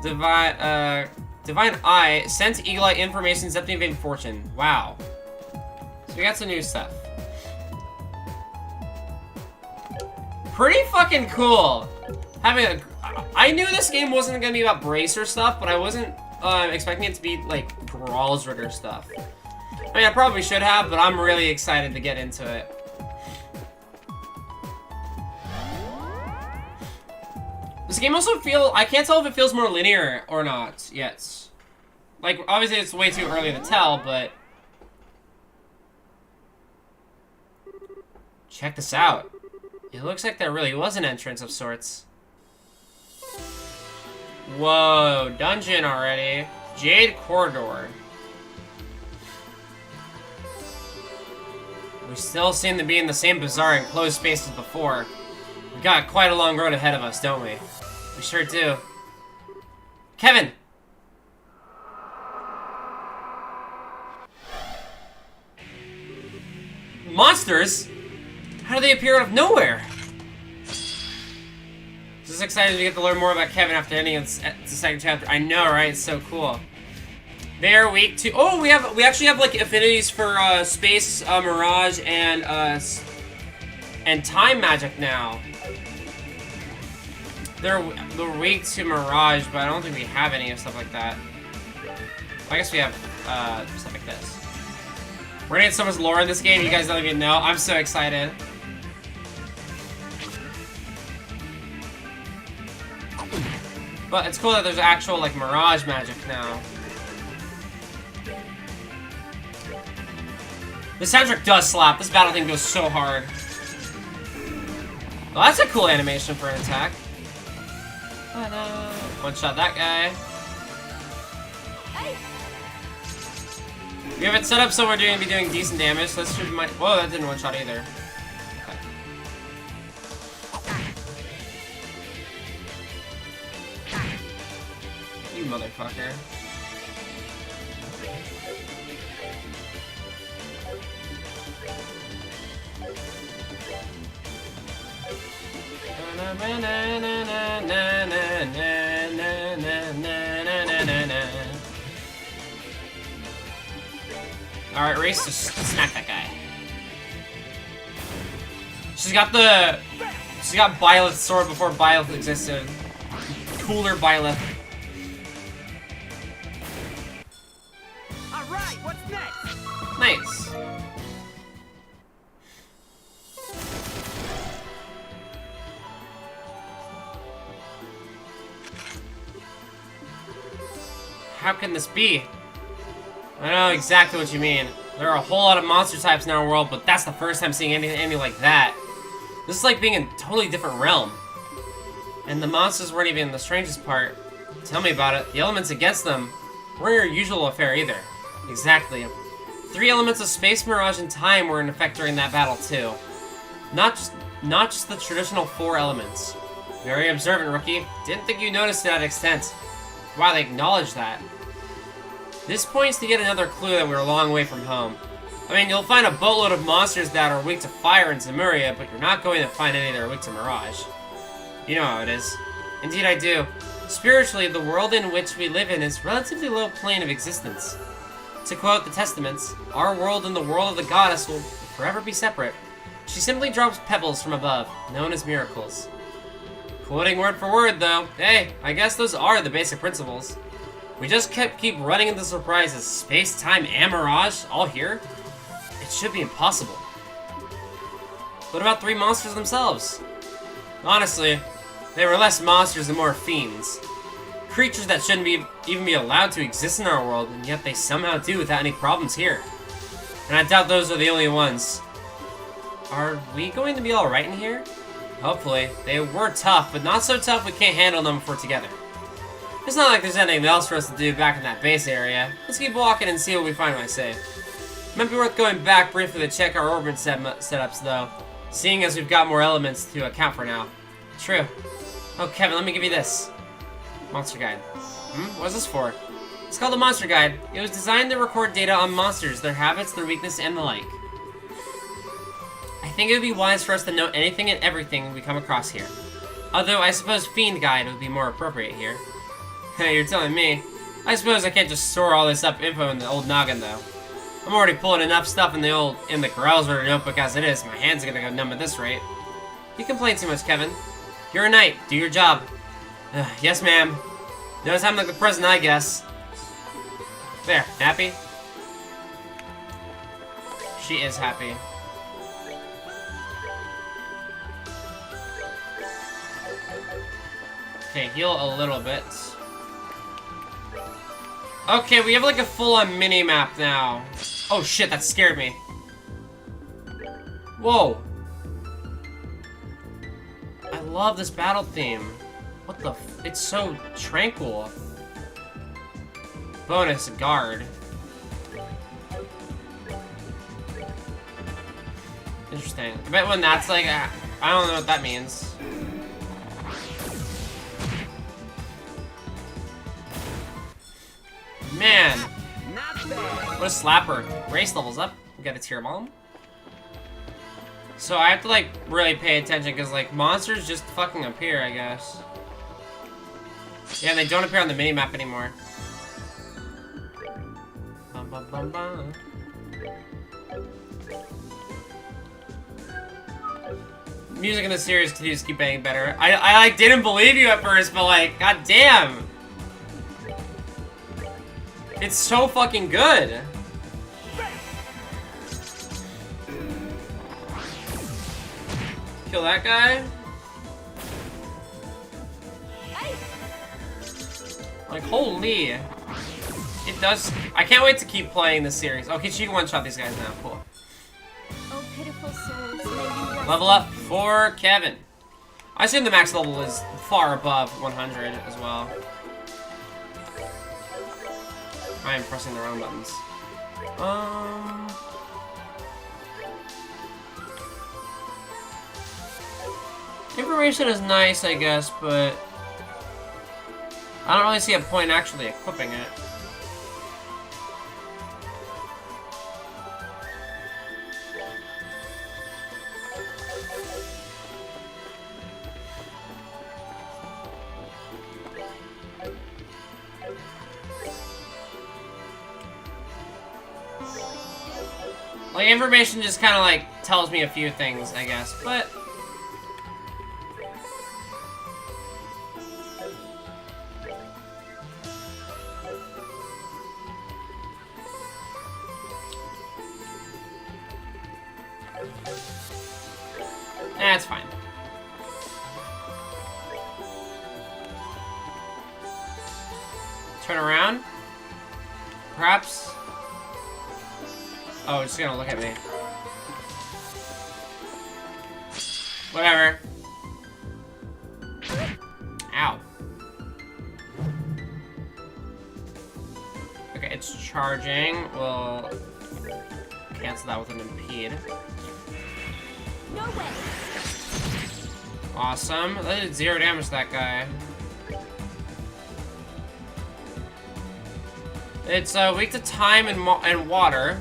Divine Eye, sent Eagle Eye information, Septi Invade Fortune. Wow. So we got some new stuff. Pretty fucking cool. I knew this game wasn't gonna be about Bracer stuff, but I wasn't expecting it to be like Brawls Rigger stuff. I mean, I probably should have, but I'm really excited to get into it. This game also I can't tell if it feels more linear or not yet. Like, obviously it's way too early to tell, but check this out. It looks like there really was an entrance of sorts. Whoa, dungeon already. Jade Corridor. We still seem to be in the same bizarre enclosed space as before. We've got quite a long road ahead of us, don't we? We sure do. Kevin! Monsters? How do they appear out of nowhere? Just excited to get to learn more about Kevin after ending the second chapter. I know, right? It's so cool. They are weak to. Oh, we actually have like affinities for space, mirage, and time magic now. They're weak to mirage, but I don't think we have any of stuff like that. I guess we have stuff like this. We're gonna get so much lore in this game you guys don't even know. I'm so excited. But it's cool that there's actual like mirage magic now. The soundtrack does slap. This battle thing goes so hard. Well, that's a cool animation for an attack. One shot that guy. We have it set up so we're going to be doing decent damage. So let's shoot my. Whoa, that didn't one shot either. Okay. You motherfucker. Alright, Race, just smack that guy. She's got Byleth's sword before Byleth existed. Cooler Byleth. Alright, what's next? Nice. How can this be? I know exactly what you mean. There are a whole lot of monster types in our world, but that's the first time seeing anything like that. This is like being in a totally different realm. And the monsters weren't even the strangest part. Tell me about it. The elements against them weren't your usual affair either. Exactly. 3 elements of space, mirage, and time were in effect during that battle too. Not just the traditional 4 elements. Very observant, rookie. Didn't think you noticed to that extent. Wow, they acknowledge that. This points to yet another clue that we're a long way from home. I mean, you'll find a boatload of monsters that are weak to fire in Zemuria, but you're not going to find any that are weak to Mirage. You know how it is. Indeed I do. Spiritually, the world in which we live in is relatively low plane of existence. To quote the Testaments, our world and the world of the goddess will forever be separate. She simply drops pebbles from above, known as miracles. Quoting word for word, though, hey, I guess those are the basic principles. We just keep running into surprises. Space, time, and mirage, all here? It should be impossible. What about 3 monsters themselves? Honestly, they were less monsters and more fiends. Creatures that shouldn't even be allowed to exist in our world, and yet they somehow do without any problems here. And I doubt those are the only ones. Are we going to be alright in here? Hopefully. They were tough, but not so tough we can't handle them if we're together. It's not like there's anything else for us to do back in that base area. Let's keep walking and see what we find when I save. Might be worth going back briefly to check our orbit setups, though, seeing as we've got more elements to account for now. True. Oh, Kevin, let me give you this. Monster Guide. What's this for? It's called a Monster Guide. It was designed to record data on monsters, their habits, their weakness, and the like. I think it would be wise for us to note anything and everything we come across here. Although, I suppose Fiend Guide would be more appropriate here. You're telling me. I suppose I can't just store all this up info in the old noggin, though. I'm already pulling enough stuff in the Growler notebook as it is. My hands are gonna go numb at this rate. You complain too much, Kevin. You're a knight. Do your job. Yes, ma'am. No time like the present, I guess. There. Happy? She is happy. Okay, heal a little bit. Okay, we have like a full-on mini-map now. Oh shit, that scared me. Whoa. I love this battle theme. What the f- it's so tranquil. Bonus, guard. Interesting. I bet when that's like, I don't know what that means. Man. What a slapper. Race levels up. We got a tier bomb. So I have to like really pay attention because like monsters just fucking appear, I guess. Yeah, they don't appear on the minimap anymore. Bum, bum, bum, bum. Music in the series could just keep getting better. I like didn't believe you at first, but like, god damn. It's so fucking good. Kill that guy. Like, holy. It does. I can't wait to keep playing this series. Okay, she can one-shot these guys now. Cool. Oh, pitiful souls, may you rest Level up for Kevin. I assume the max level is far above 100 as well. I am pressing the wrong buttons. Information is nice, I guess, but I don't really see a point in actually equipping it. Like, information just kind of, like, tells me a few things, I guess, but... That's fine. Turn around? Perhaps? Oh, it's gonna look at me. Whatever. Ow. Okay, it's charging. We'll cancel that with an impede. no way. Awesome. That did 0 damage to that guy. It's weak to time and water.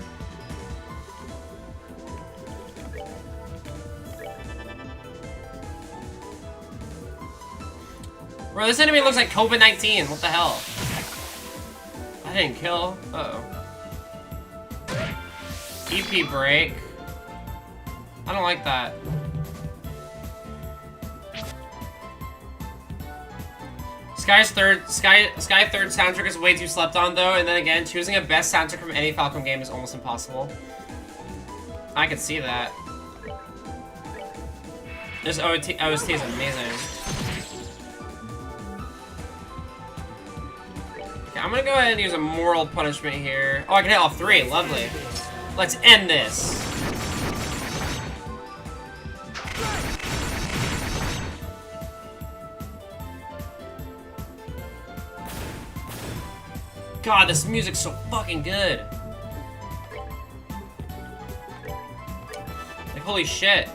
Bro, this enemy looks like COVID-19. What the hell? I didn't kill. Uh-oh. EP break. I don't like that. Sky third soundtrack is way too slept on though, and then again, choosing a best soundtrack from any Falcom game is almost impossible. I could see that. This OST is amazing. Okay, I'm gonna go ahead and use a moral punishment here. Oh, I can hit all 3. Lovely. Let's end this. God, this music's so fucking good. Like, holy shit.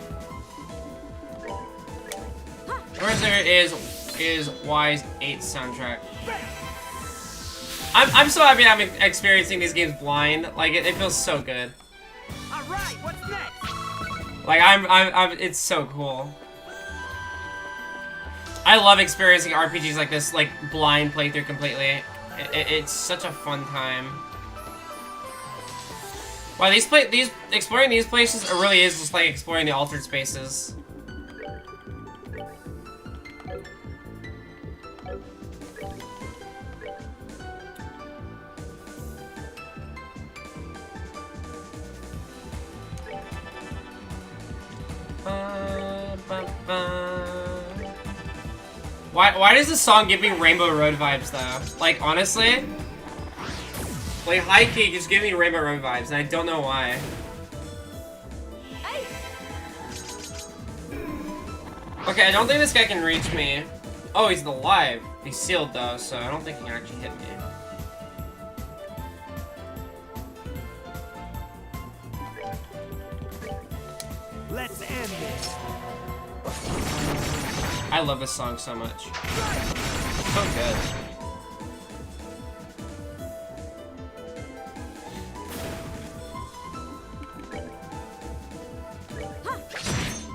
Where's there is Wise 8 soundtrack. I'm so happy I'm experiencing these games blind. Like, it feels so good. Alright, what's next? Like, it's so cool. I love experiencing RPGs like this, like, blind playthrough completely. It's such a fun time. Wow, exploring these places, it really is just like exploring the altered spaces. Why does this song give me Rainbow Road vibes though? Like, honestly? Like, high-key just give me Rainbow Road vibes, and I don't know why. Okay, I don't think this guy can reach me. Oh, he's alive. He's sealed though, so I don't think he can actually hit me. Let's end this. I love this song so much. So good.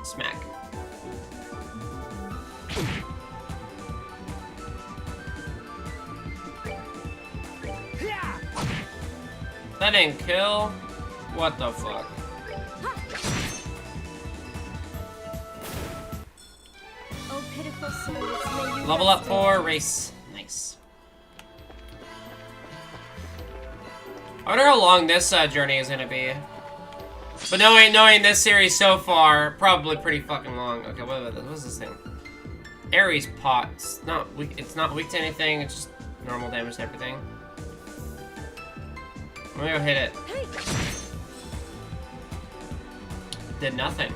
Smack. That didn't kill? What the fuck? Oh, pitiful souls, may you Level up rest for race. Nice. I wonder how long this journey is gonna be. But knowing this series so far, probably pretty fucking long. Okay, what's this thing? Ares pot. It's not weak to anything. It's just normal damage to everything. I'm gonna go hit it. Hey. Did nothing.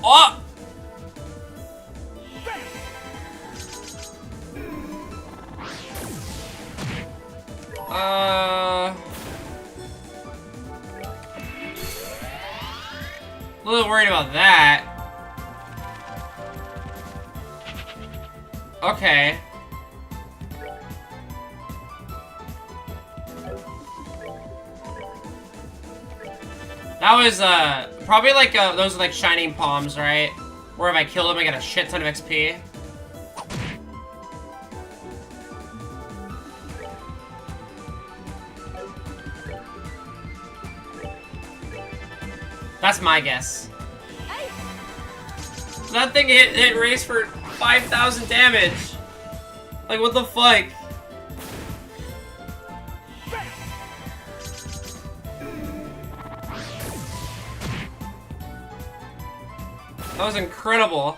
Oh! A little worried about that. Okay. That was, probably like, those are like shining palms, right? Where if I kill them, I get a shit ton of XP. That's my guess. That thing hit Race for 5,000 damage. Like, what the fuck? That was incredible.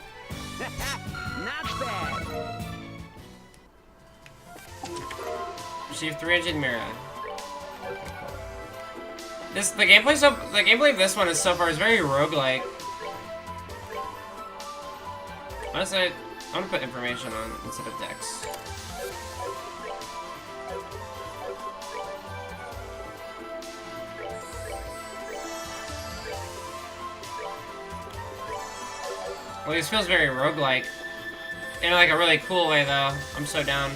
Not bad. Receive 300 Mira. The gameplay of this one is so far is very roguelike. Honestly, I'm gonna put information on instead of Dex. Well, this feels very roguelike. In like a really cool way though. I'm so down.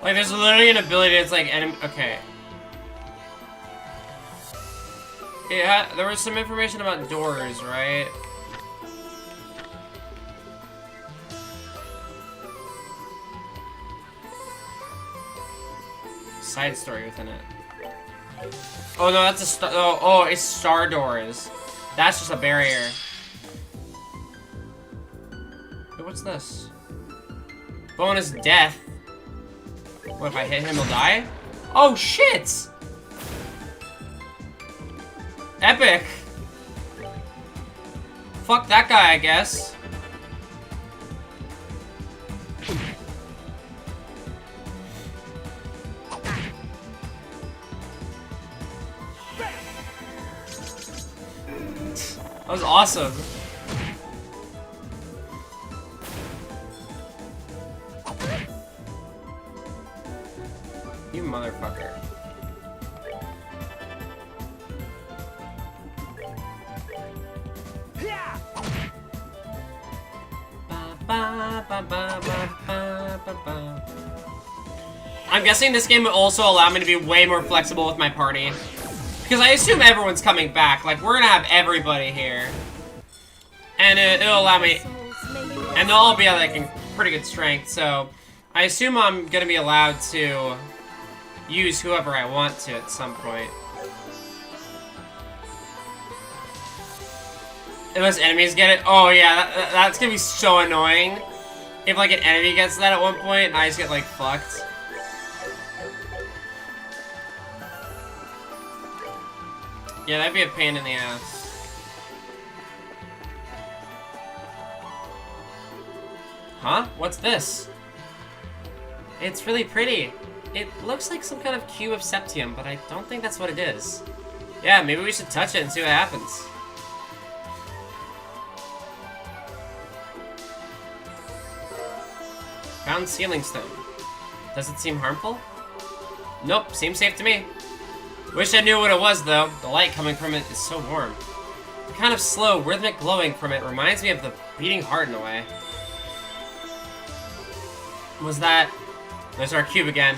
Like, there's literally an ability that's like enemy. Okay. Yeah, there was some information about doors, right? Side story within it. Oh no, that's a star. Oh, it's star doors. That's just a barrier. Wait, what's this? Bonus death. What, if I hit him, he'll die? Oh, shit! Epic! Fuck that guy, I guess. was awesome. You motherfucker. Yeah. I'm guessing this game will also allow me to be way more flexible with my party. Because I assume everyone's coming back. Like, we're gonna have everybody here. And it'll allow me... And they'll all be at, like, in pretty good strength, so... I assume I'm gonna be allowed to use whoever I want to at some point. Unless enemies get it? Oh yeah, that's gonna be so annoying. If like an enemy gets that at one point and I just get like fucked. Yeah, that'd be a pain in the ass. Huh? What's this? It's really pretty. It looks like some kind of cube of septium, but I don't think that's what it is. Yeah, maybe we should touch it and see what happens. Found sealing stone. Does it seem harmful? Nope, seems safe to me. Wish I knew what it was, though. The light coming from it is so warm. The kind of slow, rhythmic glowing from it reminds me of the beating heart in a way. Was that... There's our cube again.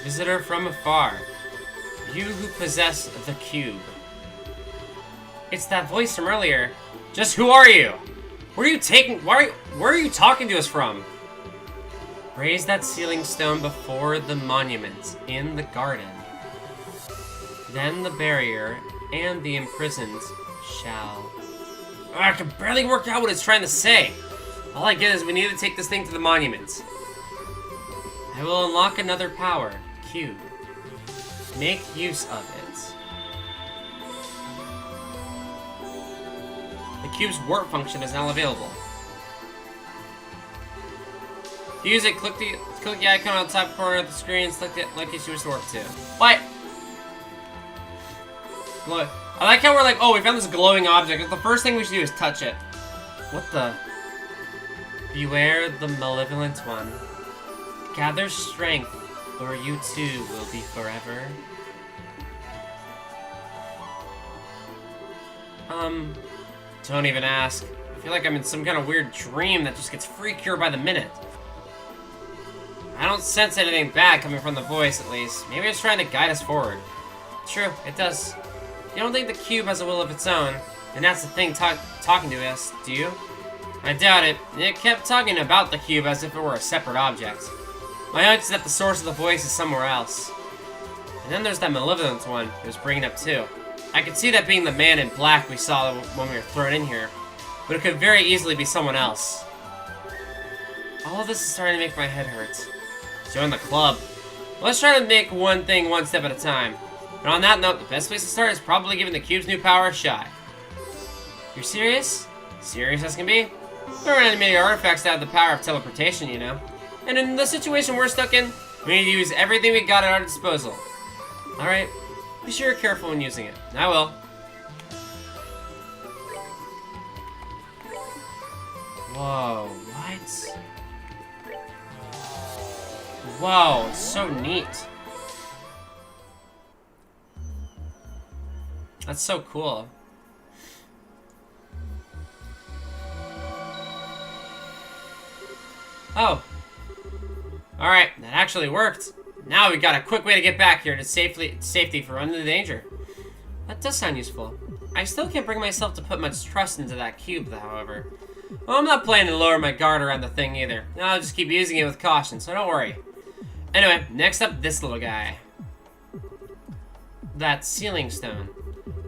Visitor from afar. You who possess the cube. It's that voice from earlier. Just who are you? Where are you taking... Where are you talking to us from? Raise that sealing stone before the monument in the garden. Then the barrier and the imprisoned shall... Oh, I can barely work out what it's trying to say. All I get is we need to take this thing to the monument. I will unlock another power. Cube. Make use of it. The cube's warp function is now available. To use it, click the icon on the top corner of the screen, select it like you wish to warp to. What? Look, I like how we're like, oh, we found this glowing object. The first thing we should do is touch it. What the? Beware the malevolent one. Gather strength, or you too will be forever. Don't even ask. I feel like I'm in some kind of weird dream that just gets freakier by the minute. I don't sense anything bad coming from the voice, at least. Maybe it's trying to guide us forward. True, it does. You don't think the cube has a will of its own, and that's the thing talking to us, do you? I doubt it. It kept talking about the cube as if it were a separate object. My hunch is that the source of the voice is somewhere else. And then there's that malevolent one it was bringing up too. I could see that being the man in black we saw when we were thrown in here, but it could very easily be someone else. All of this is starting to make my head hurt. Join the club. Let's try to make one thing one step at a time. And on that note, the best place to start is probably giving the cube's new power a shot. You're serious? Serious as can be? There aren't many artifacts that have the power of teleportation, you know. And in the situation we're stuck in, we need to use everything we got at our disposal. Alright, be sure you're careful when using it. I will. Whoa, what? Whoa, so neat. That's so cool. Oh. Alright, that actually worked. Now we got a quick way to get back here to safety for under the danger. That does sound useful. I still can't bring myself to put much trust into that cube, however. Well, I'm not planning to lower my guard around the thing either. I'll just keep using it with caution, so don't worry. Anyway, next up, this little guy. That sealing stone.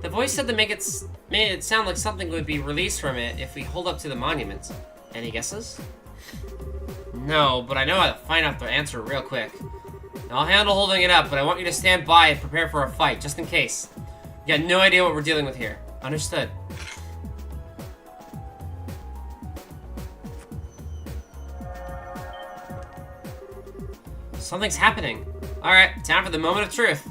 The voice said to made it sound like something would be released from it if we hold up to the monument. Any guesses? No, but I know how to find out the answer real quick. I'll handle holding it up, but I want you to stand by and prepare for a fight, just in case. You got no idea what we're dealing with here. Understood. Something's happening. Alright, time for the moment of truth.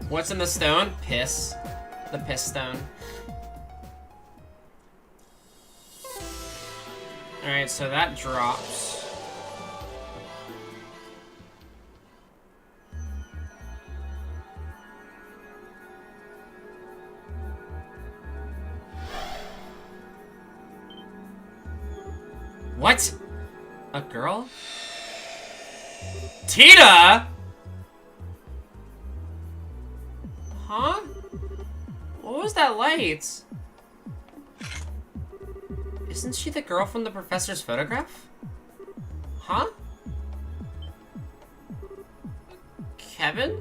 What's in the stone? Piss. The piss stone. Alright, so that drops. What? A girl? Tita? Huh? What was that light? Isn't she the girl from the professor's photograph? Huh? Kevin?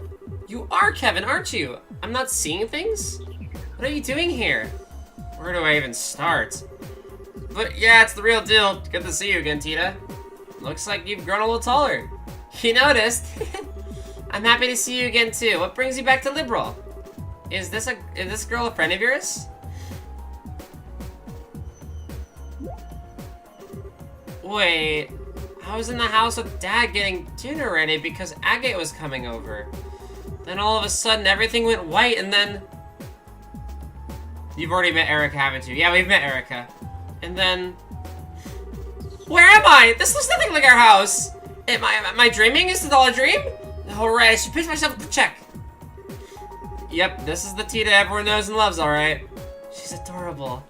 You are Kevin, aren't you? I'm not seeing things? What are you doing here? Where do I even start? But yeah, it's the real deal. Good to see you again, Tita. Looks like you've grown a little taller. You noticed? I'm happy to see you again too. What brings you back to Liberal? Is this girl a friend of yours? Wait, I was in the house with Dad getting dinner ready because Agate was coming over. Then all of a sudden everything went white and then... You've already met Erica, haven't you? Yeah, we've met Erica. And then... Where am I? This looks nothing like our house! Am I dreaming? Is it all a dream? Alright, I should pitch myself a check. Yep, this is the Tita everyone knows and loves, alright. She's adorable.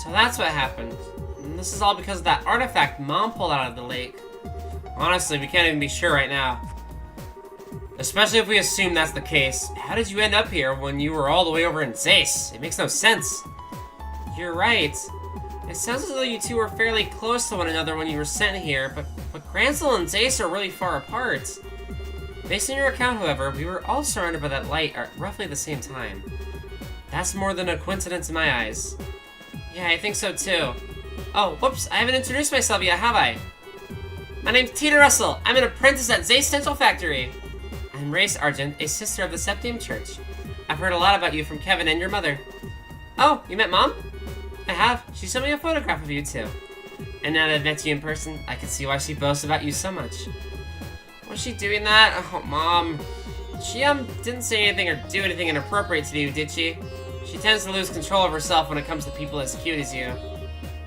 So that's what happened. And this is all because of that artifact Mom pulled out of the lake. Honestly, we can't even be sure right now. Especially if we assume that's the case. How did you end up here when you were all the way over in Zace? It makes no sense. You're right. It sounds as though you two were fairly close to one another when you were sent here, but Grancel and Zace are really far apart. Based on your account, however, we were all surrounded by that light at roughly the same time. That's more than a coincidence in my eyes. Yeah, I think so too. Oh, whoops, I haven't introduced myself yet, have I? My name's Tita Russell. I'm an apprentice at Zace Stencil Factory. I'm Race Argent, a sister of the Septium Church. I've heard a lot about you from Kevin and your mother. Oh, you met Mom? I have. She showed me a photograph of you too. And now that I've met you in person, I can see why she boasts about you so much. Was she doing that? Oh, Mom. She, didn't say anything or do anything inappropriate to you, did she? She tends to lose control of herself when it comes to people as cute as you.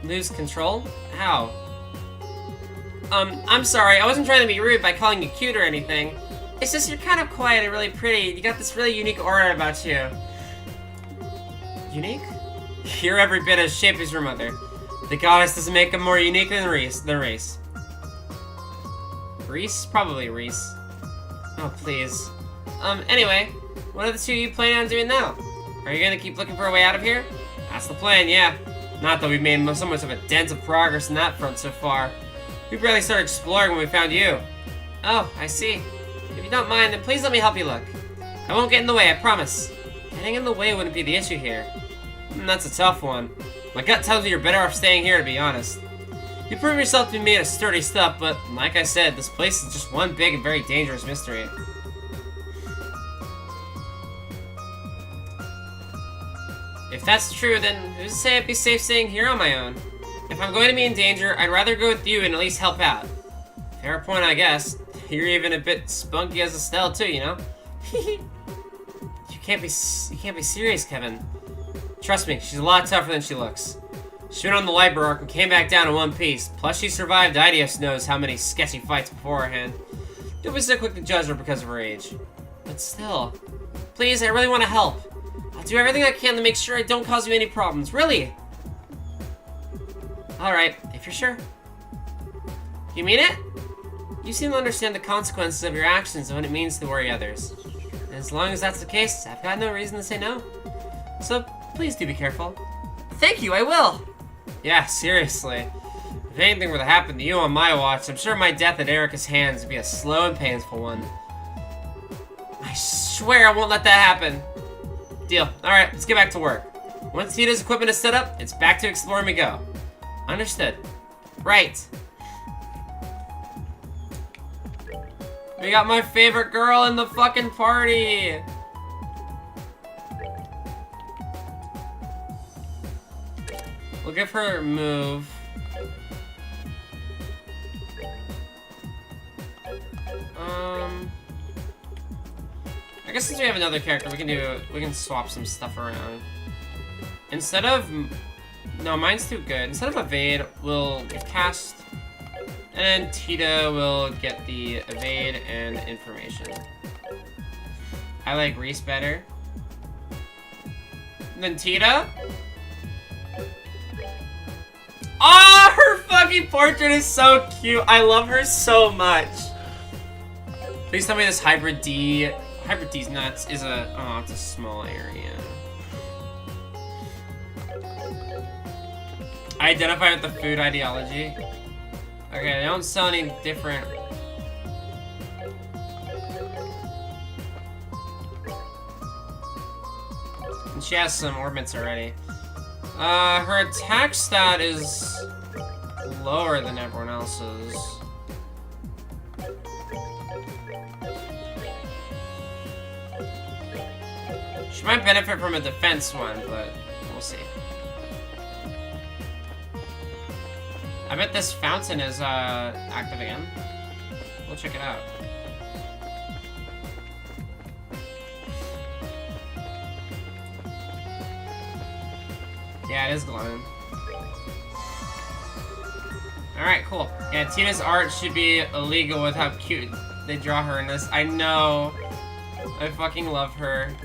Lose control? How? I'm sorry, I wasn't trying to be rude by calling you cute or anything. It's just you're kind of quiet and really pretty. You got this really unique aura about you. Unique? You're every bit as shaped as your mother. The goddess doesn't make them more unique than Reese. Reese? Probably Reese. Oh, please. Anyway, what are the two of you planning on doing now? Are you gonna keep looking for a way out of here? That's the plan, yeah. Not that we've made so much of a dent of progress in that front so far. We barely started exploring when we found you. Oh, I see. If you don't mind, then please let me help you look. I won't get in the way, I promise. Getting in the way wouldn't be the issue here. That's a tough one. My gut tells me you're better off staying here, to be honest. You prove yourself to be made of sturdy stuff, but like I said, this place is just one big and very dangerous mystery. If that's true, then who's to say I'd be safe staying here on my own? If I'm going to be in danger, I'd rather go with you and at least help out. Fair point, I guess. You're even a bit spunky as Estelle too, you know? You can't be serious, Kevin. Trust me, she's a lot tougher than she looks. She went on the Liber Arc and came back down in one piece. Plus, she survived Idios knows how many sketchy fights beforehand. Don't be so quick to judge her because of her age. But still, please, I really want to help. I'll do everything I can to make sure I don't cause you any problems. Really? Alright, if you're sure. You mean it? You seem to understand the consequences of your actions and what it means to worry others. And as long as that's the case, I've got no reason to say no. So, please do be careful. Thank you, I will! Yeah, seriously. If anything were to happen to you on my watch, I'm sure my death at Erica's hands would be a slow and painful one. I swear I won't let that happen. Deal. Alright, let's get back to work. Once Tita's equipment is set up, it's back to exploring we go. Understood. Right. We got my favorite girl in the fucking party! We'll give her a move. guess since we have another character, we can swap some stuff around. Instead of, no, mine's too good. Instead of evade, we'll give cast, and then Tita will get the evade and information. I like Reese better. And then Tita. Ah, her fucking portrait is so cute. I love her so much. Please tell me this Hybrid D's nuts is a, oh, it's a small area. I identify with the food ideology. Okay, they don't sell any different. And she has some orbits already. Her attack stat is lower than everyone else's. She might benefit from a defense one, but we'll see. I bet this fountain is active again. We'll check it out. Yeah, it is glowing. Alright, cool. Yeah, Tina's art should be illegal with how cute they draw her in this. I know. I fucking love her.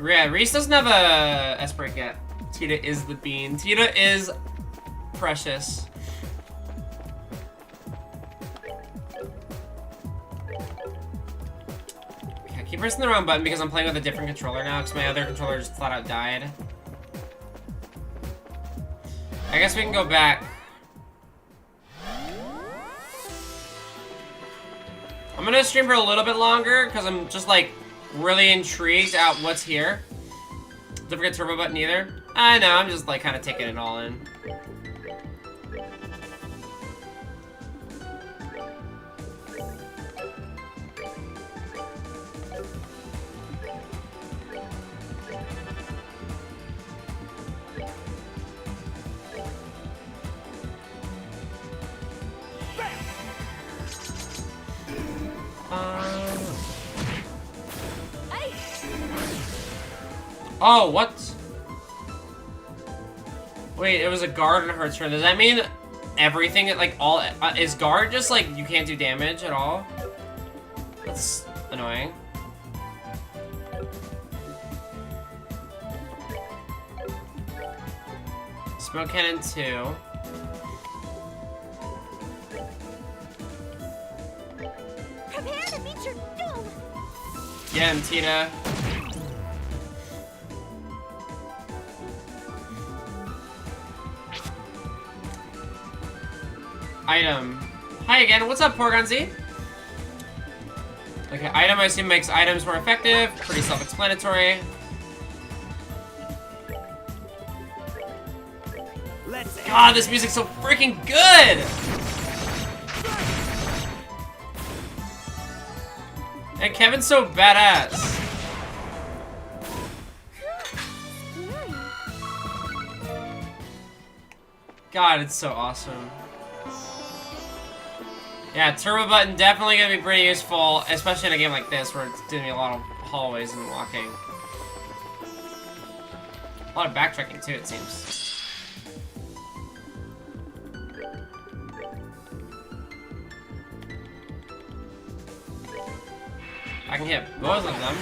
Yeah, Reese doesn't have a S-break yet. Tita is the bean. Tita is precious. Okay, I keep pressing the wrong button because I'm playing with a different controller now because my other controller just flat out died. I guess we can go back. I'm gonna stream for a little bit longer because I'm just like really intrigued at what's here. Don't forget turbo button either. I know, I'm just like kind of taking it all in. Oh, what? Wait, it was a guard on her turn. Does that mean everything, like, all... is guard just, like, you can't do damage at all? That's annoying. Smoke cannon 2. Prepare to meet your doom. Get him, Tita. Item. Hi again. What's up, Porygon Z? Okay, item I assume makes items more effective. Pretty self-explanatory. God, this music's so freaking good! And Kevin's so badass. God, it's so awesome. Yeah, turbo button definitely gonna be pretty useful, especially in a game like this where it's doing a lot of hallways and walking. A lot of backtracking too, it seems. I can hit both of them.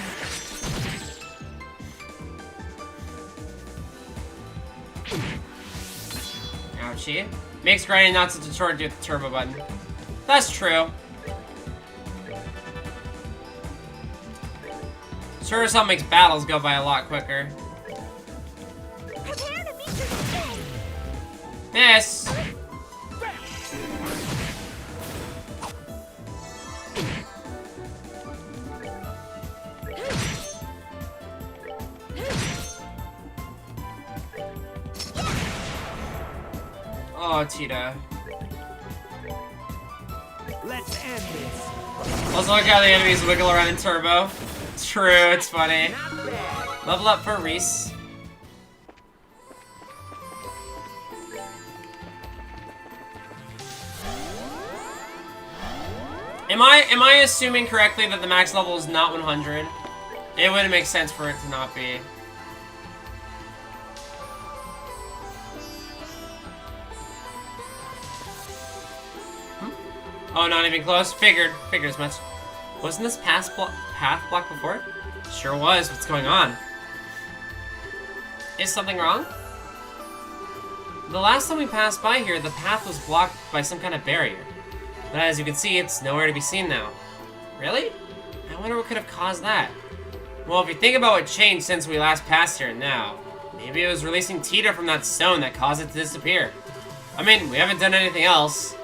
Ouchie. Makes grinding not such a chore to do with the turbo button. That's true. Sure as hell makes battles go by a lot quicker. Prepare to meet your doom. Miss! Oh, Tita. Let's end this. Also, look how the enemies wiggle around in turbo. True, it's funny. Not bad. Level up for Reese. Am I assuming correctly that the max level is not 100? It wouldn't make sense for it to not be. Oh, not even close? Figured as much. Wasn't this path blocked before? Sure was. What's going on? Is something wrong? The last time we passed by here, the path was blocked by some kind of barrier. But as you can see, it's nowhere to be seen now. Really? I wonder what could have caused that. Well, if you think about what changed since we last passed here and now, maybe it was releasing Tita from that stone that caused it to disappear. I mean, we haven't done anything else.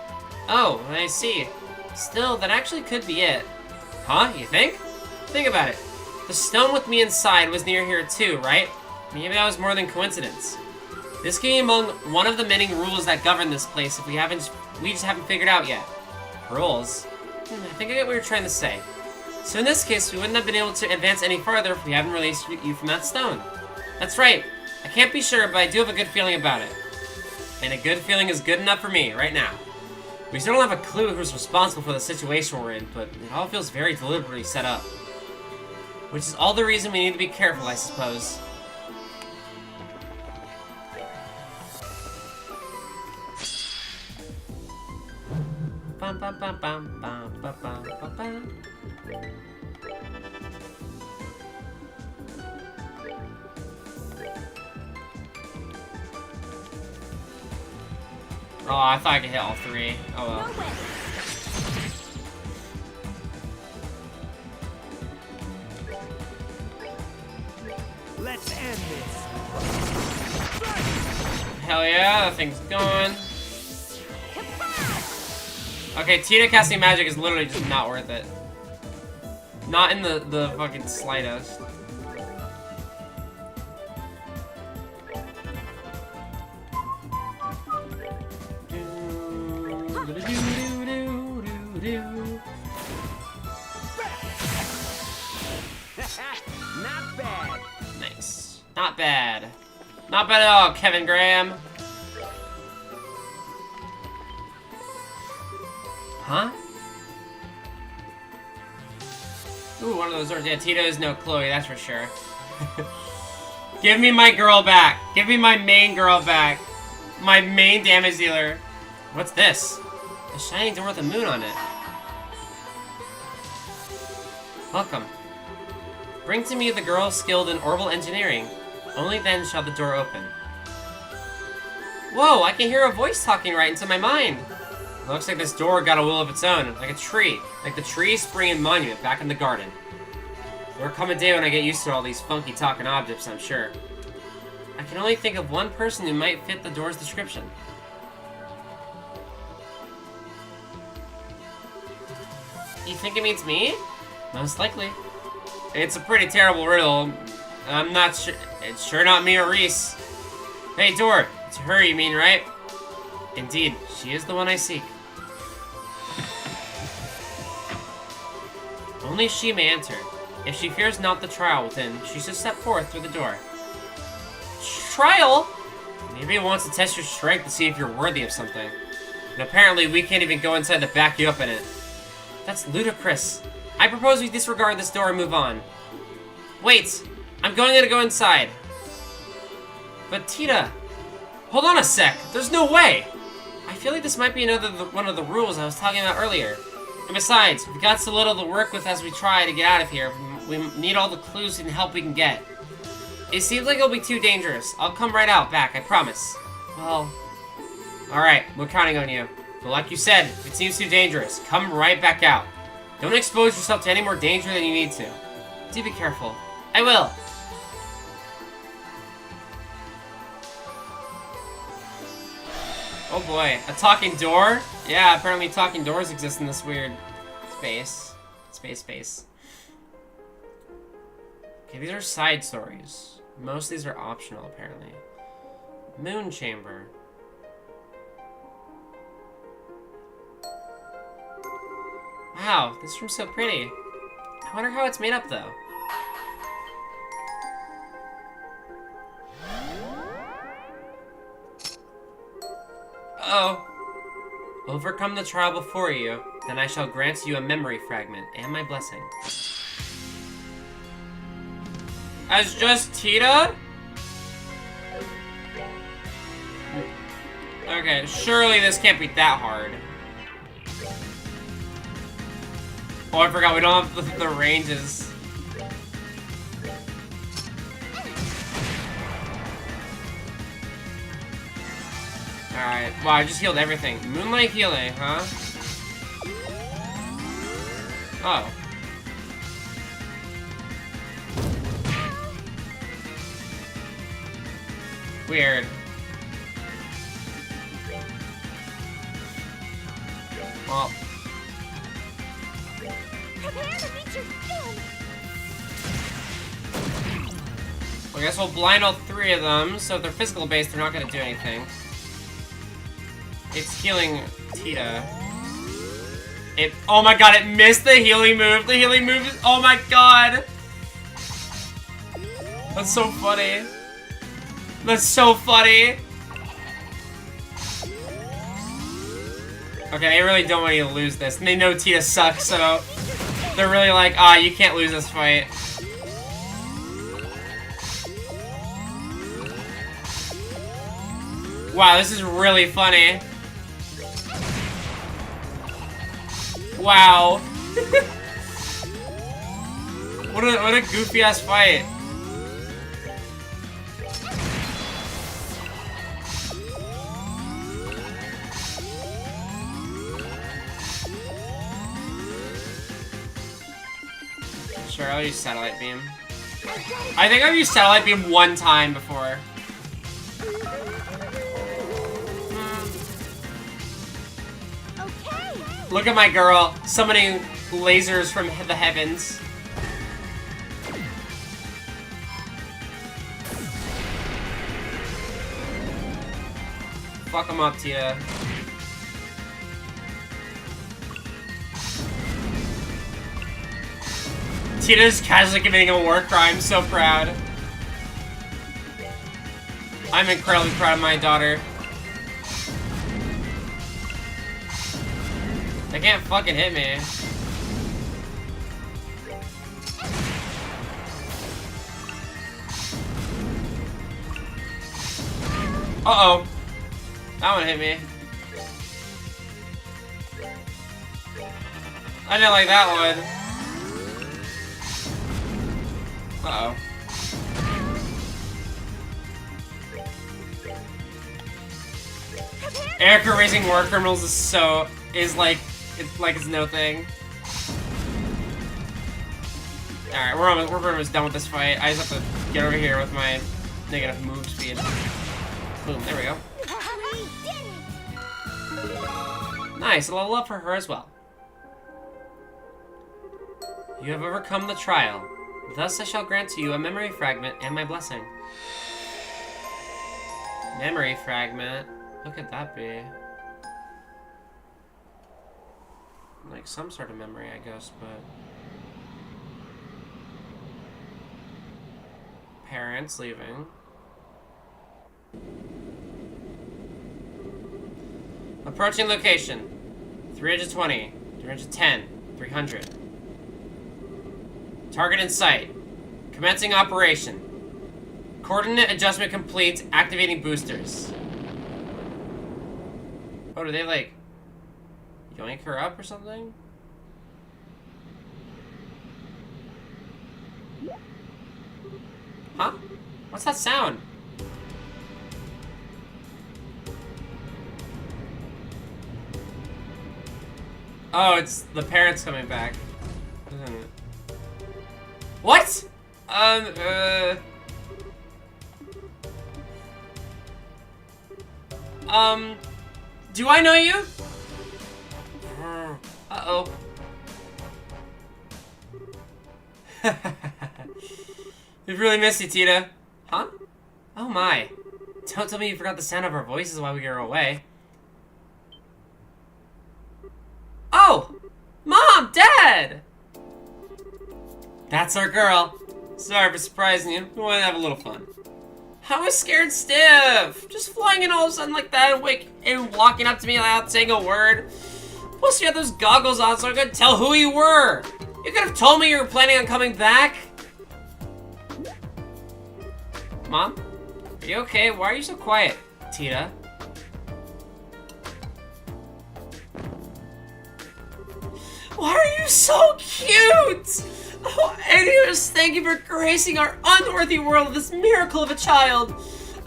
Oh, I see. Still, that actually could be it. Huh? You think? Think about it. The stone with me inside was near here too, right? Maybe that was more than coincidence. This could be among one of the many rules that govern this place if we just haven't figured out yet. Rules? I think I get what you're trying to say. So in this case, we wouldn't have been able to advance any farther if we haven't released you from that stone. That's right. I can't be sure, but I do have a good feeling about it. And a good feeling is good enough for me, right now. We still don't have a clue who's responsible for the situation we're in, but it all feels very deliberately set up. Which is all the reason we need to be careful, I suppose. Bum, bum, bum, bum, bum, bum, bum, bum, bum. Oh, I thought I could hit all three. Oh well. Let's end this. Hell yeah, that thing's going. Okay, Tita casting magic is literally just not worth it. Not in the fucking slightest. Not bad. Nice. Not bad. Not bad at all, Kevin Graham. Huh? Ooh, one of those doors. Yeah, Tito is no Chloe, that's for sure. Give me my girl back. Give me my main girl back. My main damage dealer. What's this? A shining door with a moon on it. Welcome. Bring to me the girl skilled in orbital engineering. Only then shall the door open. Whoa, I can hear a voice talking right into my mind. It looks like this door got a will of its own, like a tree. Like the tree, spring, and monument back in the garden. There'll come a day when I get used to all these funky talking objects, I'm sure. I can only think of one person who might fit the door's description. You think it means me? Most likely. It's a pretty terrible riddle. I'm not sure. It's sure not me or Reese. Hey, door. It's her, you mean, right? Indeed, she is the one I seek. Only she may enter. If she fears not the trial within, she should step forth through the door. Trial? Maybe it wants to test your strength to see if you're worthy of something. And apparently we can't even go inside to back you up in it. That's ludicrous. I propose we disregard this door and move on. Wait! I'm going to go inside. But Tita... Hold on a sec! There's no way! I feel like this might be another one of the rules I was talking about earlier. And besides, we've got so little to work with as we try to get out of here. We need all the clues and help we can get. It seems like it'll be too dangerous. I'll come right out back, I promise. Well... Alright, we're counting on you. But like you said, if it seems too dangerous, come right back out. Don't expose yourself to any more danger than you need to. Do be careful. I will! Oh boy, a talking door? Yeah, apparently talking doors exist in this weird space. Space. Okay, these are side stories. Most of these are optional, apparently. Moon Chamber. Wow, this room's so pretty. I wonder how it's made up, though. Uh-oh. Overcome the trial before you, then I shall grant you a memory fragment and my blessing. As just Tita? Okay, surely this can't be that hard. Oh, I forgot we don't have the ranges. Alright, wow, I just healed everything. Moonlight healing, huh? Oh. Weird. Well. Prepare to meet your doom. I guess we'll blind all three of them, so if they're physical based, they're not gonna do anything. It's healing Tita. Oh my god, it missed the healing move. The healing move is, oh my god. That's so funny. That's so funny. Okay, they really don't want you to lose this. And they know Tita sucks, so they're really like, ah, you can't lose this fight. Wow, this is really funny. Wow. What a goofy ass fight. Sure, I'll use satellite beam. I think I've used satellite beam one time before. Look at my girl, summoning lasers from the heavens. Fuck him up, Tia. Tita's casually committing a war crime, so proud. I'm incredibly proud of my daughter. They can't fucking hit me. Uh-oh. That one hit me. I didn't like that one. Uh-oh. Erica raising war criminals is like it's no thing. Alright, we're almost done with this fight. I just have to get over here with my negative move speed. Boom, there we go. Nice, a level up for her as well. You have overcome the trial. Thus I shall grant to you a memory fragment and my blessing. Memory fragment? What could that be? Like some sort of memory, I guess, but... Parents leaving. Approaching location. 320, 310, 300. Target in sight. Commencing operation. Coordinate adjustment complete. Activating boosters. Oh, do they like yoink her up or something? Huh? What's that sound? Oh, it's the parents coming back. Isn't it? What? Do I know you? Uh-oh. We've really missed you, Tita. Huh? Oh my. Don't tell me you forgot the sound of our voices while we were away. Oh! Mom! Dad! That's our girl. Sorry for surprising you. We want to have a little fun. I was scared stiff. Just flying in all of a sudden like that and walking up to me without saying a word. Plus you had those goggles on so I couldn't tell who you were. You could have told me you were planning on coming back. Mom? Are you okay? Why are you so quiet, Tita? Why are you so cute? Oh, Adios, thank you for gracing our unworthy world with this miracle of a child.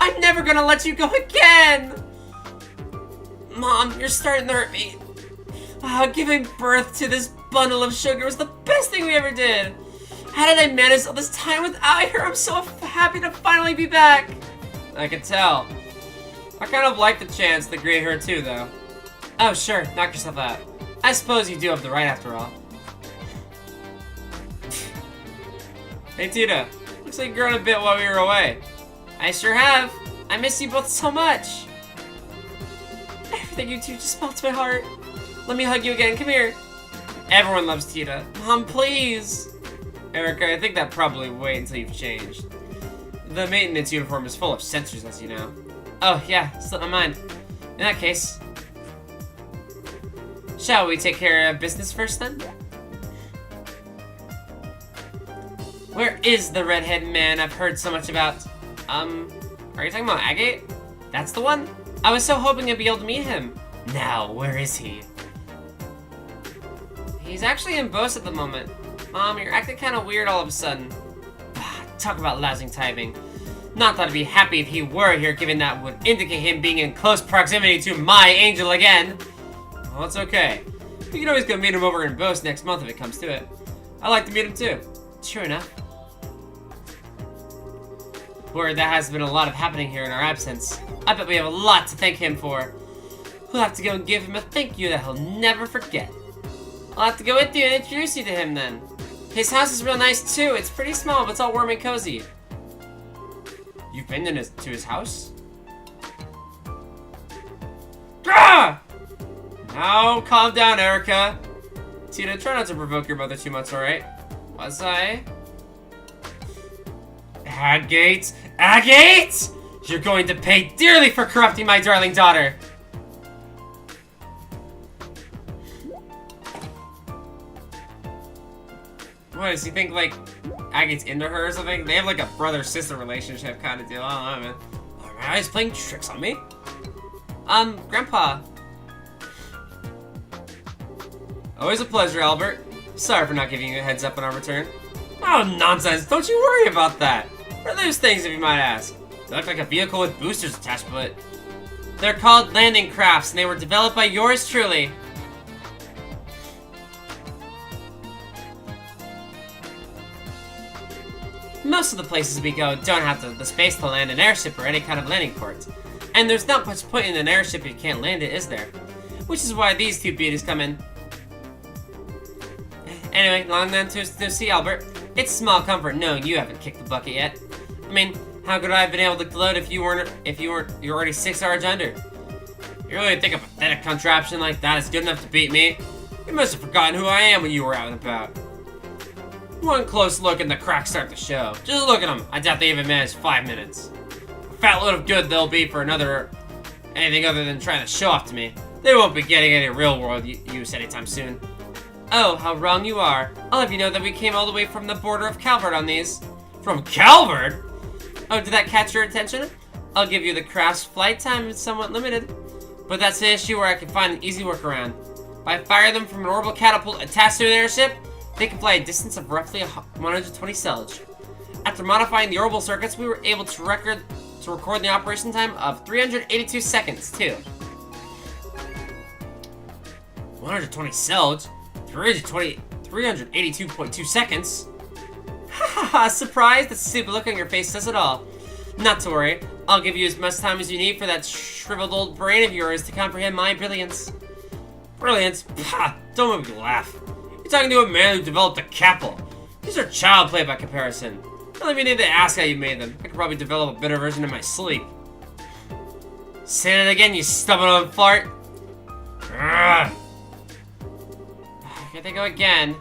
I'm never gonna let you go again. Mom, you're starting to hurt me. Giving birth to this bundle of sugar was the best thing we ever did. How did I manage all this time without her? I'm so happy to finally be back. I can tell. I kind of like the chance to greet her too, though. Oh, sure, knock yourself out. I suppose you do have the right after all. Hey, Tita. Looks like you've grown a bit while we were away. I sure have. I miss you both so much. Everything you two just melts my heart. Let me hug you again. Come here. Everyone loves Tita. Mom, please. Erica, I think that probably wait until you've changed. The maintenance uniform is full of sensors, as you know. Oh, yeah. Slipped my mind. In that case, shall we take care of business first, then? Where is the redhead man I've heard so much about? Are you talking about Agate? That's the one? I was so hoping I'd be able to meet him. Now, where is he? He's actually in Bose at the moment. Mom, you're acting kind of weird all of a sudden. Talk about lousing timing. Not that I'd be happy if he were here, given that would indicate him being in close proximity to my angel again. Well, it's okay. We can always go meet him over in Bose next month if it comes to it. I'd like to meet him too. Sure enough. Word, that has been a lot of happening here in our absence. I bet we have a lot to thank him for. We'll have to go and give him a thank you that he'll never forget. I'll have to go with you and introduce you to him then. His house is real nice too. It's pretty small, but it's all warm and cozy. You've been to his house? Ah! Now, calm down, Erica. Tita, try not to provoke your mother too much, alright? Was I? Agate! Agate! You're going to pay dearly for corrupting my darling daughter! What, does he think, like, Agate's into her or something? They have, like, a brother-sister relationship kind of deal. I don't know, man. Alright, he's playing tricks on me? Grandpa. Always a pleasure, Albert. Sorry for not giving you a heads up on our return. Oh, nonsense. Don't you worry about that. What are those things, if you might ask? They look like a vehicle with boosters attached, but they're called landing crafts, and they were developed by yours truly. Most of the places we go don't have the space to land an airship or any kind of landing port. And there's not much point in an airship if you can't land it, is there? Which is why these two beauties come in. Anyway, long then to see Albert. It's small comfort knowing you haven't kicked the bucket yet. I mean, how could I have been able to gloat if you're already 6 hours under? You really think a pathetic contraption like that is good enough to beat me? You must have forgotten who I am when you were out and about. One close look and the cracks start to show. Just look at them. I doubt they even managed 5 minutes. A fat load of good they'll be for anything other than trying to show off to me. They won't be getting any real world use anytime soon. Oh, how wrong you are. I'll have you know that we came all the way from the border of Calvert on these. From Calvert? Oh, did that catch your attention? I'll give you the craft's flight time is somewhat limited. But that's an issue where I can find an easy workaround. If I fire them from an orbital catapult attached to an airship, they can fly a distance of roughly 120 selge. After modifying the orbital circuits, we were able to record the operation time of 382 seconds, too. 120 selge? 382.2 seconds? Haha, surprised? The stupid look on your face says it all. Not to worry, I'll give you as much time as you need for that shriveled old brain of yours to comprehend my brilliance. Brilliance? Pah, don't make me laugh. You're talking to a man who developed a capsule. These are child play by comparison. I don't even need to ask how you made them. I could probably develop a better version in my sleep. Say that again, you stubborn old fart. Ugh. Here they go again.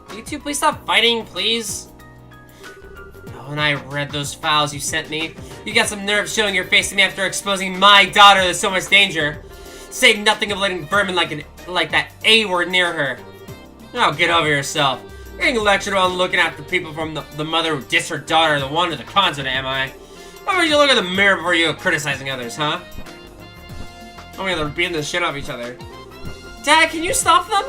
Will you two please stop fighting, please? Oh, When I read those files you sent me, you got some nerve showing your face to me after exposing my daughter to so much danger. Say nothing of letting vermin like that A word near her. Now get over yourself. You're getting lectured on looking after people from the mother who dissed her daughter, the one to the cons of it, am I? Why would you look in the mirror before you go criticizing others, huh? Oh yeah, they're beating the shit out of each other. Dad, can you stop them?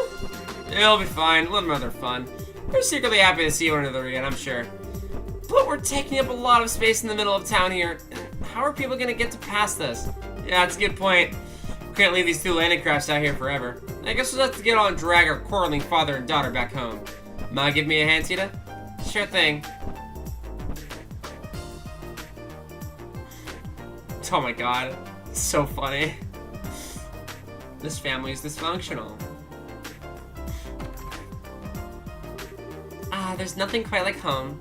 It'll be fine. Let them have their fun. They're secretly happy to see one another again, I'm sure. But we're taking up a lot of space in the middle of town here. How are people gonna get to past us? Yeah, that's a good point. We can't leave these two landing crafts out here forever. I guess we'll have to get on and drag our quarreling father and daughter back home. Ma, give me a hand, Tita? Sure thing. Oh my god. It's so funny. This family is dysfunctional. Ah, there's nothing quite like home.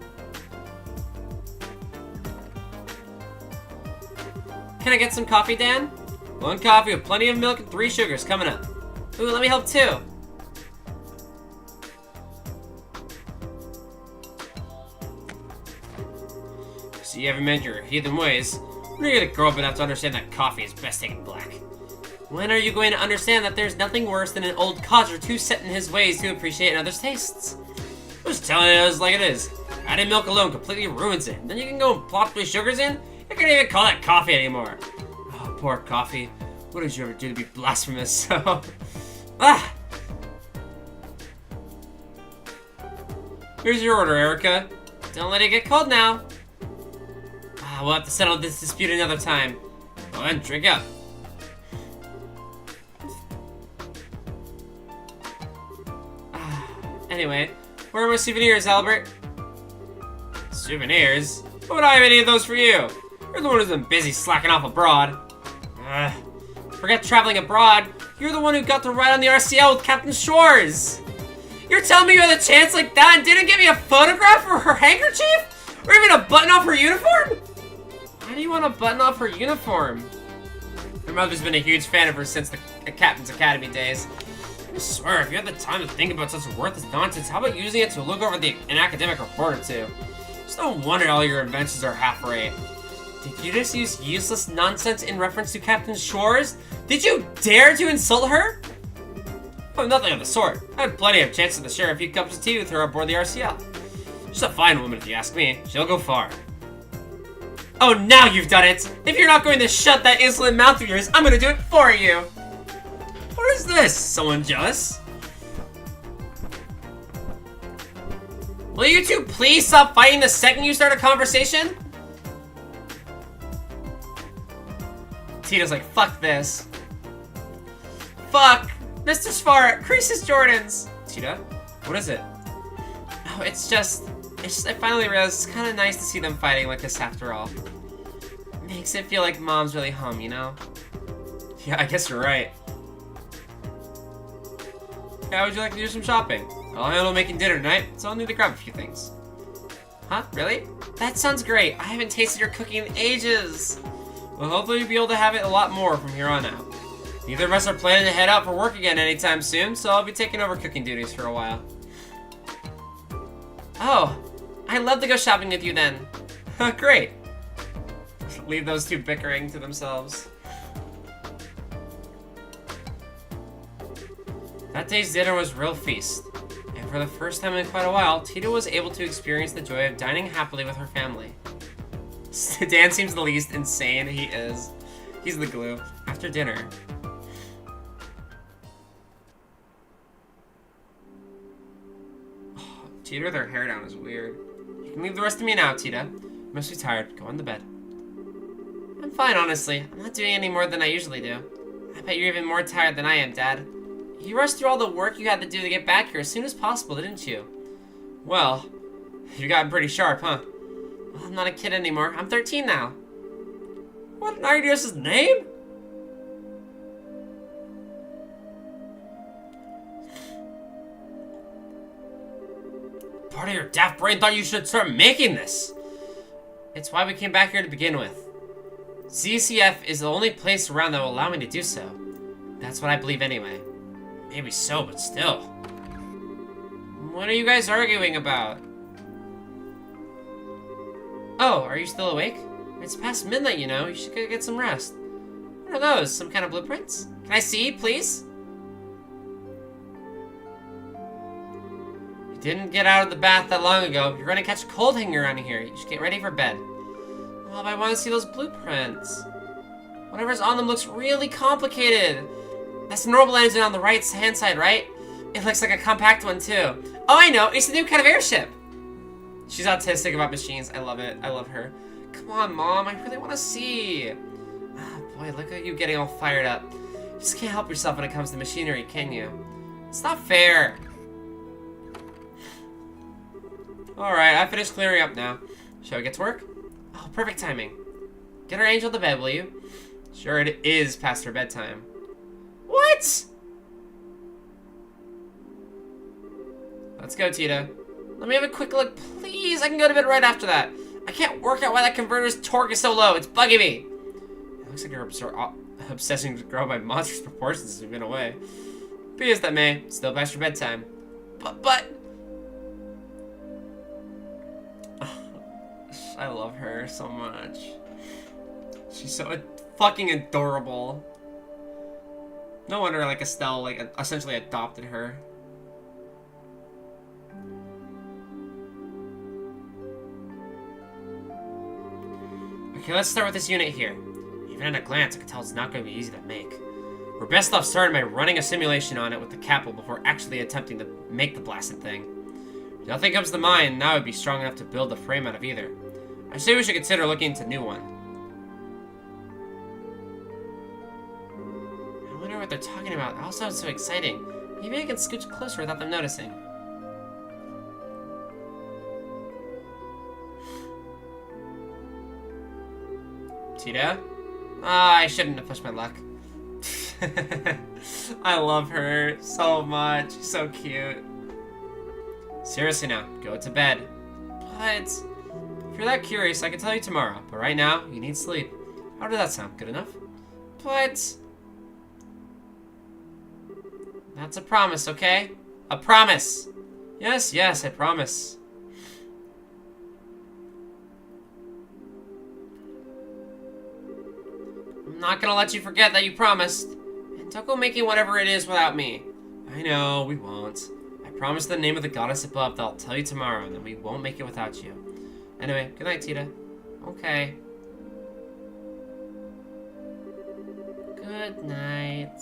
Can I get some coffee, Dan? 1 coffee with plenty of milk and 3 sugars coming up. Ooh, let me help too. So you haven't mended your heathen ways. When are you gonna grow up enough to understand that coffee is best taken black? When are you going to understand that there's nothing worse than an old codger too set in his ways to appreciate another's tastes? I'm just telling it as like it is. Adding milk alone completely ruins it. Then you can go and plop 3 sugars in? You can't even call that coffee anymore. Oh, poor coffee. What did you ever do to be blasphemous? So, Here's your order, Erica. Don't let it get cold now. We'll have to settle this dispute another time. Well then, drink up. Anyway, where are my souvenirs, Albert? Souvenirs? Why would I have any of those for you? You're the one who's been busy slacking off abroad. Forget traveling abroad. You're the one who got to ride on the RCL with Captain Shores. You're telling me you had a chance like that and didn't give me a photograph or her handkerchief? Or even a button off her uniform? Why do you want to button off her uniform? Her mother's been a huge fan of her since the Captain's Academy days. I swear, if you had the time to think about such worthless nonsense, how about using it to look over an academic report or two? It's no wonder all your inventions are half-rate. Did you just use useless nonsense in reference to Captain Shores? Did you dare to insult her? Oh, nothing of the sort. I had plenty of chances to share a few cups of tea with her aboard the RCL. She's a fine woman if you ask me. She'll go far. Oh, now you've done it! If you're not going to shut that insolent mouth of yours, I'm gonna do it for you! What is this? Someone jealous? Will you two please stop fighting the second you start a conversation? Tito's like, fuck this. Fuck! Mr. Sfar, creases Jordans! Tita? What is it? Oh, it's just I finally realized it's kind of nice to see them fighting like this after all. Makes it feel like mom's really home, you know? Yeah, I guess you're right. How would you like to do some shopping? I'll handle making dinner tonight, so I'll need to grab a few things. Huh? Really? That sounds great. I haven't tasted your cooking in ages. Well, hopefully you'll be able to have it a lot more from here on out. Neither of us are planning to head out for work again anytime soon, so I'll be taking over cooking duties for a while. Oh, I'd love to go shopping with you then. Great. Leave those two bickering to themselves. That day's dinner was a real feast. And for the first time in quite a while, Tita was able to experience the joy of dining happily with her family. Dan seems the least insane. He is. He's the glue. After dinner. Oh, Tita with her hair down is weird. You can leave the rest of me now, Tita. You must be tired. Go on to bed. I'm fine, honestly. I'm not doing any more than I usually do. I bet you're even more tired than I am, Dad. You rushed through all the work you had to do to get back here as soon as possible, didn't you? Well, you got pretty sharp, huh? Well, I'm not a kid anymore. I'm 13 now. What an Ardios' name? Part of your daft brain thought you should start making this. It's why we came back here to begin with. ZCF is the only place around that will allow me to do so. That's what I believe anyway. Maybe so, but still. What are you guys arguing about? Oh, are you still awake? It's past midnight, you know. You should go get some rest. What are those? Some kind of blueprints? Can I see, please? You didn't get out of the bath that long ago. You're gonna catch a cold hanging around here. You should get ready for bed. Oh, but I want to see those blueprints. Whatever's on them looks really complicated. That's the normal engine on the right-hand side, right? It looks like a compact one, too. Oh, I know. It's a new kind of airship. She's autistic about machines. I love it. I love her. Come on, Mom. I really want to see. Oh, boy, look at you getting all fired up. You just can't help yourself when it comes to machinery, can you? It's not fair. Alright, I finished clearing up now. Shall we get to work? Oh, perfect timing. Get our angel to bed, will you? Sure, it is past her bedtime. What? Let's go, Tita. Let me have a quick look, please. I can go to bed right after that. I can't work out why that converter's torque is so low. It's bugging me. It looks like your obsession to grow by monstrous proportions as we've been away. Be as that may, still past your bedtime. But... I love her so much. She's so fucking adorable. No wonder, like, Estelle, like, essentially adopted her. Okay, let's start with this unit here. Even at a glance, I can tell it's not going to be easy to make. We're best off starting by running a simulation on it with the capital before actually attempting to make the blasted thing. If nothing comes to mind, now would be strong enough to build a frame out of either. I say we should consider looking into a new one. I wonder what they're talking about. It all sounds so exciting. Maybe I can scooch closer without them noticing. Tita? Ah, I shouldn't have pushed my luck. I love her so much. She's so cute. Seriously now, go to bed. But if you're that curious, I can tell you tomorrow. But right now, you need sleep. How does that sound? Good enough? But that's a promise, okay? A promise. Yes, yes, I promise. I'm not gonna let you forget that you promised. And don't go making whatever it is without me. I know, we won't. I promise the name of the goddess above that I'll tell you tomorrow, and then we won't make it without you. Anyway, good night, Tita. Okay. Good night.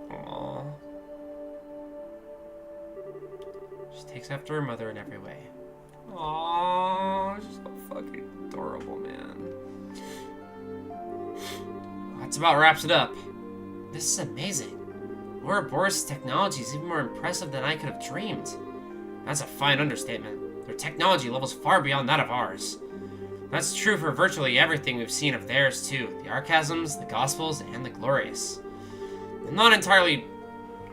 Aww. She takes after her mother in every way. Aww, she's so fucking adorable, man. That's about wraps it up. This is amazing. Ouroboros' technology is even more impressive than I could have dreamed. That's a fine understatement. Their technology levels far beyond that of ours. That's true for virtually everything we've seen of theirs, too. The Archasms, the Gospels, and the Glorious. I'm not entirely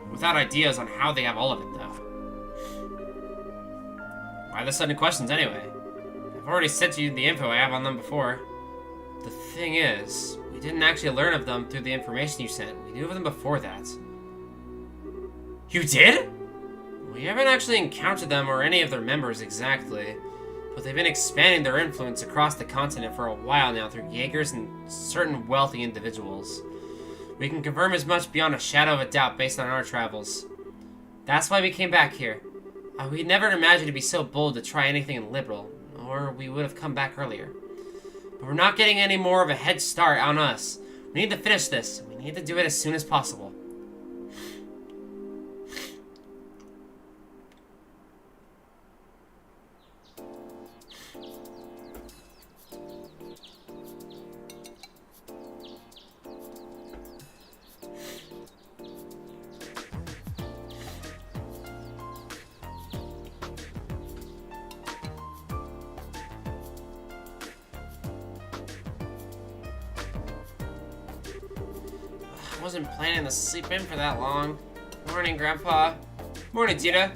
without ideas on how they have all of it, though. Why the sudden questions, anyway? I've already sent you the info I have on them before. The thing is, we didn't actually learn of them through the information you sent. We knew of them before that. You did? We haven't actually encountered them or any of their members exactly, but they've been expanding their influence across the continent for a while now through Jaegers and certain wealthy individuals. We can confirm as much beyond a shadow of a doubt based on our travels. That's why we came back here. We never imagined it'd be so bold to try anything liberal, or we would have come back earlier. But we're not getting any more of a head start on us. We need to finish this, and we need to do it as soon as possible. I wasn't planning to sleep in for that long. Morning, Grandpa. Morning, Tita.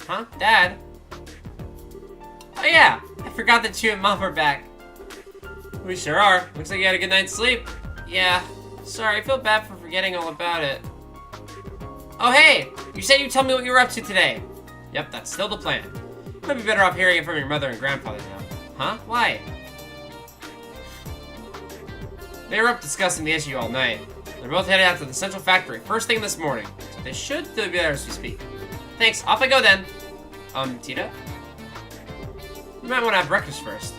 Huh? Dad? Oh yeah, I forgot that you and Mom were back. We sure are. Looks like you had a good night's sleep. Yeah, Sorry, I feel bad for forgetting all about it. Oh, hey! You said you'd tell me what you were up to today. Yep, that's still the plan. You might be better off hearing it from your mother and grandfather now. Huh? Why? They were up discussing the issue all night. They're both headed out to the central factory first thing this morning. So they should still be there as we speak. Thanks, off I go then. Tita? You might want to have breakfast first.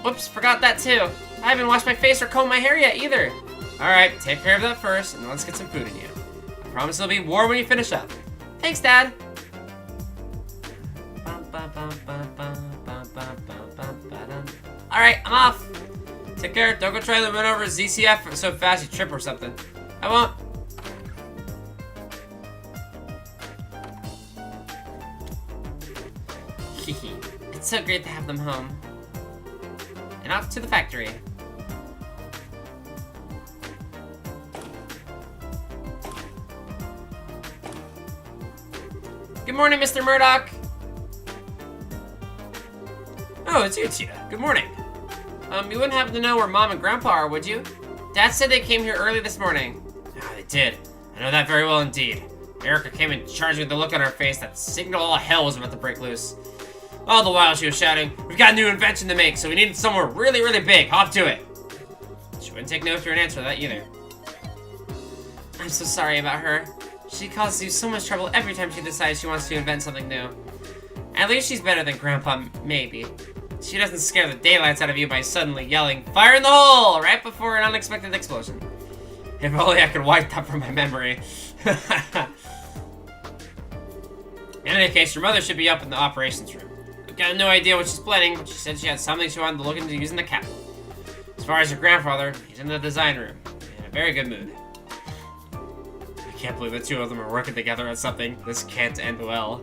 Whoops, forgot that too. I haven't washed my face or combed my hair yet either. Alright, take care of that first, and let's get some food in you. I promise it'll be warm when you finish up. Thanks, Dad. Alright, I'm off. Take care, don't go trying to run over ZCF so fast you trip or something. I won't. Hehe. It's so great to have them home. And off to the factory. Good morning, Mr. Murdoch. Oh, it's you, Tita. Good morning. You wouldn't happen to know where Mom and Grandpa are, would you? Dad said they came here early this morning. Ah, they did. I know that very well indeed. Erica came and charged me with the look on her face that signal all hell was about to break loose. All the while she was shouting, "We've got a new invention to make, so we need somewhere really, really big. Hop to it." She wouldn't take no for an answer to that either. I'm so sorry about her. She causes you so much trouble every time she decides she wants to invent something new. At least she's better than Grandpa, maybe. She doesn't scare the daylights out of you by suddenly yelling, "Fire in the hole!" right before an unexpected explosion. If only I could wipe that from my memory. In any case, your mother should be up in the operations room. I've got no idea what she's planning, but she said she had something she wanted to look into using the cap. As far as your grandfather, he's in the design room, in a very good mood. I can't believe the two of them are working together on something. This can't end well.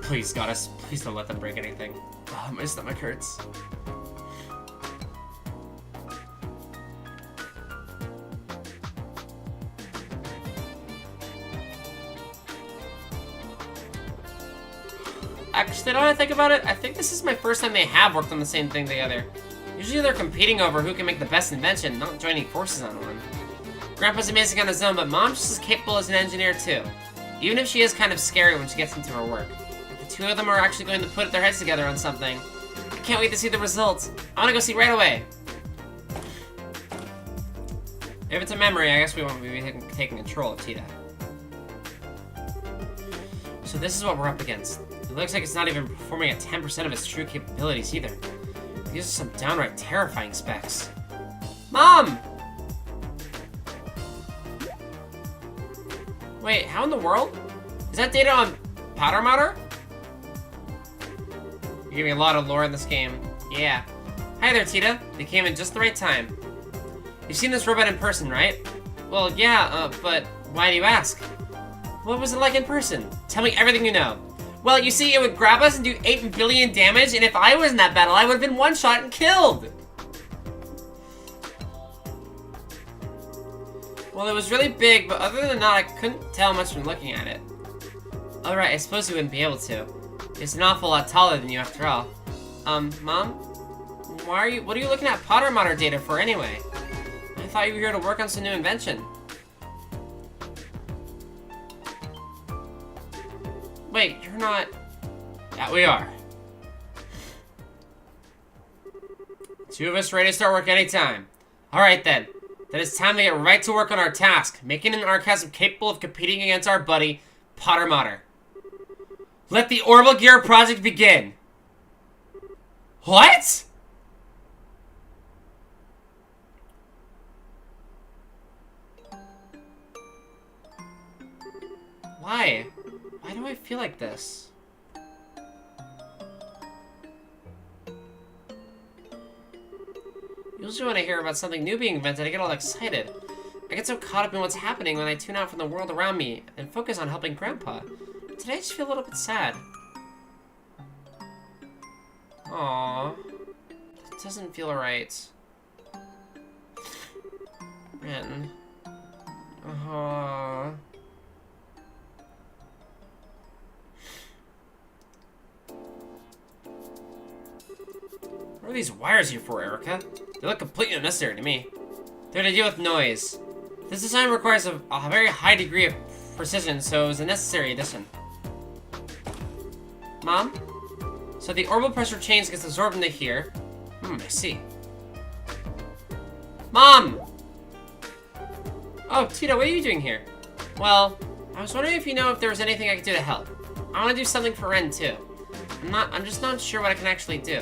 Please, Goddess, please don't let them break anything. Oh, my stomach hurts. Actually, now that I think about it, I think this is my first time they have worked on the same thing together. Usually they're competing over who can make the best invention, not joining forces on one. Grandpa's amazing on his own, but Mom's just as capable as an engineer too. Even if she is kind of scary when she gets into her work. If the two of them are actually going to put their heads together on something, I can't wait to see the results. I want to go see right away. If it's a memory, I guess we won't be taking control of Tita. So this is what we're up against. It looks like it's not even performing at 10% of its true capabilities either. These are some downright terrifying specs. Mom! Wait, how in the world? Is that data on Powder Matter? You're giving a lot of lore in this game. Yeah. Hi there, Tita. You came in just the right time. You've seen this robot in person, right? Well, yeah, but why do you ask? What was it like in person? Tell me everything you know. Well, you see, it would grab us and do 8 billion damage, and if I was in that battle, I would have been one-shot and killed! Well, it was really big, but other than that, I couldn't tell much from looking at it. Alright, I suppose you wouldn't be able to. It's an awful lot taller than you after all. Mom? What are you looking at Powder Matter data for anyway? I thought you were here to work on some new invention. Wait, you're not... Yeah, we are. Two of us ready to start work anytime. Alright then. Then it's time to get right to work on our task, making an Archasm capable of competing against our buddy, Powder Matter. Let the Orbital Gear project begin! What?! Why? Why do I feel like this? Usually when I hear about something new being invented, I get all excited. I get so caught up in what's happening when I tune out from the world around me and focus on helping Grandpa. Today I just feel a little bit sad. Aww. It doesn't feel right. Man. Aww. What are these wires here for, Erica? They look completely unnecessary to me. They're to deal with noise. This design requires a very high degree of precision, so it was a necessary addition. Mom? So the orbital pressure change gets absorbed into here. I see. Mom! Oh, Tita, what are you doing here? Well, I was wondering if you know if there was anything I could do to help. I want to do something for Ren, too. I'm just not sure what I can actually do.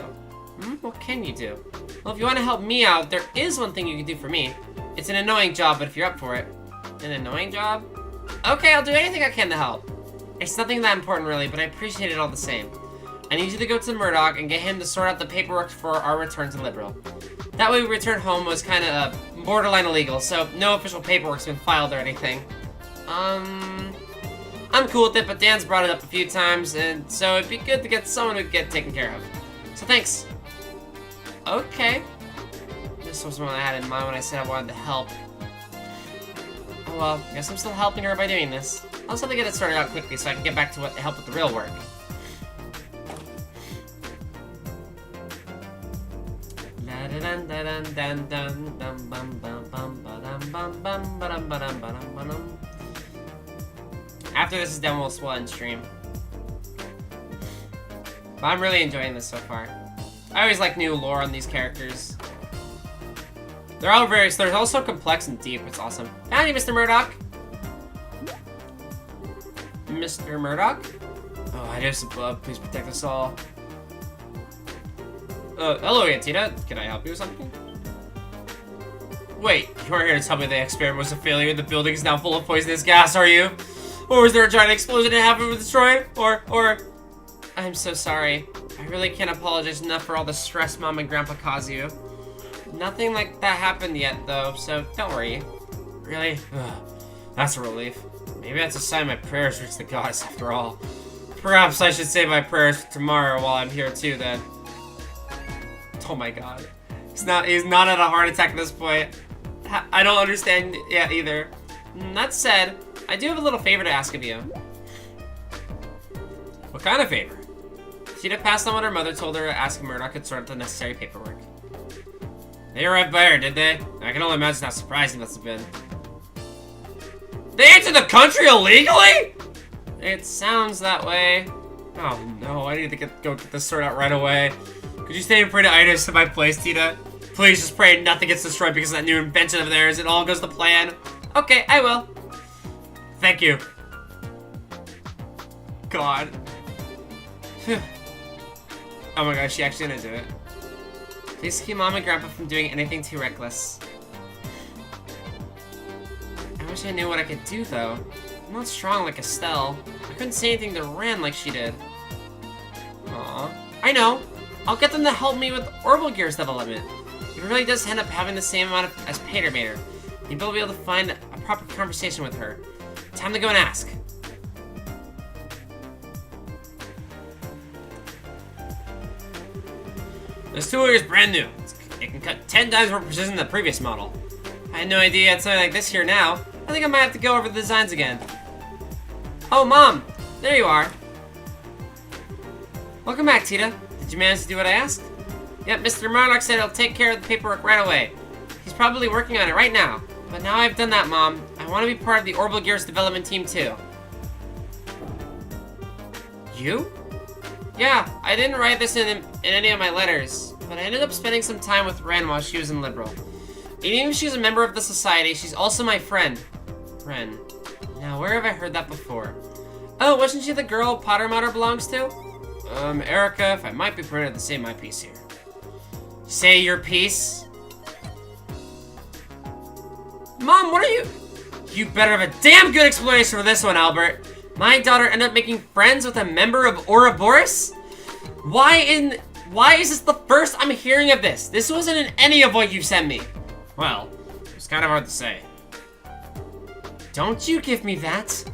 What can you do? Well, if you want to help me out, there is one thing you can do for me. It's an annoying job, but if you're up for it. An annoying job? Okay, I'll do anything I can to help. It's nothing that important, really, but I appreciate it all the same. I need you to go to Murdoch and get him to sort out the paperwork for our return to Liberal. That way we return home was kind of borderline illegal, so no official paperwork's been filed or anything. I'm cool with it, but Dan's brought it up a few times, and so it'd be good to get someone who could get taken care of. So thanks. Okay. This was what I had in mind when I said I wanted to help. Oh well, guess I'm still helping her by doing this. I'll just have to get it sorted out quickly so I can get back to help with the real work. After this is done, we'll end stream. But I'm really enjoying this so far. I always like new lore on these characters. They're also complex and deep. It's awesome. Found you, Mr. Murdoch. Mr. Murdoch? Oh, I just above. Please protect us all. Hello, Antita. Can I help you with something? Wait, you aren't here to tell me the experiment was a failure and the building is now full of poisonous gas, are you? Or was there a giant explosion and half of it was destroyed? Or... I'm so sorry. I really can't apologize enough for all the stress Mom and Grandpa cause you. Nothing like that happened yet, though, so don't worry. Really? Ugh, that's a relief. Maybe that's a sign my prayers reach the gods after all. Perhaps I should say my prayers for tomorrow while I'm here too, then. Oh my god. He's not at a heart attack at this point. I don't understand yet either. That said, I do have a little favor to ask of you. What kind of favor? She'd have passed on what her mother told her to ask Murdoch could sort out the necessary paperwork. They arrived by air, did they? I can only imagine how surprising must have been. They entered the country illegally? It sounds that way. Oh no, I need to go get this sorted out right away. Could you stay and pray to Itis to my place, Tita? Please just pray nothing gets destroyed because of that new invention of theirs. It all goes to plan. Okay, I will. Thank you. God. Oh my gosh, she actually gonna do it. Please keep Mom and Grandpa from doing anything too reckless. I wish I knew what I could do, though. I'm not strong like Estelle. I couldn't say anything to Ren like she did. Aw. I know! I'll get them to help me with Orbital Gear's development. It really does end up having the same amount as Pater Mater. Maybe I'll be able to find a proper conversation with her. Time to go and ask. This tool is brand new. It can cut 10 times more precision than the previous model. I had no idea I had something like this here now. I think I might have to go over the designs again. Oh, Mom! There you are. Welcome back, Tita. Did you manage to do what I asked? Yep, Mr. Murdoch said he'll take care of the paperwork right away. He's probably working on it right now. But now I've done that, Mom, I want to be part of the Orbital Gears development team, too. You? Yeah, I didn't write this in any of my letters, but I ended up spending some time with Ren while she was in Liberal. Even if she's a member of the society, she's also my friend. Ren. Now, where have I heard that before? Oh, wasn't she the girl Potter Mater belongs to? Erica, if I might be permitted to say my piece here. Say your piece? Mom, what are you? You better have a damn good explanation for this one, Albert. My daughter ended up making friends with a member of Ouroboros? Why is this the first I'm hearing of this? This wasn't in any of what you sent me. Well, it's kind of hard to say. Don't you give me that.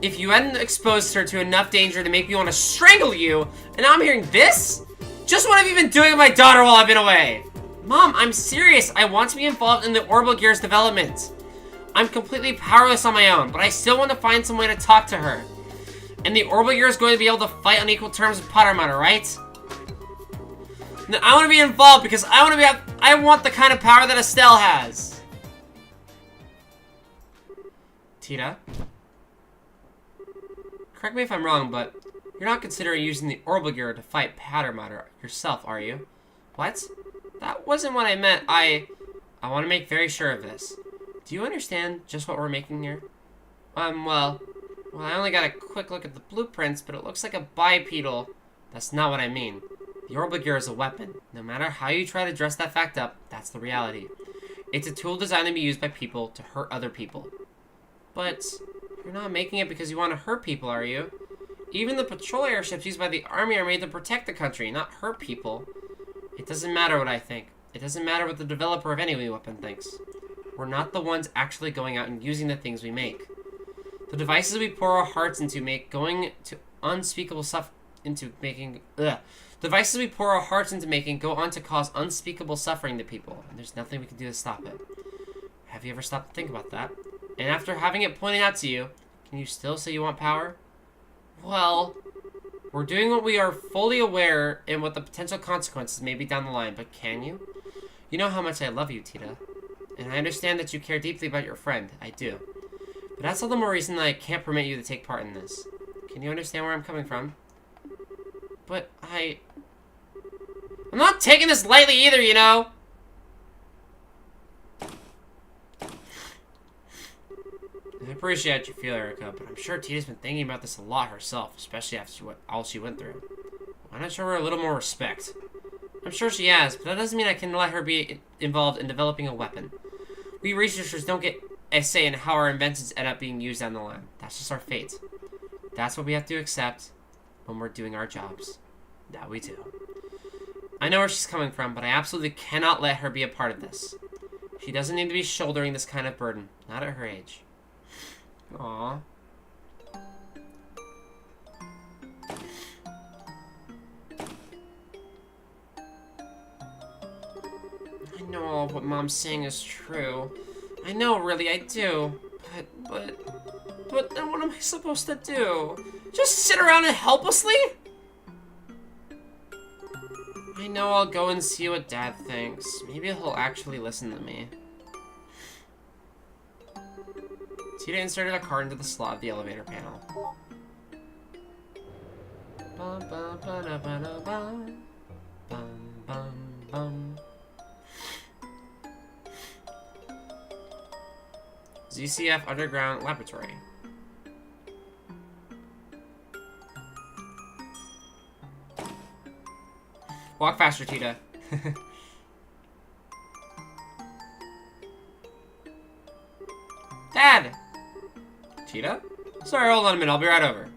If you hadn't exposed her to enough danger to make me want to strangle you, and now I'm hearing this? Just what have you been doing with my daughter while I've been away? Mom, I'm serious. I want to be involved in the Orbital Gears development. I'm completely powerless on my own, but I still want to find some way to talk to her. And the Orbital Gear is going to be able to fight on equal terms with Potter Mater, right? Now, I want to be involved because I want the kind of power that Estelle has. Tita? Correct me if I'm wrong, but you're not considering using the orbital gear to fight Powder Matter yourself, are you? What? That wasn't what I meant. I want to make very sure of this. Do you understand just what we're making here? Well, I only got a quick look at the blueprints, but it looks like a bipedal. That's not what I mean. The orbital gear is a weapon. No matter how you try to dress that fact up, that's the reality. It's a tool designed to be used by people to hurt other people. But you're not making it because you want to hurt people, are you? Even the patrol airships used by the army are made to protect the country, not hurt people. It doesn't matter what I think. It doesn't matter what the developer of any weapon thinks. We're not the ones actually going out and using the things we make. The devices we pour our hearts into Devices we pour our hearts into making go on to cause unspeakable suffering to people, and there's nothing we can do to stop it. Have you ever stopped to think about that? And after having it pointed out to you, can you still say you want power? Well, we're doing what we are fully aware and what the potential consequences may be down the line, but can you? You know how much I love you, Tita. And I understand that you care deeply about your friend. I do. But that's all the more reason that I can't permit you to take part in this. Can you understand where I'm coming from? But I'm not taking this lightly either, you know? I appreciate you feel, Erica, but I'm sure Tita's been thinking about this a lot herself, especially after all she went through. Why not show her a little more respect? I'm sure she has, but that doesn't mean I can let her be involved in developing a weapon. We researchers don't get a say in how our inventions end up being used down the line. That's just our fate. That's what we have to accept when we're doing our jobs. That we do. I know where she's coming from, but I absolutely cannot let her be a part of this. She doesn't need to be shouldering this kind of burden. Not at her age. Aww. I know all of what Mom's saying is true. I know, really, I do. But then what am I supposed to do? Just sit around and helplessly? I know, I'll go and see what Dad thinks. Maybe he'll actually listen to me. Tita inserted a card into the slot of the elevator panel. Bum, bum, ba-da, ba-da, bum. Bum, bum, bum. ZCF Underground Laboratory. Walk faster, Tita. Dad! Tita? Sorry, hold on a minute. I'll be right over.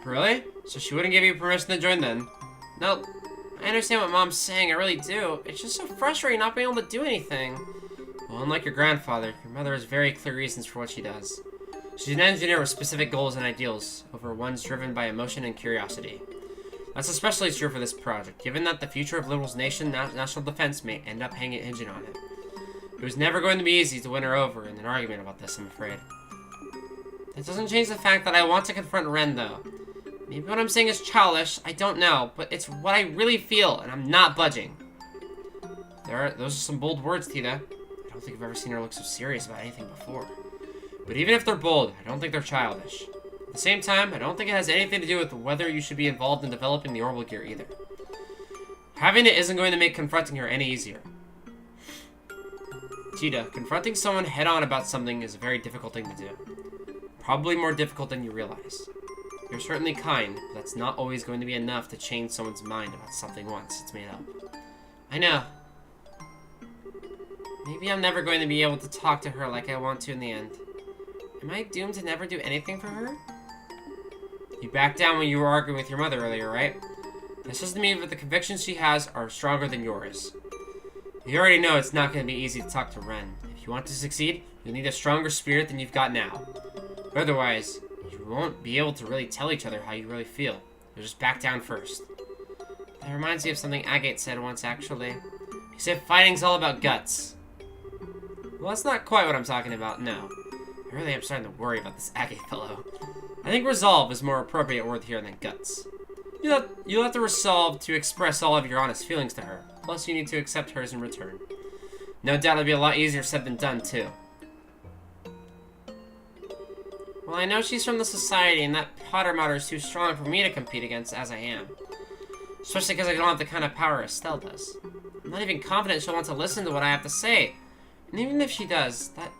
Really? So she wouldn't give you permission to join then? No. I understand what Mom's saying, I really do. It's just so frustrating not being able to do anything. Well, unlike your grandfather, your mother has very clear reasons for what she does. She's an engineer with specific goals and ideals, over ones driven by emotion and curiosity. That's especially true for this project, given that the future of Liberal's nation national defense may end up hinging on it. It was never going to be easy to win her over in an argument about this, I'm afraid. That doesn't change the fact that I want to confront Ren, though. Maybe what I'm saying is childish, I don't know, but it's what I really feel, and I'm not budging. Those are some bold words, Tita. I don't think I've ever seen her look so serious about anything before. But even if they're bold, I don't think they're childish. At the same time, I don't think it has anything to do with whether you should be involved in developing the orbital gear either. Having it isn't going to make confronting her any easier. Tita, confronting someone head-on about something is a very difficult thing to do. Probably more difficult than you realize. You're certainly kind, but that's not always going to be enough to change someone's mind about something once it's made up. I know. Maybe I'm never going to be able to talk to her like I want to in the end. Am I doomed to never do anything for her? You backed down when you were arguing with your mother earlier, right? This doesn't mean that the convictions she has are stronger than yours. You already know it's not going to be easy to talk to Ren. If you want to succeed, you'll need a stronger spirit than you've got now. But otherwise, you won't be able to really tell each other how you really feel. You'll just back down first. That reminds me of something Agate said once, actually. He said fighting's all about guts. Well, that's not quite what I'm talking about, no. I really am starting to worry about this Agate fellow. I think resolve is more appropriate word here than guts. You'll have to resolve to express all of your honest feelings to her. Plus, you need to accept hers in return. No doubt it'll be a lot easier said than done, too. Well, I know she's from the society, and that Potter Matter is too strong for me to compete against as I am. Especially because I don't have the kind of power Estelle does. I'm not even confident she'll want to listen to what I have to say. And even if she does, that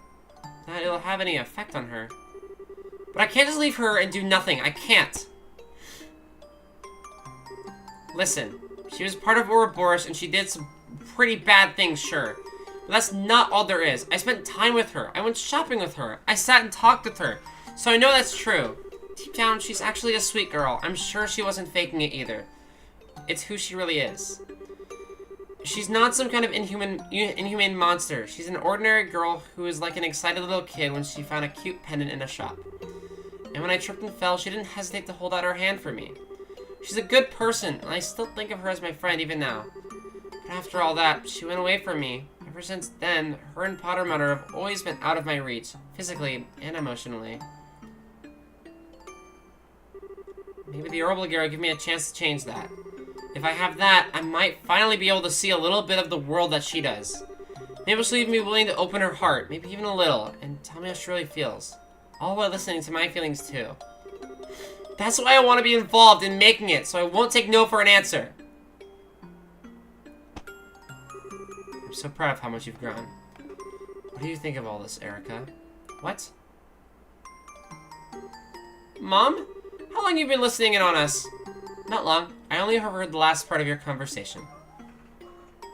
it'll have any effect on her. But I can't just leave her and do nothing. I can't. Listen, she was part of Ouroboros and she did some pretty bad things, sure. But that's not all there is. I spent time with her. I went shopping with her. I sat and talked with her. So I know that's true. Deep down, she's actually a sweet girl. I'm sure she wasn't faking it either. It's who she really is. She's not some kind of inhumane monster. She's an ordinary girl who is like an excited little kid when she found a cute pendant in a shop. And when I tripped and fell, she didn't hesitate to hold out her hand for me. She's a good person, and I still think of her as my friend even now. But after all that, she went away from me. Ever since then, her and Potter Mother have always been out of my reach, physically and emotionally. Maybe the Orbital Gear will give me a chance to change that. If I have that, I might finally be able to see a little bit of the world that she does. Maybe she'll even be willing to open her heart, maybe even a little, and tell me how she really feels. All while listening to my feelings too. That's why I want to be involved in making it, so I won't take no for an answer. I'm so proud of how much you've grown. What do you think of all this, Erica? What? Mom? How long have you been listening in on us? Not long. I only heard the last part of your conversation.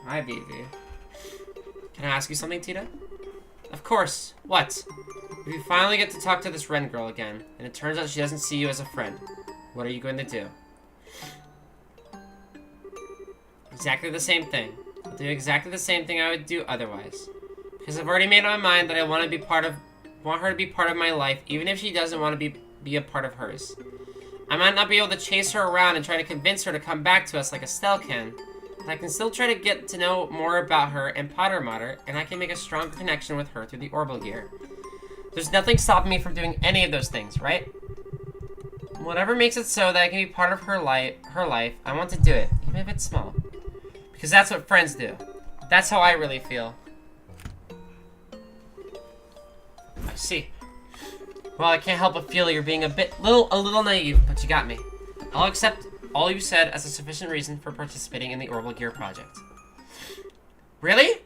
Hi, baby. Can I ask you something, Tita? Of course. What? If you finally get to talk to this Ren girl again, and it turns out she doesn't see you as a friend, what are you going to do? Exactly the same thing. I'll do exactly the same thing I would do otherwise. Because I've already made up my mind that I want her to be part of my life, even if she doesn't want to be a part of hers. I might not be able to chase her around and try to convince her to come back to us like Estelle can, but I can still try to get to know more about her and Potter Matter, and I can make a stronger connection with her through the Orbital Gear. There's nothing stopping me from doing any of those things, right? Whatever makes it so that I can be part of her life, I want to do it, even if it's small. Because that's what friends do. That's how I really feel. I see. Well, I can't help but feel you're being a little naive, but you got me. I'll accept all you said as a sufficient reason for participating in the Orbital Gear project. Really?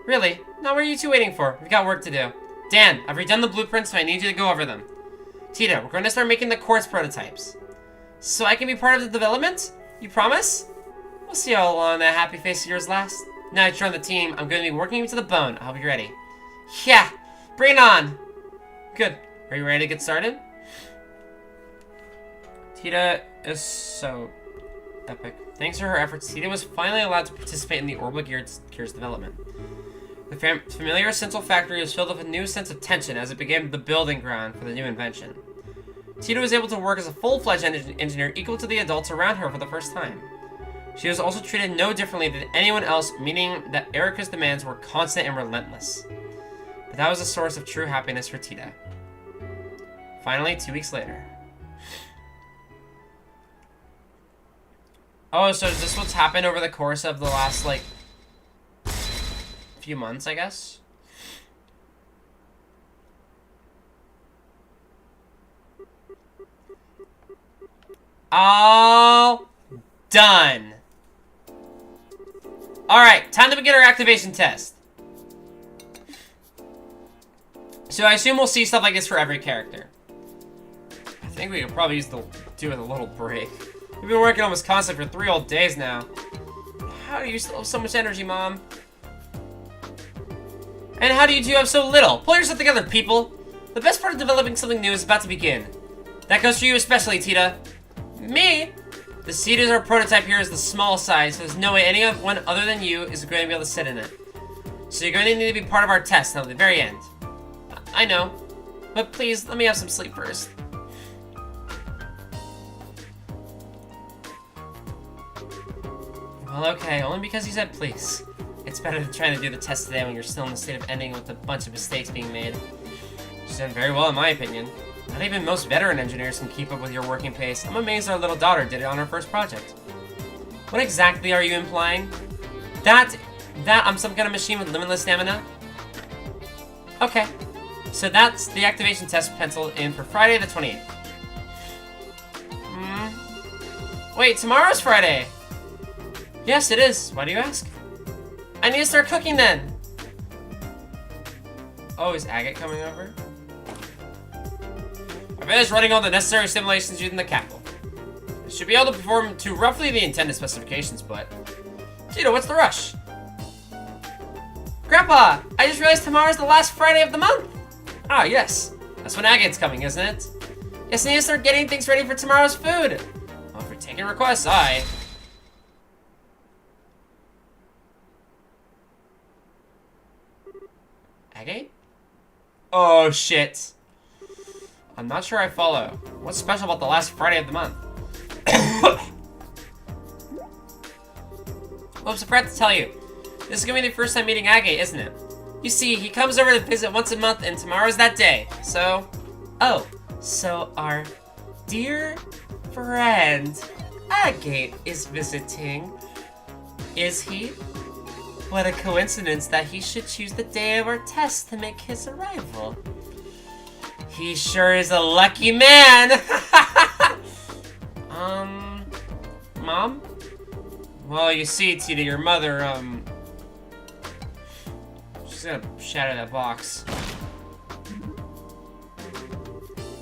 Really? Now what are you two waiting for? We've got work to do. Dan, I've redone the blueprints, so I need you to go over them. Tita, we're going to start making the quartz prototypes. So I can be part of the development? You promise? We'll see how long that happy face of yours lasts. Now that you're on the team, I'm going to be working you to the bone. I hope you're ready. Yeah! Bring it on! Good. Are you ready to get started? Tita is so epic. Thanks to her efforts, Tita was finally allowed to participate in the Orbital Gear's development. The familiar central factory was filled with a new sense of tension as it became the building ground for the new invention. Tita was able to work as a full-fledged engineer equal to the adults around her for the first time. She was also treated no differently than anyone else, meaning that Erica's demands were constant and relentless. But that was a source of true happiness for Tita. Finally, 2 weeks later. Oh, so is this what's happened over the course of the last, like, few months, I guess? All done. Alright, time to begin our activation test. So I assume we'll see stuff like this for every character. I think we could probably do with a little break. We've been working on Wisconsin for 3 whole days now. How do you still have so much energy, Mom? And how do you two have so little? Pull yourself together, people. The best part of developing something new is about to begin. That goes for you especially, Tita. Me? The seat is our prototype here is the small size, so there's no way anyone other than you is going to be able to sit in it. So you're going to need to be part of our test until the very end. I know. But please, let me have some sleep first. Well, okay, only because you said please. It's better than trying to do the test today when you're still in the state of ending with a bunch of mistakes being made. She's done very well in my opinion. Not even most veteran engineers can keep up with your working pace. I'm amazed our little daughter did it on her first project. What exactly are you implying? That I'm some kind of machine with limitless stamina? Okay. So that's the activation test penciled in for Friday the 28th. Wait, tomorrow's Friday! Yes, it is. Why do you ask? I need to start cooking then! Oh, is Agate coming over? I finished running all the necessary simulations using the capital. I should be able to perform to roughly the intended specifications, but... Tito, what's the rush? Grandpa! I just realized tomorrow's the last Friday of the month! Ah, yes. That's when Agate's coming, isn't it? Yes, I need to start getting things ready for tomorrow's food! Well, for taking requests, Agate? Oh, shit. I'm not sure I follow. What's special about the last Friday of the month? Oops, I forgot to tell you. This is gonna be the first time meeting Agate, isn't it? You see, he comes over to visit once a month, and tomorrow's that day. So... Oh, so our dear friend Agate is visiting. Is he? What a coincidence that he should choose the day of our test to make his arrival. He sure is a lucky man! Mom? Well, you see, Tita, your mother, she's gonna shatter that box.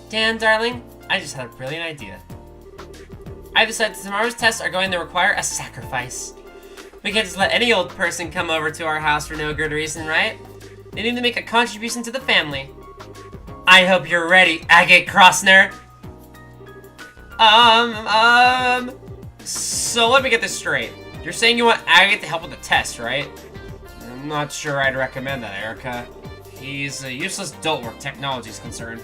Dan, darling, I just had a brilliant idea. I decided tomorrow's tests are going to require a sacrifice. We can't just let any old person come over to our house for no good reason, right? They need to make a contribution to the family. I hope you're ready, Agate Crossner. So let me get this straight. You're saying you want Agate to help with the test, right? I'm not sure I'd recommend that, Erica. He's a useless dolt where technology is concerned.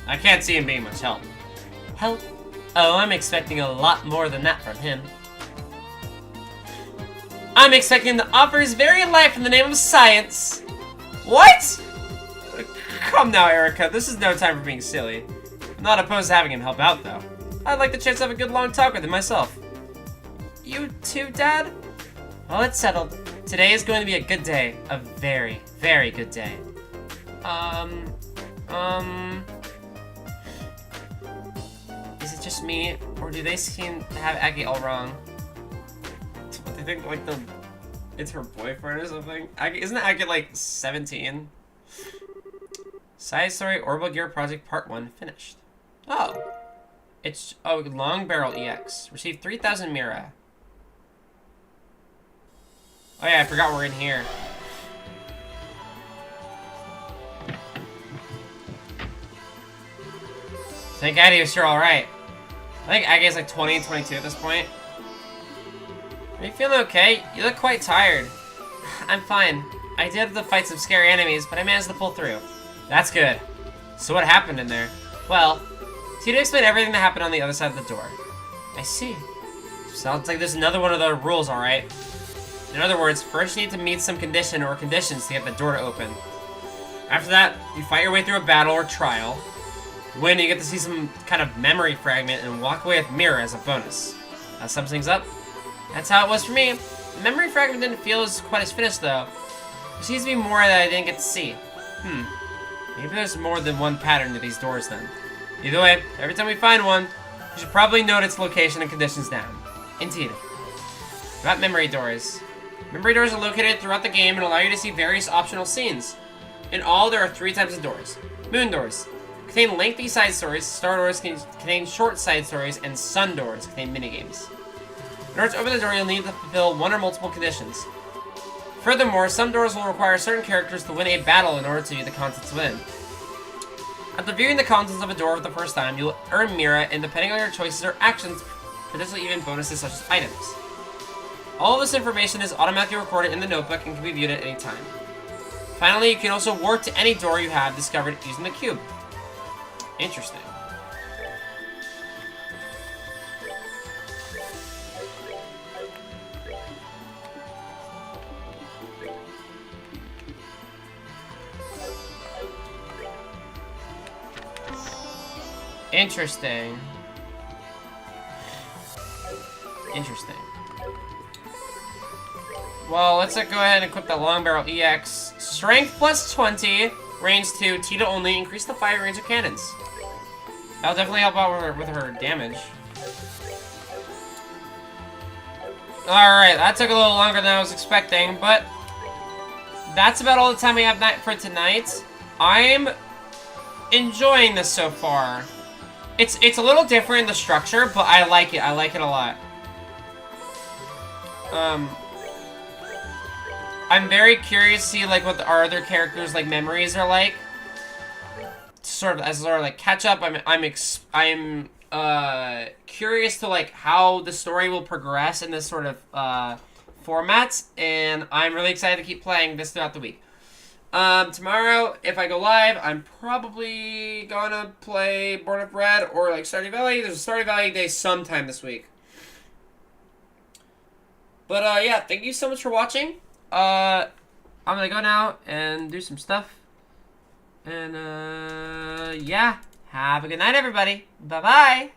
I can't see him being much help. Help? Oh, I'm expecting a lot more than that from him. I'm expecting him to offer his very life in the name of science. What? Come now, Erica. This is no time for being silly. I'm not opposed to having him help out, though. I'd like the chance to have a good long talk with him myself. You too, Dad? Well, it's settled. Today is going to be a good day. A very, very good day. Is it just me, or do they seem to have Agate all wrong? They think, like, it's her boyfriend or something? Isn't Agate, like, 17? Side story, Orbital Gear Project Part 1 finished. Oh. It's, Long Barrel EX. Received 3,000 Mira. Oh yeah, I forgot we're in here. Thank Agate was sure alright. I think Agate's like 20 and 22 at this point. Are you feeling okay? You look quite tired. I'm fine. I did have to fight some scary enemies, but I managed to pull through. That's good. So what happened in there? Well, Tito explained everything that happened on the other side of the door. I see. Sounds like there's another one of the rules, alright. In other words, first you need to meet some condition or conditions to get the door to open. After that, you fight your way through a battle or trial. Win, you get to see some kind of memory fragment and walk away with Mirror as a bonus. That sums things up. That's how it was for me. The memory fragment didn't feel quite as finished, though. There seems to be more that I didn't get to see. Maybe there's more than one pattern to these doors, then. Either way, every time we find one, you should probably note its location and conditions down. Indeed. About memory doors. Memory doors are located throughout the game and allow you to see various optional scenes. In all, there are 3 types of doors. Moon doors contain lengthy side stories, star doors contain short side stories, and sun doors contain minigames. In order to open the door, you'll need to fulfill one or multiple conditions. Furthermore, some doors will require certain characters to win a battle in order to view the contents within. After viewing the contents of a door for the first time, you'll earn Mira, and depending on your choices or actions, potentially even bonuses such as items. All of this information is automatically recorded in the notebook and can be viewed at any time. Finally, you can also warp to any door you have discovered using the cube. Interesting. Interesting. Well, let's go ahead and equip the long barrel EX. Strength plus 20, range 2, Tita only, increase the fire range of cannons. That'll definitely help out with her damage. Alright, that took a little longer than I was expecting, but that's about all the time we have for tonight. I'm enjoying this so far. It's a little different in the structure, but I like it. I like it a lot. I'm very curious to see like what our other characters' like memories are like. Sort of like catch up. I'm curious to like how the story will progress in this sort of format, and I'm really excited to keep playing this throughout the week. Tomorrow, if I go live, I'm probably gonna play Born of Red or like Stardew Valley. There's a Stardew Valley day sometime this week. But yeah, thank you so much for watching. I'm gonna go now and do some stuff. And yeah, have a good night, everybody. Bye-bye.